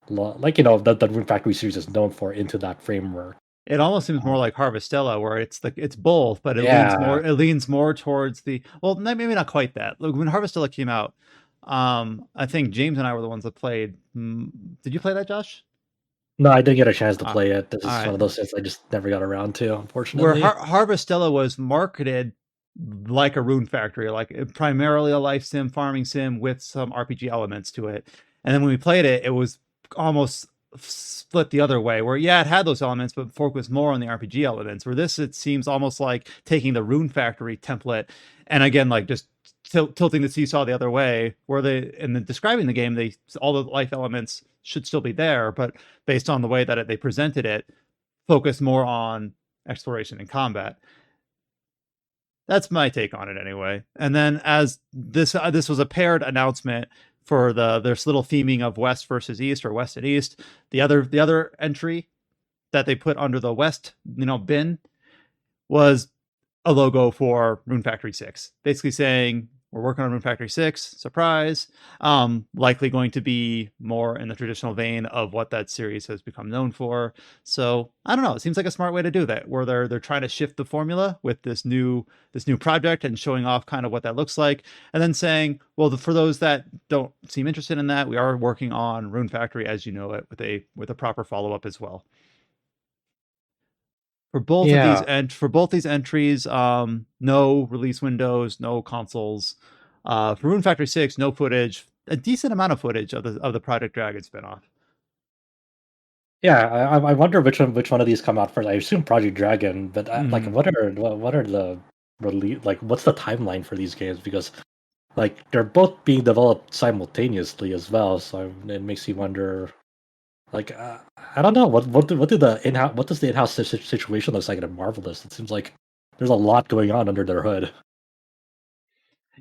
like you know the Rune Factory series is known for, into that framework? It almost seems more like Harvestella, where it's both, but Yeah, it leans more towards the maybe not quite that. Look, when Harvestella came out, I think James and I were the ones that played. Did you play that, Josh? no, I didn't get a chance to All play it. This is one right. of those things I just never got around to, Where unfortunately. Harvestella was marketed like a Rune Factory, like primarily a life sim, farming sim with some RPG elements to it. And then when we played it, it was almost split the other way, where yeah, it had those elements, but focused more on the RPG elements. Where this, it seems almost like taking the Rune Factory template, and again, like just tilting the seesaw the other way, where describing the game, all the life elements should still be there, but based on the way that they presented it, focus more on exploration and combat. That's my take on it anyway. And then as this was a paired announcement for this little theming of West versus East, or West and East. The other entry that they put under the West, bin, was a logo for Rune Factory 6, basically saying we're working on Rune Factory 6, surprise. Likely going to be more in the traditional vein of what that series has become known for. So I don't know. It seems like a smart way to do that, where they're trying to shift the formula with this new project and showing off kind of what that looks like, and then saying, well, for those that don't seem interested in that, we are working on Rune Factory as you know it with a proper follow up as well. For Yeah, both these entries, no release windows, no consoles. For Rune Factory 6, no footage, a decent amount of footage of the Project Dragon spinoff. yeah. I wonder which one of these come out first. I assume Project Dragon, but like what are the release, like what's the timeline for these games? Because like they're both being developed simultaneously as well, so it makes you wonder. Like I don't know what do the in-house what does the in-house situation looks like at Marvelous? It seems like there's a lot going on under their hood.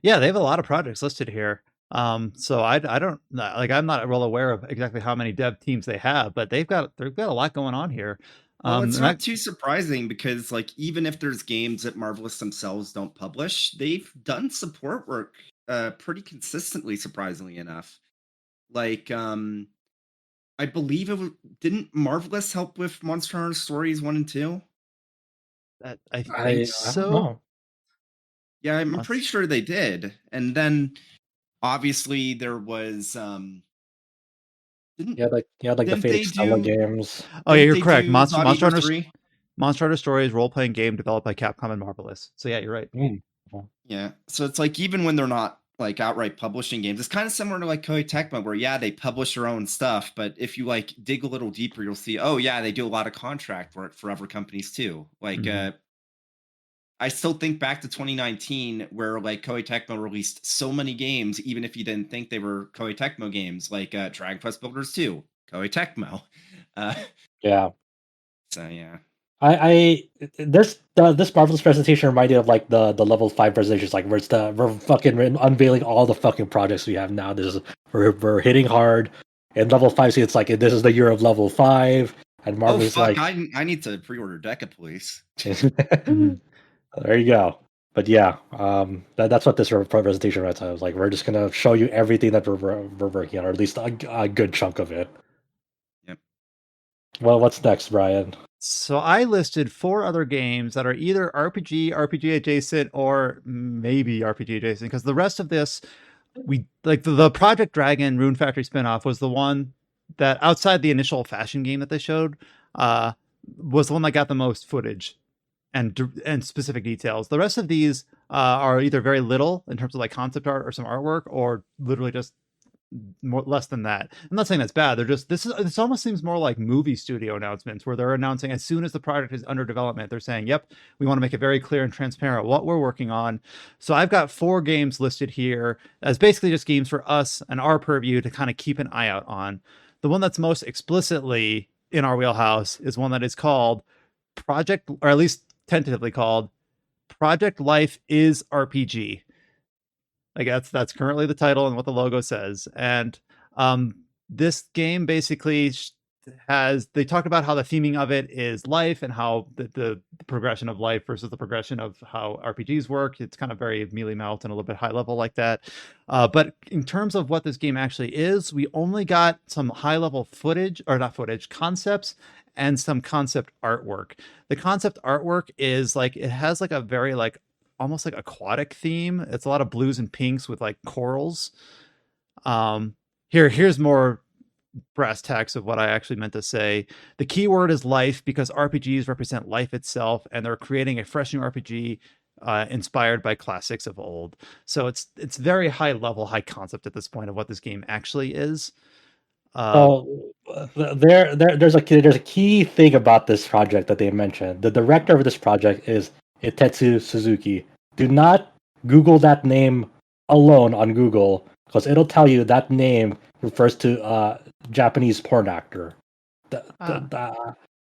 Yeah, they have a lot of projects listed here. So I don't like, I'm not well aware of exactly how many dev teams they have, but they've got a lot going on here. Well, it's And not too surprising because, like, even if there's games that Marvelous themselves don't publish, they've done support work pretty consistently, surprisingly enough. Like, I believe didn't Marvelous help with Monster Hunter Stories 1 and 2? I think I don't so. know. Yeah, I'm pretty Let's- sure they did. And then obviously there was didn't Yeah, like the didn't Fate they Stella do games. Oh yeah, didn't you're they correct. do God Eater 3? Monster Hunter Stories role playing game developed by Capcom and Marvelous. So yeah, you're right. Mm. Well, Yeah. So it's like even when they're not like outright publishing games, it's kind of similar to like Koei Tecmo, where yeah, they publish their own stuff, but if you like dig a little deeper, you'll see, oh yeah, they do a lot of contract work for other companies too. Like I still think back to 2019 where like Koei Tecmo released so many games, even if you didn't think they were Koei Tecmo games, like Dragon Quest Builders 2, Koei Tecmo. Uh, yeah. so yeah. This Marvel's presentation reminded of like the level 5 presentations, like where we're fucking unveiling all the fucking projects we have now. We're hitting hard. And level 5, see, it's like this is the year of level 5, and Marvel's fuck! like, I need to pre-order Deca, please. There you go. But yeah, that's what this presentation was. I was like, we're just gonna show you everything that we're working on, or at least a good chunk of it. Yep. Well, what's next, Brian? So I listed 4 other games that are either RPG adjacent, or maybe RPG adjacent, because the rest of this, we like the Project Dragon Rune Factory spinoff was the one that, outside the initial fashion game that they showed, was the one that got the most footage and specific details. The rest of these are either very little in terms of like concept art or some artwork, or literally just less than that. I'm not saying that's bad. They're just this almost seems more like movie studio announcements, where they're announcing as soon as the product is under development, they're saying, yep, we want to make it very clear and transparent what we're working on. So I've got 4 games listed here as basically just games for us and our purview to kind of keep an eye out on. The one that's most explicitly in our wheelhouse is one that is called Project, or at least tentatively called, Project Life is RPG. Like that's currently the title and what the logo says. And this game basically they talk about how the theming of it is life, and how the progression of life versus the progression of how RPGs work. It's kind of very mealy mouthed and a little bit high level like that. But in terms of what this game actually is, we only got some high level footage, or not footage, concepts, and some concept artwork. The concept artwork is like, it has like a very like almost like aquatic theme. It's a lot of blues and pinks with like corals. Here's more brass tacks of what I actually meant to say. The key word is life, because RPGs represent life itself, and they're creating a fresh new RPG inspired by classics of old. So it's very high level, high concept at this point of what this game actually is. There's a key thing about this project that they mentioned. The director of this project is Itetsu Suzuki. Do not Google that name alone on Google, because it'll tell you that name refers to a Japanese porn actor.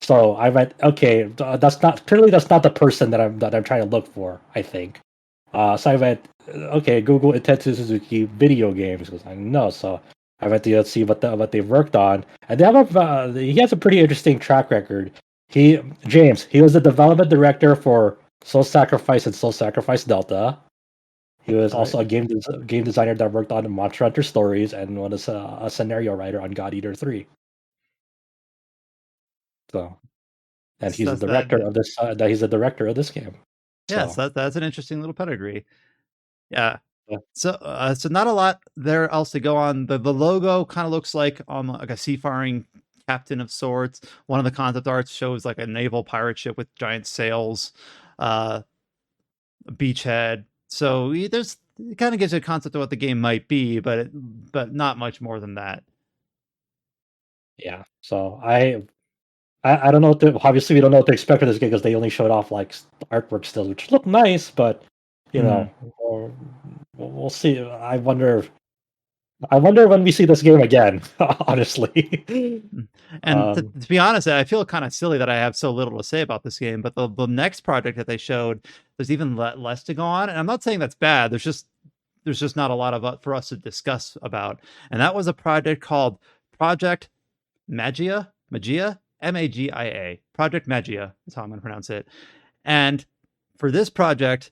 So I went, okay, that's not the person that I'm trying to look for, I think. So I went, okay, Google Itetsu Suzuki video games, because I know. So I went to see what they've worked on, and he has a pretty interesting track record. He was the development director for Soul Sacrifice and Soul Sacrifice Delta. He was also a game designer that worked on Monster Hunter Stories, and was a scenario writer on God Eater 3. So, and he's the director of this. He's the director of this game. Yeah, so that's an interesting little pedigree. Yeah. So not a lot there else to go on. The logo kind of looks like a seafaring captain of sorts. One of the concept arts shows like a naval pirate ship with giant sails, a beachhead. So it kind of gives you a concept of what the game might be, but not much more than that. Yeah. So I don't know obviously we don't know what to expect for this game, because they only showed off like artwork still, which look nice, but you know, we'll see. I wonder when we see this game again, honestly. And to be honest, I feel kind of silly that I have so little to say about this game, but the next project that they showed, there's even less to go on. And I'm not saying that's bad. There's just not a lot of for us to discuss about. And that was a project called Project Magia, Magia. Project Magia is how I'm going to pronounce it. And for this project,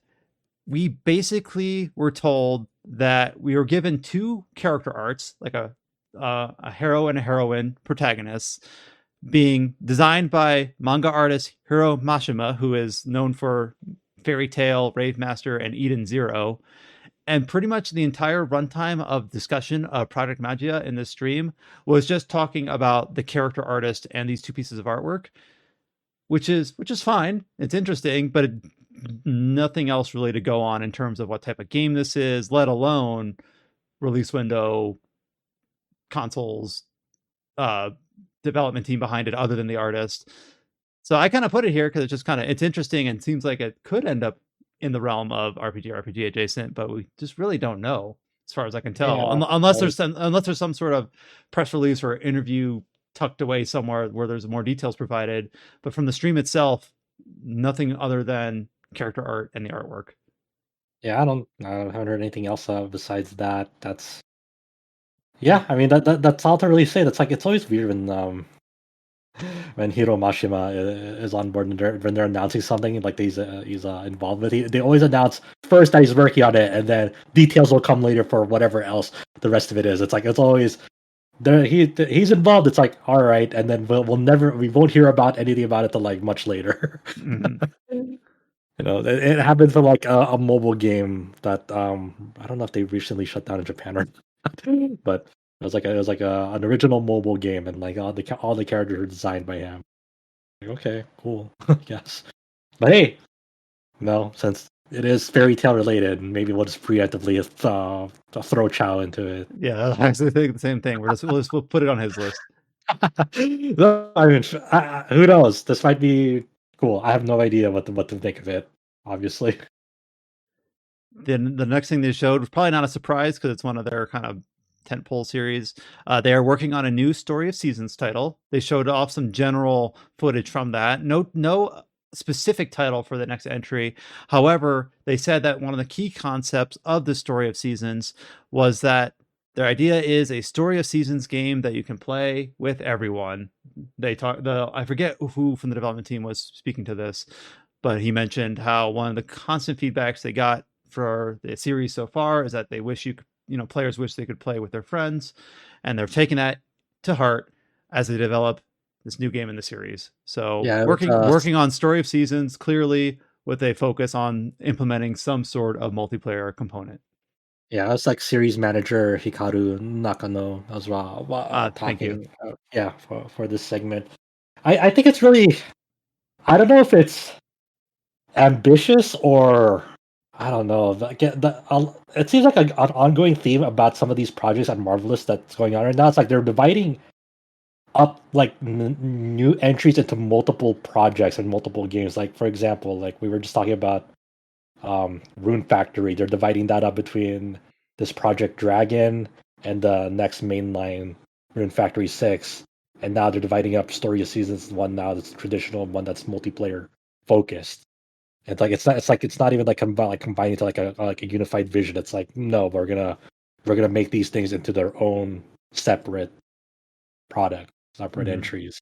we basically were told that we were given 2 character arts, like a hero and a heroine protagonists, being designed by manga artist Hiro Mashima, who is known for Fairy Tail, Rave Master, and Eden Zero. And pretty much the entire runtime of discussion of Project Magia in this stream was just talking about the character artist and these 2 pieces of artwork, which is fine. It's interesting, but nothing else really to go on in terms of what type of game this is, let alone release window, consoles, development team behind it other than the artist. So I kind of put it here because it's interesting and seems like it could end up in the realm of RPG adjacent, but we just really don't know as far as I can tell. Yeah, Unless there's some sort of press release or interview tucked away somewhere where there's more details provided. But from the stream itself, nothing other than character art and the artwork. Yeah, I haven't heard anything else besides that. Yeah, I mean that's all to really say. That's like it's always weird when Hiro Mashima is on board and when they're announcing something like he's involved with. They always announce first that he's working on it, and then details will come later for whatever else the rest of it is. It's like it's always there. He's involved. It's like all right, and then we won't hear about anything about it till like much later. Mm-hmm. It happened for like a mobile game that I don't know if they recently shut down in Japan or not, but it was like an original mobile game, and like all the characters were designed by him. Like, okay, cool, I guess. But hey, no, since it is fairy tale related, maybe we'll just preemptively throw Chow into it. Yeah, I actually think the same thing. We'll put it on his list. No, I mean, who knows? This might be cool. I have no idea what to think of it. Obviously. Then the next thing they showed was probably not a surprise because it's one of their kind of tentpole series. They are working on a new Story of Seasons title. They showed off some general footage from that. No specific title for the next entry. However, they said that one of the key concepts of the Story of Seasons was that their idea is a Story of Seasons game that you can play with everyone. I forget who from the development team was speaking to this, but he mentioned how one of the constant feedbacks they got for the series so far is that they wish players wish they could play with their friends, and they're taking that to heart as they develop this new game in the series. So Yeah, working on Story of Seasons clearly with a focus on implementing some sort of multiplayer component. Yeah, it's like series manager Hikaru Nakano as well. Thank you. Talking, for this segment. I think it's really, I don't know if it's ambitious or I don't know. It seems like an ongoing theme about some of these projects at Marvelous that's going on right now. It's like they're dividing up like new entries into multiple projects and multiple games. Like for example, like we were just talking about Rune Factory. They're dividing that up between this Project Dragon and the next mainline Rune Factory 6. And now they're dividing up Story of Seasons one now that's traditional, one that's multiplayer focused. It's not even like combining to like a unified vision. It's like no, we're gonna make these things into their own separate product, separate entries.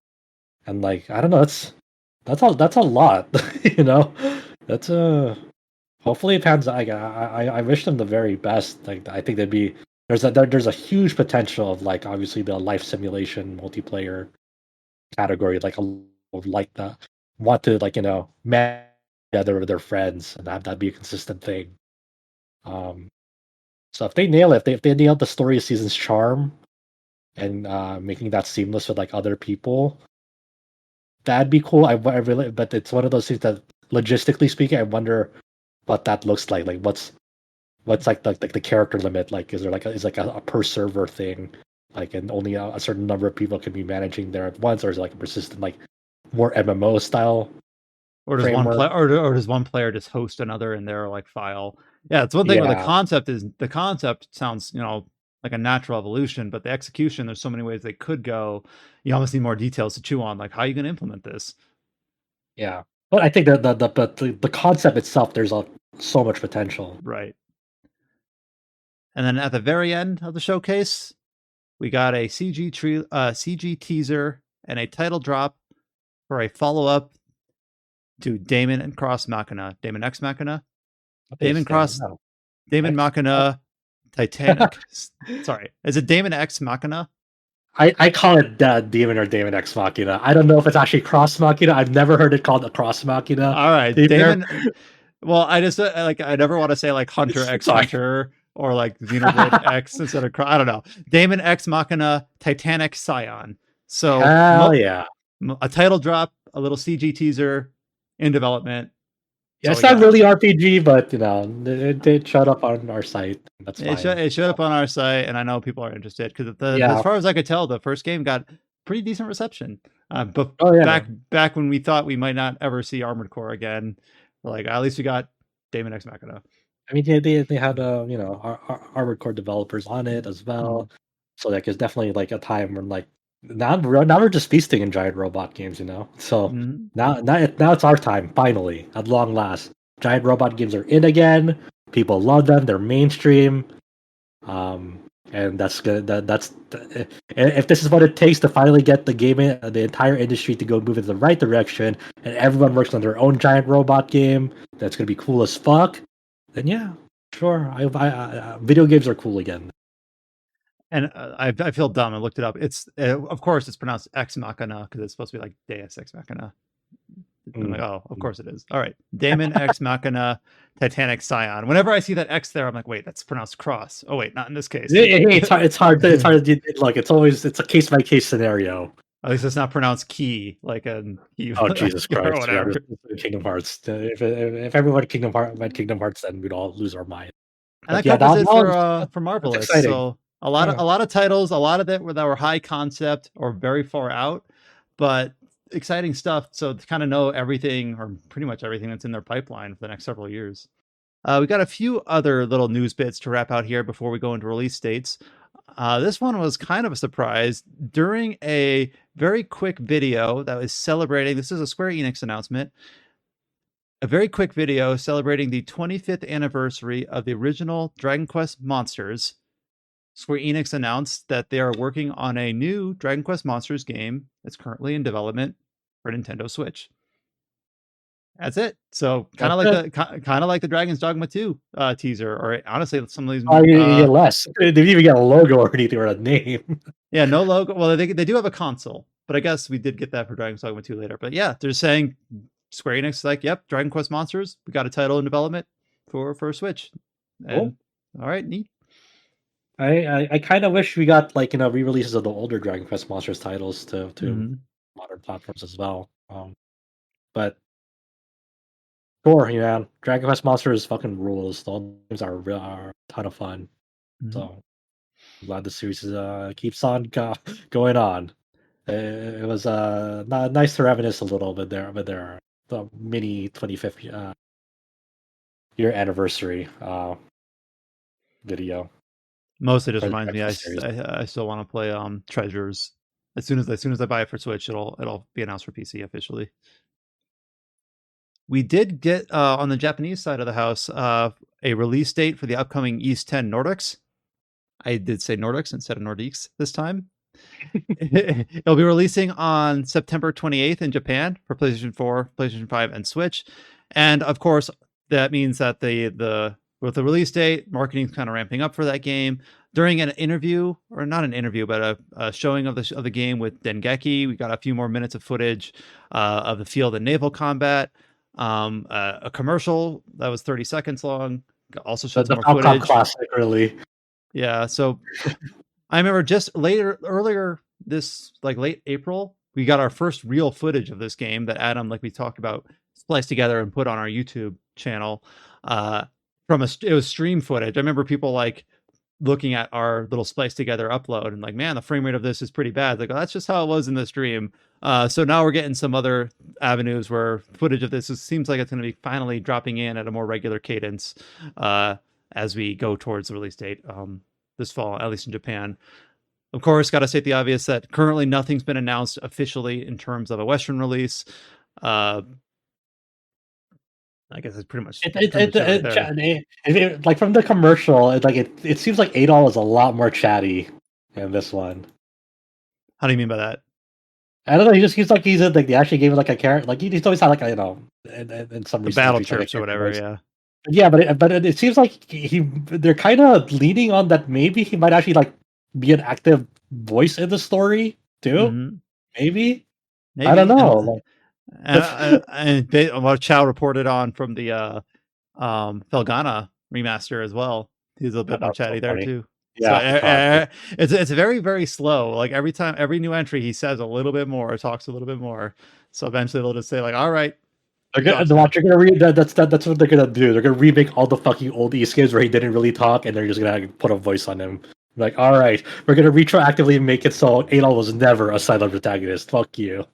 And like I don't know, that's a lot, you know. That's hopefully it pans. I wish them the very best. Like I think there's a huge potential of like obviously the life simulation multiplayer category. Like that want to like manage together with their friends and have that be a consistent thing. So if they nail it, if they nail the Story of Seasons charm and making that seamless with like other people, that'd be cool. I really, but it's one of those things that logistically speaking, I wonder what that looks like. Like what's like the character limit? Like is there a per server thing? Like and only a certain number of people can be managing there at once, or is it like a persistent like more MMO style? Or does framework? or does one player just host another in their like file? Yeah, it's one thing where the concept sounds, like a natural evolution, but the execution, there's so many ways they could go. You almost need more details to chew on, like how are you going to implement this? Yeah, but I think that the concept itself, there's so much potential. Right. And then at the very end of the showcase, we got a CG teaser and a title drop for a follow up to Daemon and Cross Machina, Daemon X Machina, Daemon Cross, Daemon Machina, Titanic. Sorry, is it Daemon X Machina? I call it Daemon or Daemon X Machina. I don't know if it's actually Cross Machina. I've never heard it called a Cross Machina. All right, Daemon. Well, I just I never want to say like Hunter X Hunter or like Xenoblade X instead of I don't know. Daemon X Machina, Titanic, Scion. So hell yeah, a title drop, a little CG teaser in development. Yeah, it's not really RPG, but it showed up on our site. That's fine. It showed up on our site, and I know people are interested because as far as I could tell, the first game got pretty decent reception. But back when we thought we might not ever see Armored Core again, like at least we got Daemon X Machina. I mean, they had our Armored Core developers on it as well, so like it's definitely like a time when like Now we're just feasting in giant robot games, So now it's our time, finally, at long last. Giant robot games are in again. People love them. They're mainstream. And that's good. That's if this is what it takes to finally get the entire industry to go move in the right direction, and everyone works on their own giant robot game that's gonna be cool as fuck. Then yeah, sure. Video games are cool again. And I feel dumb. I looked it up. It's of course it's pronounced Ex Machina because it's supposed to be like Deus Ex Machina. I'm like, oh, of course it is. All right, Daemon Ex Machina, Titanic Scion. Whenever I see that X there, I'm like, wait, that's pronounced cross. Oh wait, not in this case. It's hard. It's hard. Look, it's a case by case scenario. At least it's not pronounced key like an Oh Jesus Christ! or whatever. Kingdom Hearts. If everyone Kingdom Hearts, then we'd all lose our mind. And that covers it for Marvelous. So a lot of titles, a lot of it that were high concept or very far out, but exciting stuff. So to kind of know everything or pretty much everything that's in their pipeline for the next several years. We got a few other little news bits to wrap out here before we go into release dates. This one was kind of a surprise. During a very quick video that was celebrating, this is a Square Enix announcement, a very quick video celebrating the 25th anniversary of the original Dragon Quest Monsters. Square Enix announced that they are working on a new Dragon Quest Monsters game that's currently in development for Nintendo Switch. That's it. So kind of like the Dragon's Dogma 2 teaser, or honestly, some of these. Less. They didn't even get a logo or anything or a name. Yeah, no logo. Well, they do have a console, but I guess we did get that for Dragon's Dogma 2 later. But yeah, they're saying Square Enix is like, yep, Dragon Quest Monsters. We got a title in development for Switch. And, cool. All right, neat. I kind of wish we got re-releases of the older Dragon Quest Monsters titles to modern platforms as well. But sure, Dragon Quest Monsters fucking rules. The old games are a ton of fun. So I'm glad the series keeps on going on. It was nice to reminisce a little bit there, but there the mini 25th year anniversary video. Mostly just reminds me I still want to play Treasures. As soon as I buy it for Switch, it'll be announced for PC officially. We did get on the Japanese side of the house a release date for the upcoming East 10 Nordics. I did say Nordics instead of Nordiques this time. It'll be releasing on September 28th in Japan for PlayStation 4, PlayStation 5, and Switch. And of course, that means that with the release date, marketing's kind of ramping up for that game. During an interview, or not an interview, but a showing of the game with Dengeki, we got a few more minutes of footage of the field and naval combat. A commercial that was 30 seconds long also showed some more footage. Classic, really. Yeah, so I remember just earlier this late April, we got our first real footage of this game that Adam, like we talked about, spliced together and put on our YouTube channel. It was stream footage. I remember people looking at our little spliced together upload and man, the frame rate of this is pretty bad. Like, oh, that's just how it was in the stream. So now we're getting some other avenues where footage of this seems like it's going to be finally dropping in at a more regular cadence as we go towards the release date this fall, at least in Japan. Of course, got to state the obvious that currently nothing's been announced officially in terms of a Western release. I guess it's pretty much from the commercial. It seems like Adol is a lot more chatty in this one. How do you mean by that? I don't know. He just seems like he's they actually gave him a character. He's always had in some the battle trips or whatever. Yeah. Yeah, but it seems like they're kind of leaning on that. Maybe he might actually be an active voice in the story too. Mm-hmm. Maybe I don't know. And what Chow reported on from the Felgana remaster as well. He's a bit more chatty there too. Yeah, so, it's very, very slow. Every new entry, he says a little bit more, talks a little bit more. So eventually they'll just say all right. That's what they're gonna do. They're gonna remake all the fucking old East games where he didn't really talk, and they're just gonna put a voice on him. All right, we're gonna retroactively make it so Adol was never a silent protagonist. Fuck you.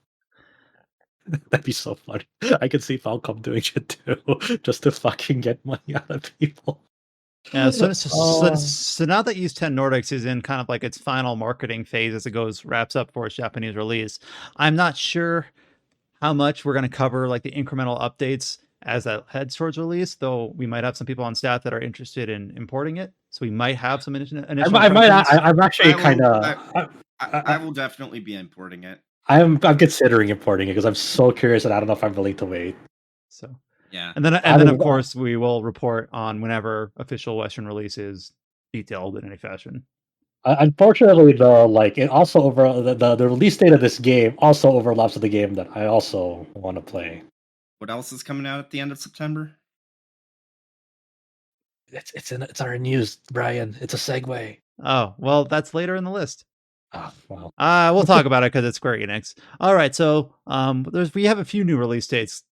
That'd be so funny. I could see Falcom doing shit too, just to fucking get money out of people. Yeah, so, Uh, so now that East 10 Nordics is in kind of like its final marketing phase as it wraps up for its Japanese release, I'm not sure how much we're going to cover like the incremental updates as that heads towards release, though we might have some people on staff that are interested in importing it. So we might have some initial impressions. I'm actually I kind will. of. I will definitely be importing it. I'm considering importing it because I'm so curious, and I don't know if I'm willing to wait. So, Yeah. and then of course we will report on whenever official Western release is detailed in any fashion. Unfortunately, though, like it also the release date of this game also overlaps with the game that I also want to play. What else is coming out at the end of September? It's our news, Brian. It's a segue. Oh, well, that's later in the list. Oh, wow. We'll talk about it because it's Square Enix. All right, so we have a few new release dates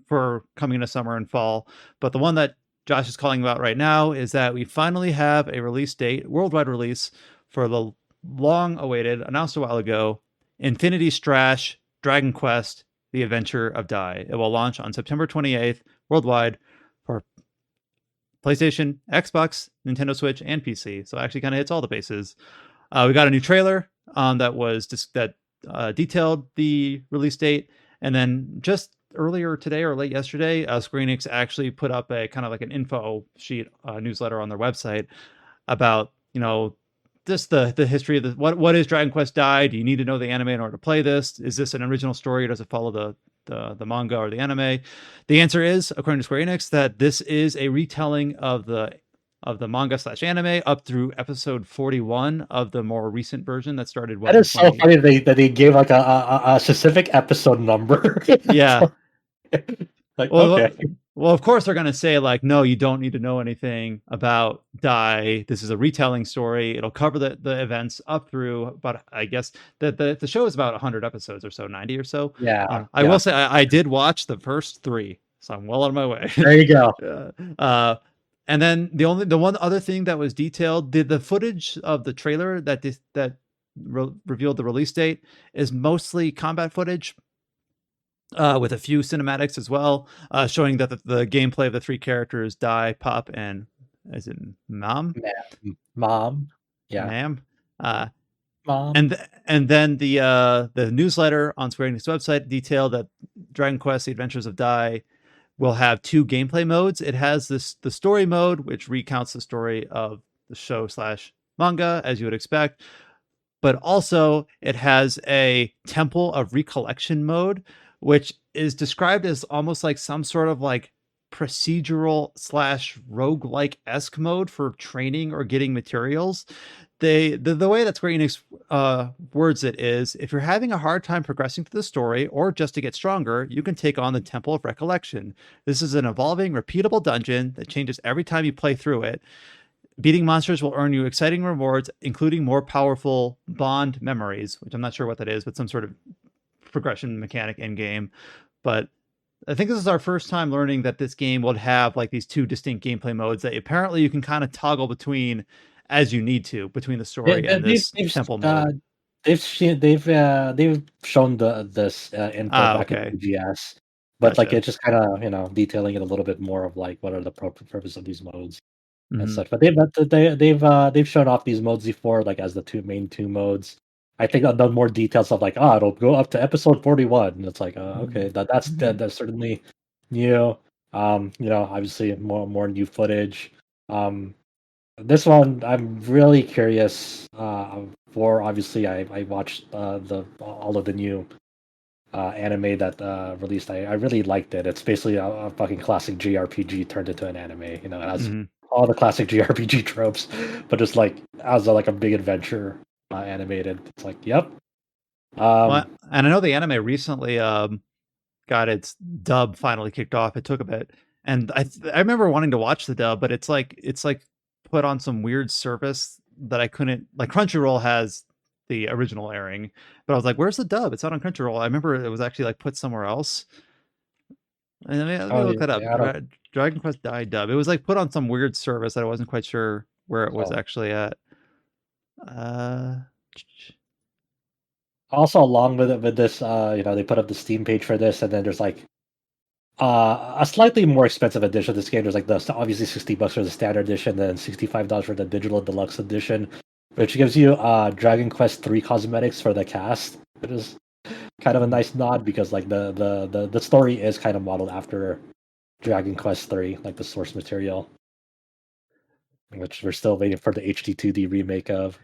for coming into summer and fall, but the one that Josh is calling about right now is that we finally have a release date, worldwide release for the long-awaited, announced a while ago, Infinity Strash Dragon Quest: The Adventure of Dai. It will launch on September 28th worldwide for PlayStation, Xbox, Nintendo Switch, and PC. So it actually kind of hits all the bases. We got a new trailer that detailed the release date, and then just earlier today or late yesterday, Square Enix actually put up a kind of like an info sheet newsletter on their website about just the history of what is Dragon Quest Dai? Do you need to know the anime in order to play this? Is this an original story or does it follow the manga or the anime? The answer is, according to Square Enix, that this is a retelling of the manga / anime up through episode 41 of the more recent version that started That is so funny that they gave like a specific episode number. Yeah. Like, Well, okay. well, of course they're going to say like, no, you don't need to know anything about Dai. This is a retelling story. It'll cover the events up through, but I guess the show is about 100 episodes or so, 90 or so. Yeah. I will say I did watch the first 3, so I'm well on my way. There you go. And then the one other thing that was detailed, the footage of the trailer that revealed the release date is mostly combat footage, with a few cinematics as well, showing that the gameplay of the 3 characters, Dai, Pop, and is it Mom? Mom. Yeah. Mam. Mom. And then the newsletter on Square Enix website detailed that Dragon Quest: The Adventures of Dai will have 2 gameplay modes. It has the story mode, which recounts the story of the show / manga, as you would expect, but also it has a Temple of Recollection mode, which is described as almost like some sort of like procedural / roguelike-esque mode for training or getting materials. The way that Square Enix words it is, if you're having a hard time progressing through the story or just to get stronger, you can take on the Temple of Recollection. This is an evolving, repeatable dungeon that changes every time you play through it. Beating monsters will earn you exciting rewards, including more powerful bond memories, which I'm not sure what that is, but some sort of progression mechanic in game. But I think this is our first time learning that this game will have like these 2 distinct gameplay modes that apparently you can kind of toggle between as you need to between the story and this temple mode. They've shown this info back Okay. in BGS, but like Gotcha. it's just kind of detailing it a little bit more of like what are the purpose of these modes and Mhm. such. But they've shown off these modes before, like as the main two modes. I think I've done more details of like, it'll go up to episode 41, and it's like, okay, that's certainly new. Obviously more new footage. This one I'm really curious for. Obviously, I watched all of the new anime that released. I really liked it. It's basically a fucking classic JRPG turned into an anime. It has Mhm. all the classic JRPG tropes, but just like as like a big adventure animated. It's like, yep. Well, and I know the anime recently got its dub finally kicked off. It took a bit, and I remember wanting to watch the dub, but it's like put on some weird service that I couldn't, like. Crunchyroll has the original airing, but I was like, "Where's the dub? It's not on Crunchyroll." I remember it was actually like put somewhere else. And let me Oh look that up. yeah, I don't. Dragon Quest Dai dub. It was like put on some weird service that I wasn't quite sure where it was Oh. actually at. Uh, Also, along with this, they put up the Steam page for this, and then there's like a slightly more expensive edition of this game. There's like obviously $60 for the standard edition, then $65 for the digital deluxe edition, which gives you Dragon Quest III cosmetics for the cast. It is kind of a nice nod because like the story is kind of modeled after Dragon Quest III, like the source material, which we're still waiting for the HD 2D remake of.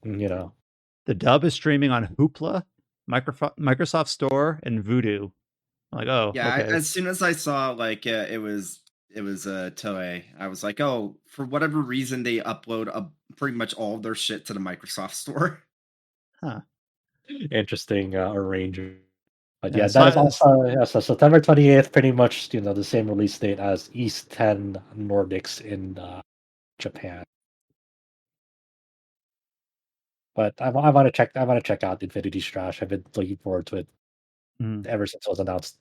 The dub is streaming on Hoopla, Microsoft Store, and Voodoo. I'm like, oh, Yeah, okay. as soon as I saw like it was Toei, I was like, oh, for whatever reason they upload pretty much all of their shit to the Microsoft Store. Huh. Interesting arrangement. But Yeah, yeah, so that is also so September 28th, pretty much the same release date as East 10 Nordics in Japan. But I want to check out Infinity Strash. I've been looking forward to it ever since it was announced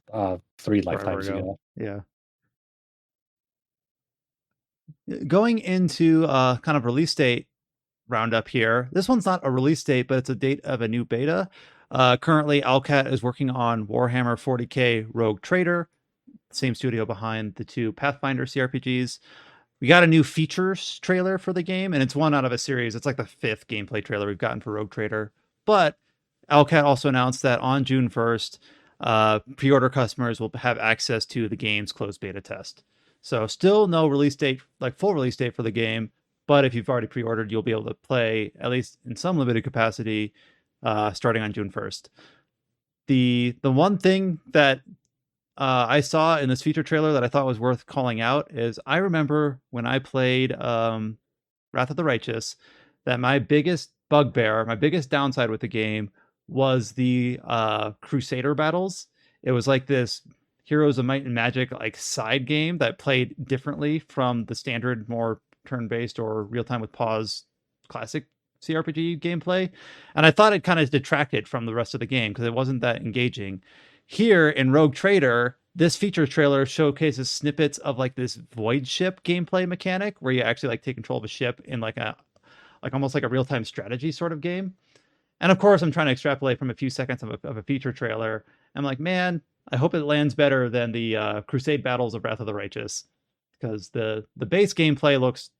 3 lifetimes ago. Yeah. Going into kind of release date roundup here. This one's not a release date, but it's a date of a new beta. Currently, Owlcat is working on Warhammer 40k Rogue Trader, same studio behind the 2 Pathfinder CRPGs. We got a new features trailer for the game, and it's one out of a series. It's like the 5th gameplay trailer we've gotten for Rogue Trader. But Owlcat also announced that on June 1st, pre-order customers will have access to the game's closed beta test. So still no release date, like full release date for the game, but if you've already pre-ordered, you'll be able to play, at least in some limited capacity, starting on June 1st. The one thing that I saw in this feature trailer that I thought was worth calling out is I remember when I played Wrath of the Righteous, that my biggest bugbear, my biggest downside with the game was the Crusader battles. It was like this Heroes of Might and Magic like side game that played differently from the standard, more turn-based or real-time with pause classic CRPG gameplay. And I thought it kind of detracted from the rest of the game because it wasn't that engaging. Here in Rogue Trader, this feature trailer showcases snippets of like this void ship gameplay mechanic where you actually like take control of a ship in like almost like a real-time strategy sort of game. And of course, I'm trying to extrapolate from a few seconds of a feature trailer. I'm like, man, I hope it lands better than the Crusade battles of Wrath of the Righteous, because the base gameplay looks,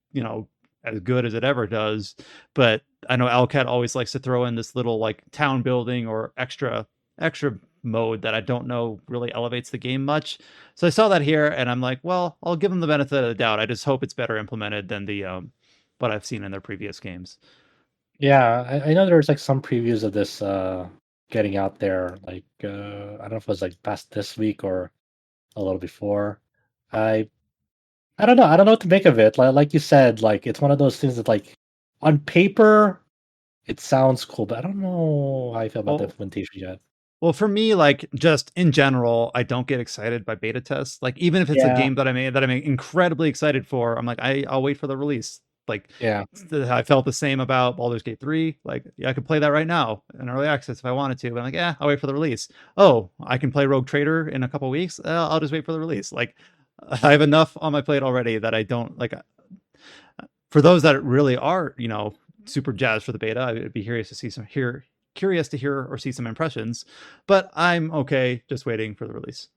as good as it ever does. But I know Owlcat always likes to throw in this little like town building or extra mode that I don't know really elevates the game much. So I saw that here, and I'm like, well, I'll give them the benefit of the doubt. I just hope it's better implemented than the what I've seen in their previous games. Yeah, I know there's like some previews of this getting out there. Like I don't know if it was like past this week or a little before. I don't know. I don't know what to make of it. Like you said, like it's one of those things that like on paper it sounds cool, but I don't know how I feel about the implementation yet. Well, for me, like just in general, I don't get excited by beta tests. Like even if it's a game that I'm incredibly excited for, I'm like, I'll wait for the release. Like, yeah, I felt the same about Baldur's Gate 3. Like, yeah, I could play that right now in early access if I wanted to. But I'm like, yeah, I'll wait for the release. Oh, I can play Rogue Trader in a couple weeks. I'll just wait for the release. Like, I have enough on my plate already that I don't like. For those that really are, super jazzed for the beta, I'd be curious to hear or see some impressions. But I'm okay just waiting for the release.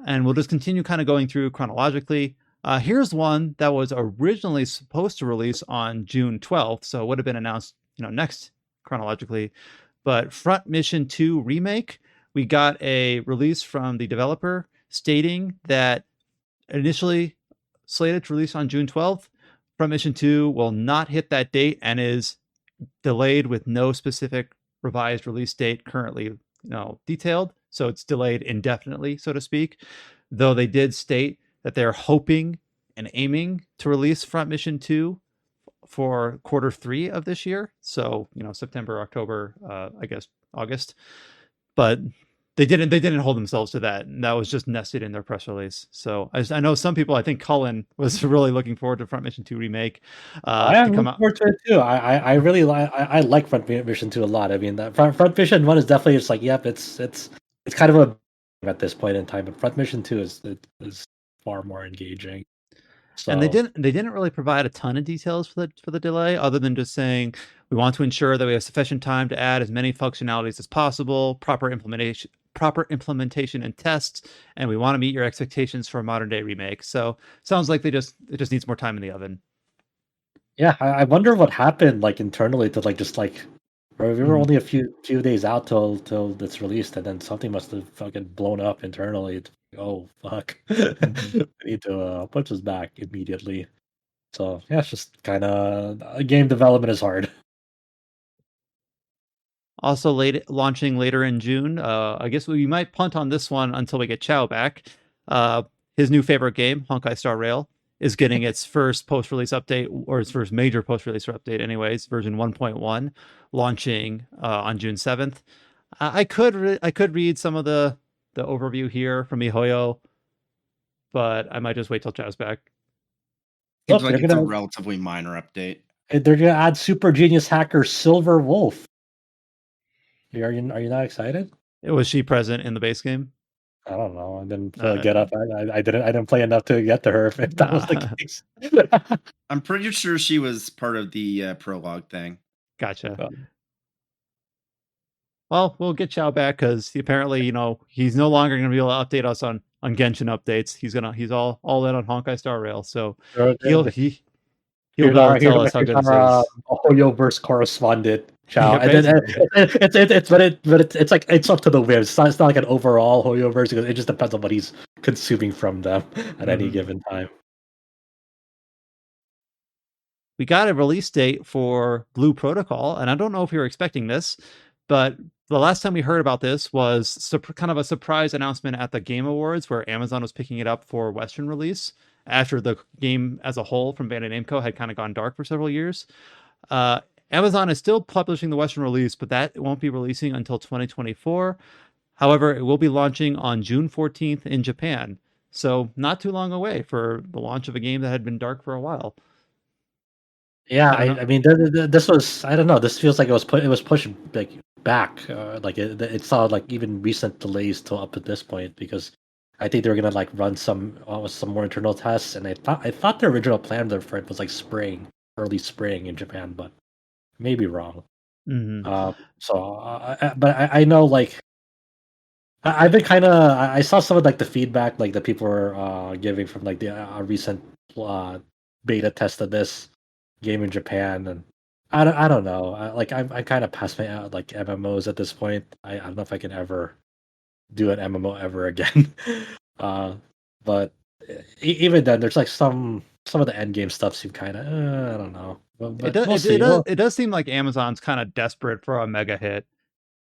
And we'll just continue kind of going through chronologically. Here's one that was originally supposed to release on June 12th, so it would have been announced, next chronologically. But Front Mission 2 Remake, we got a release from the developer stating that initially slated to release on June 12th, Front Mission 2 will not hit that date and is delayed with no specific revised release date currently detailed. So it's delayed indefinitely, so to speak. Though they did state that they're hoping and aiming to release Front Mission 2 for Q3 of this year. So, September, October, I guess August. But they didn't hold themselves to that. And that was just nested in their press release. So I know some people, I think Cullen was really looking forward to Front Mission 2 Remake. I am looking forward to it too. I really like Front Mission 2 a lot. I mean, that Front Mission 1 is definitely just like, yep, it's kind of a at this point in time, but Front Mission 2 is far more engaging. So. And they didn't really provide a ton of details for the delay, other than just saying we want to ensure that we have sufficient time to add as many functionalities as possible. Proper implementation proper implementation and tests, and we want to meet your expectations for a modern day remake. So sounds like it just needs more time in the oven. Yeah, I wonder what happened like internally to like just like we were Mhm. only a few days out till it's released, and then something must have fucking blown up internally. Oh fuck, Mhm. we need to put this back immediately. So yeah, it's just kind of game development is hard. Also launching later in June. I guess we might punt on this one until we get Chow back. Uh, his new favorite game, Honkai Star Rail, is getting its first post-release update, or its first major post-release update anyways, version 1.1, launching on June 7th. I could read some of the overview here from miHoYo, but I might just wait till Chow's back. Seems Look, like it's a relatively minor update. they're gonna add Super Genius Hacker Silver Wolf. Are you not excited? Was she present in the base game? I don't know. I didn't Uh, get up. I didn't play enough to get to her. If that was the case. I'm pretty sure she was part of the prologue thing. Gotcha. Well, Well, we'll get Chow back because apparently, he's no longer going to be able to update us on Genshin updates. He's all in on Honkai Star Rail, so he'll here's be able to tell us how here's good this our is. Hoyoverse correspondent, Chow. Yeah, And then basically. it's like it's up to the whim. It's not like an overall Hoyoverse because it just depends on what he's consuming from them at any Mhm. given time. We got a release date for Blue Protocol, and I don't know if you were expecting this, but the last time we heard about this was kind of a surprise announcement at the Game Awards, where Amazon was picking it up for Western release after the game as a whole from Bandai Namco had kind of gone dark for several years. Uh, Amazon is still publishing the Western release, but that won't be releasing until 2024. However, it will be launching on June 14th in Japan. So not too long away for the launch of a game that had been dark for a while. Yeah, I don't know. I mean, this was I don't know. This feels like it was pushed like back. Like it saw like even recent delays till up to this point because I think they were gonna like run some more internal tests, and I thought the original plan there for it was like early spring in Japan, but maybe wrong. Mhm. But I know like I've been kind of I saw some of like the feedback like that people were giving from like the recent beta test of this game in Japan, and I don't know. I kind of past my like MMOs at this point. I don't know if I can ever do an MMO ever again. uh, but even then, there's like some of the end game stuff seem kind of I don't know. It But does we'll see. Well, it does seem like Amazon's kind of desperate for a mega hit.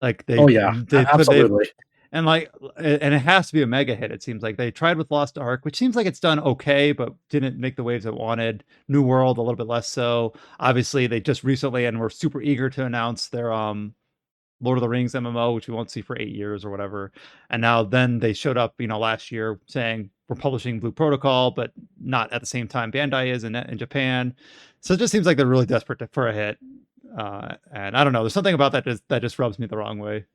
Like oh yeah, they've absolutely. and like and it has to be a mega hit. It seems like they tried with Lost Ark, which seems like it's done okay, but didn't make the waves it wanted. New World a little bit less so. Obviously, they just recently and were super eager to announce their Lord of the Rings MMO, which we won't see for 8 years or whatever. And now then they showed up, last year saying we're publishing Blue Protocol, but not at the same time Bandai is in Japan. So it just seems like they're really desperate for a hit. And I don't know. There's something about that just rubs me the wrong way.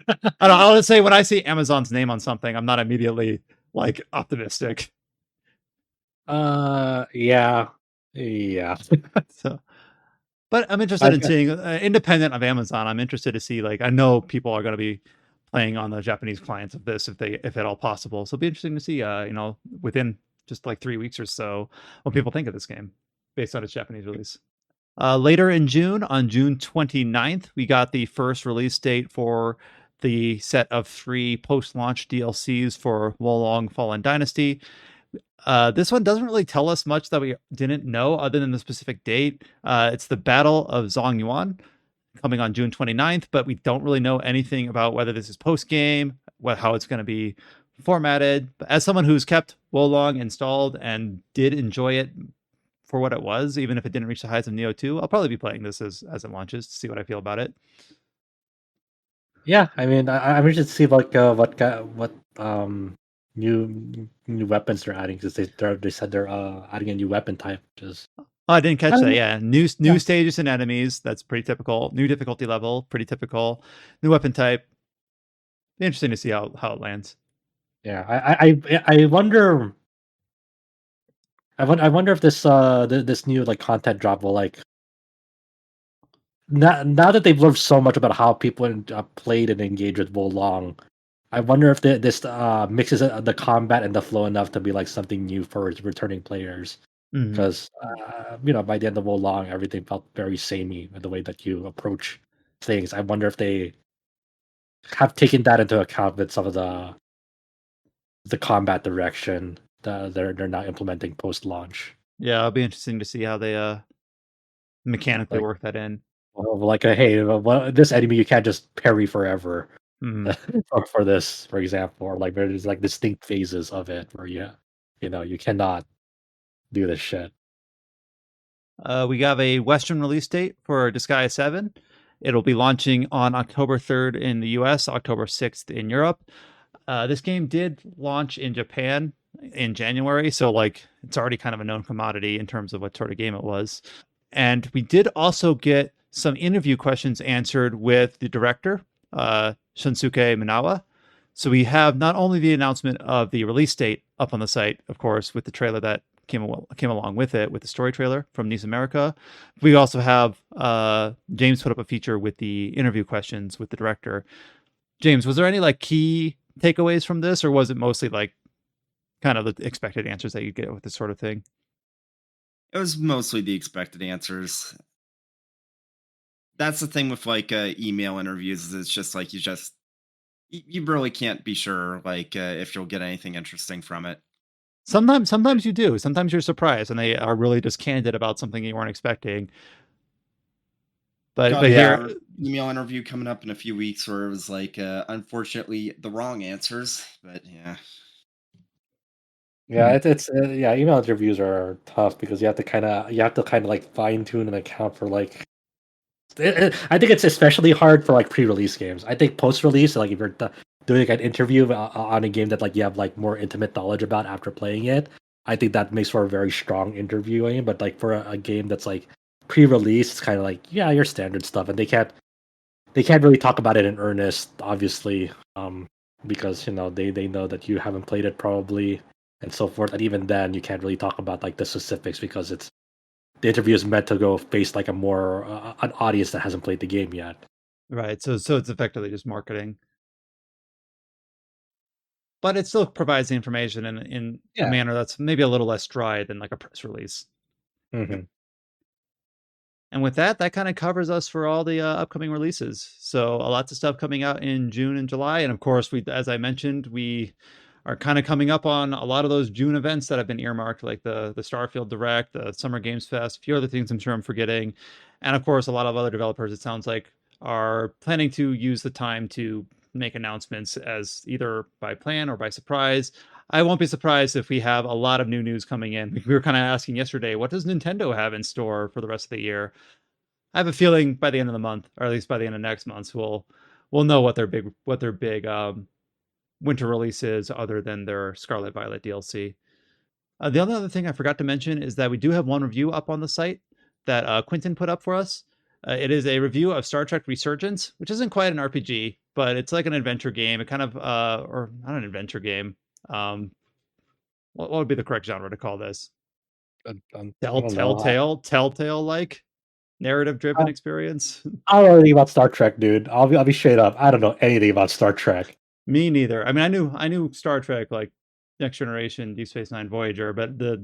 I don't. I'll just say when I see Amazon's name on something, I'm not immediately like optimistic. Yeah, yeah. So, but I'm interested I, in seeing independent of Amazon. I'm interested to see I know people are going to be playing on the Japanese clients of this if at all possible. So it'll be interesting to see within just like 3 weeks or so what people think of this game based on its Japanese release. Later in June, on June 29th, we got the first release date for the set of 3 post-launch DLCs for Wolong Fallen Dynasty. This one doesn't really tell us much that we didn't know other than the specific date. It's the Battle of Zongyuan coming on June 29th, but we don't really know anything about whether this is post-game, how it's going to be formatted. But as someone who's kept Wolong installed and did enjoy it for what it was, even if it didn't reach the heights of Neo 2, I'll probably be playing this as it launches to see what I feel about it. yeah, I mean, I'm interested to see like what new weapons they're adding because they said they're adding a new weapon type, which is Oh, I didn't I catch don't that. know. Yeah, new Yeah, stages and enemies. That's pretty typical. New difficulty level, pretty typical. New weapon type. Be interesting to see how it lands. yeah. I wonder. I wonder if this new like content drop will like now that they've learned so much about how people played and engaged with Wo Long. I wonder if this mixes the combat and the flow enough to be like something new for returning players. Mhm. Because by the end of Long, everything felt very samey with the way that you approach things. I wonder if they have taken that into account with some of the combat direction that they're now implementing post launch. Yeah, it'll be interesting to see how they mechanically Like, work that in. hey, this enemy you can't just parry forever Mhm. for this, for example, or like there's like distinct phases of it where you cannot do this shit. We have a Western release date for Disgaea 7. It'll be launching on October 3rd in the US, October 6th in Europe. This game did launch in Japan in January, so like it's already kind of a known commodity in terms of what sort of game it was. And we did also get some interview questions answered with the director, Shunsuke Minawa. So we have not only the announcement of the release date up on the site, of course, with the trailer that came along with it, with the story trailer from Nice America. We also have James put up a feature with the interview questions with the director. James, was there any like key takeaways from this, or was it mostly like kind of the expected answers that you get with this sort of thing? It was mostly the expected answers. That's the thing with like email interviews. Is it's just like you really can't be sure like if you'll get anything interesting from it. Sometimes you do. Sometimes you're surprised, and they are really just candid about something you weren't expecting. But Got here, another email interview coming up in a few weeks where it was like unfortunately the wrong answers, but yeah. Yeah, it's email interviews are tough because you have to kind of like fine tune and account for like I think it's especially hard for like pre-release games. I think post-release, like if you're doing like an interview on a game that like you have like more intimate knowledge about after playing it, I think that makes for a very strong interviewing. But like for a game that's like pre-release, it's kind of like your standard stuff, and they can't really talk about it in earnest, obviously, because they know that you haven't played it probably and so forth. And even then, you can't really talk about like the specifics because the interview is meant to go face like a more an audience that hasn't played the game yet. right? So it's effectively just marketing, but it still provides the information in a Yeah. manner that's maybe a little less dry than like a press release. Hmm. And with that, that kind of covers us for all the upcoming releases. So lots of stuff coming out in June and July, and of course, as I mentioned, we are kind of coming up on a lot of those June events that have been earmarked, like the Starfield Direct, the Summer Games Fest, a few other things I'm sure I'm forgetting, and of course, a lot of other developers. It sounds like are planning to use the time to make announcements as either by plan or by surprise. I won't be surprised if we have a lot of new news coming in. We were kind of asking yesterday, what does Nintendo have in store for the rest of the year? I have a feeling by the end of the month, or at least by the end of next month, we'll know what their big winter release is, other than their Scarlet Violet DLC. The only other thing I forgot to mention is that we do have one review up on the site that Quentin put up for us. It is a review of Star Trek Resurgence, which isn't quite an RPG, but it's like an adventure game. It kind of, or not an adventure game. Um, what would be the correct genre to call this? I don't know. Telltale like narrative driven experience. I don't know anything about Star Trek, dude. I'll be straight up. I don't know anything about Star Trek. Me neither. I mean, I knew Star Trek, like Next Generation, Deep Space Nine, Voyager, but the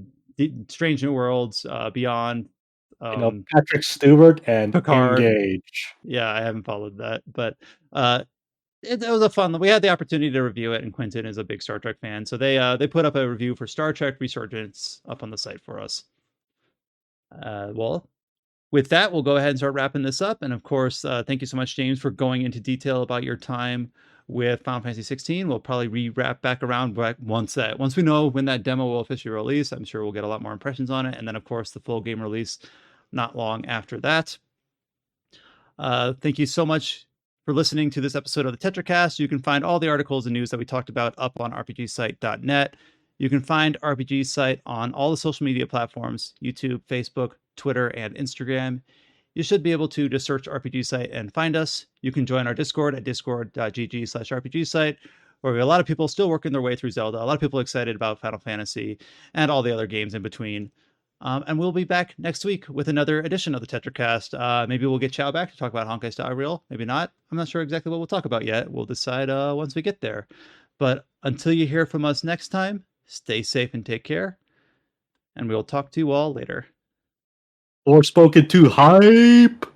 Strange New Worlds, Beyond, Patrick Stewart and Picard. Engage. Yeah, I haven't followed that, but uh, it was a fun. We had the opportunity to review it, and Quentin is a big Star Trek fan, so they put up a review for Star Trek Resurgence up on the site for us. Well, with that, we'll go ahead and start wrapping this up. And of course, thank you so much, James, for going into detail about your time with Final Fantasy 16. We'll probably wrap back around once we know when that demo will officially release. I'm sure we'll get a lot more impressions on it, and then of course the full game release not long after that. Thank you so much for listening to this episode of the Tetracast. You can find all the articles and news that we talked about up on rpgsite.net. You can find RPG Site on all the social media platforms: YouTube, Facebook, Twitter, and Instagram. You should be able to just search RPG Site and find us. You can join our Discord at discord.gg/RPG Site, where we have a lot of people still working their way through Zelda, a lot of people excited about Final Fantasy, and all the other games in between. And we'll be back next week with another edition of the Tetracast. Maybe we'll get Chow back to talk about Honkai Star Rail. Maybe not. I'm not sure exactly what we'll talk about yet. We'll decide once we get there. But until you hear from us next time, stay safe and take care. And we'll talk to you all later. Forspoken 2 hype!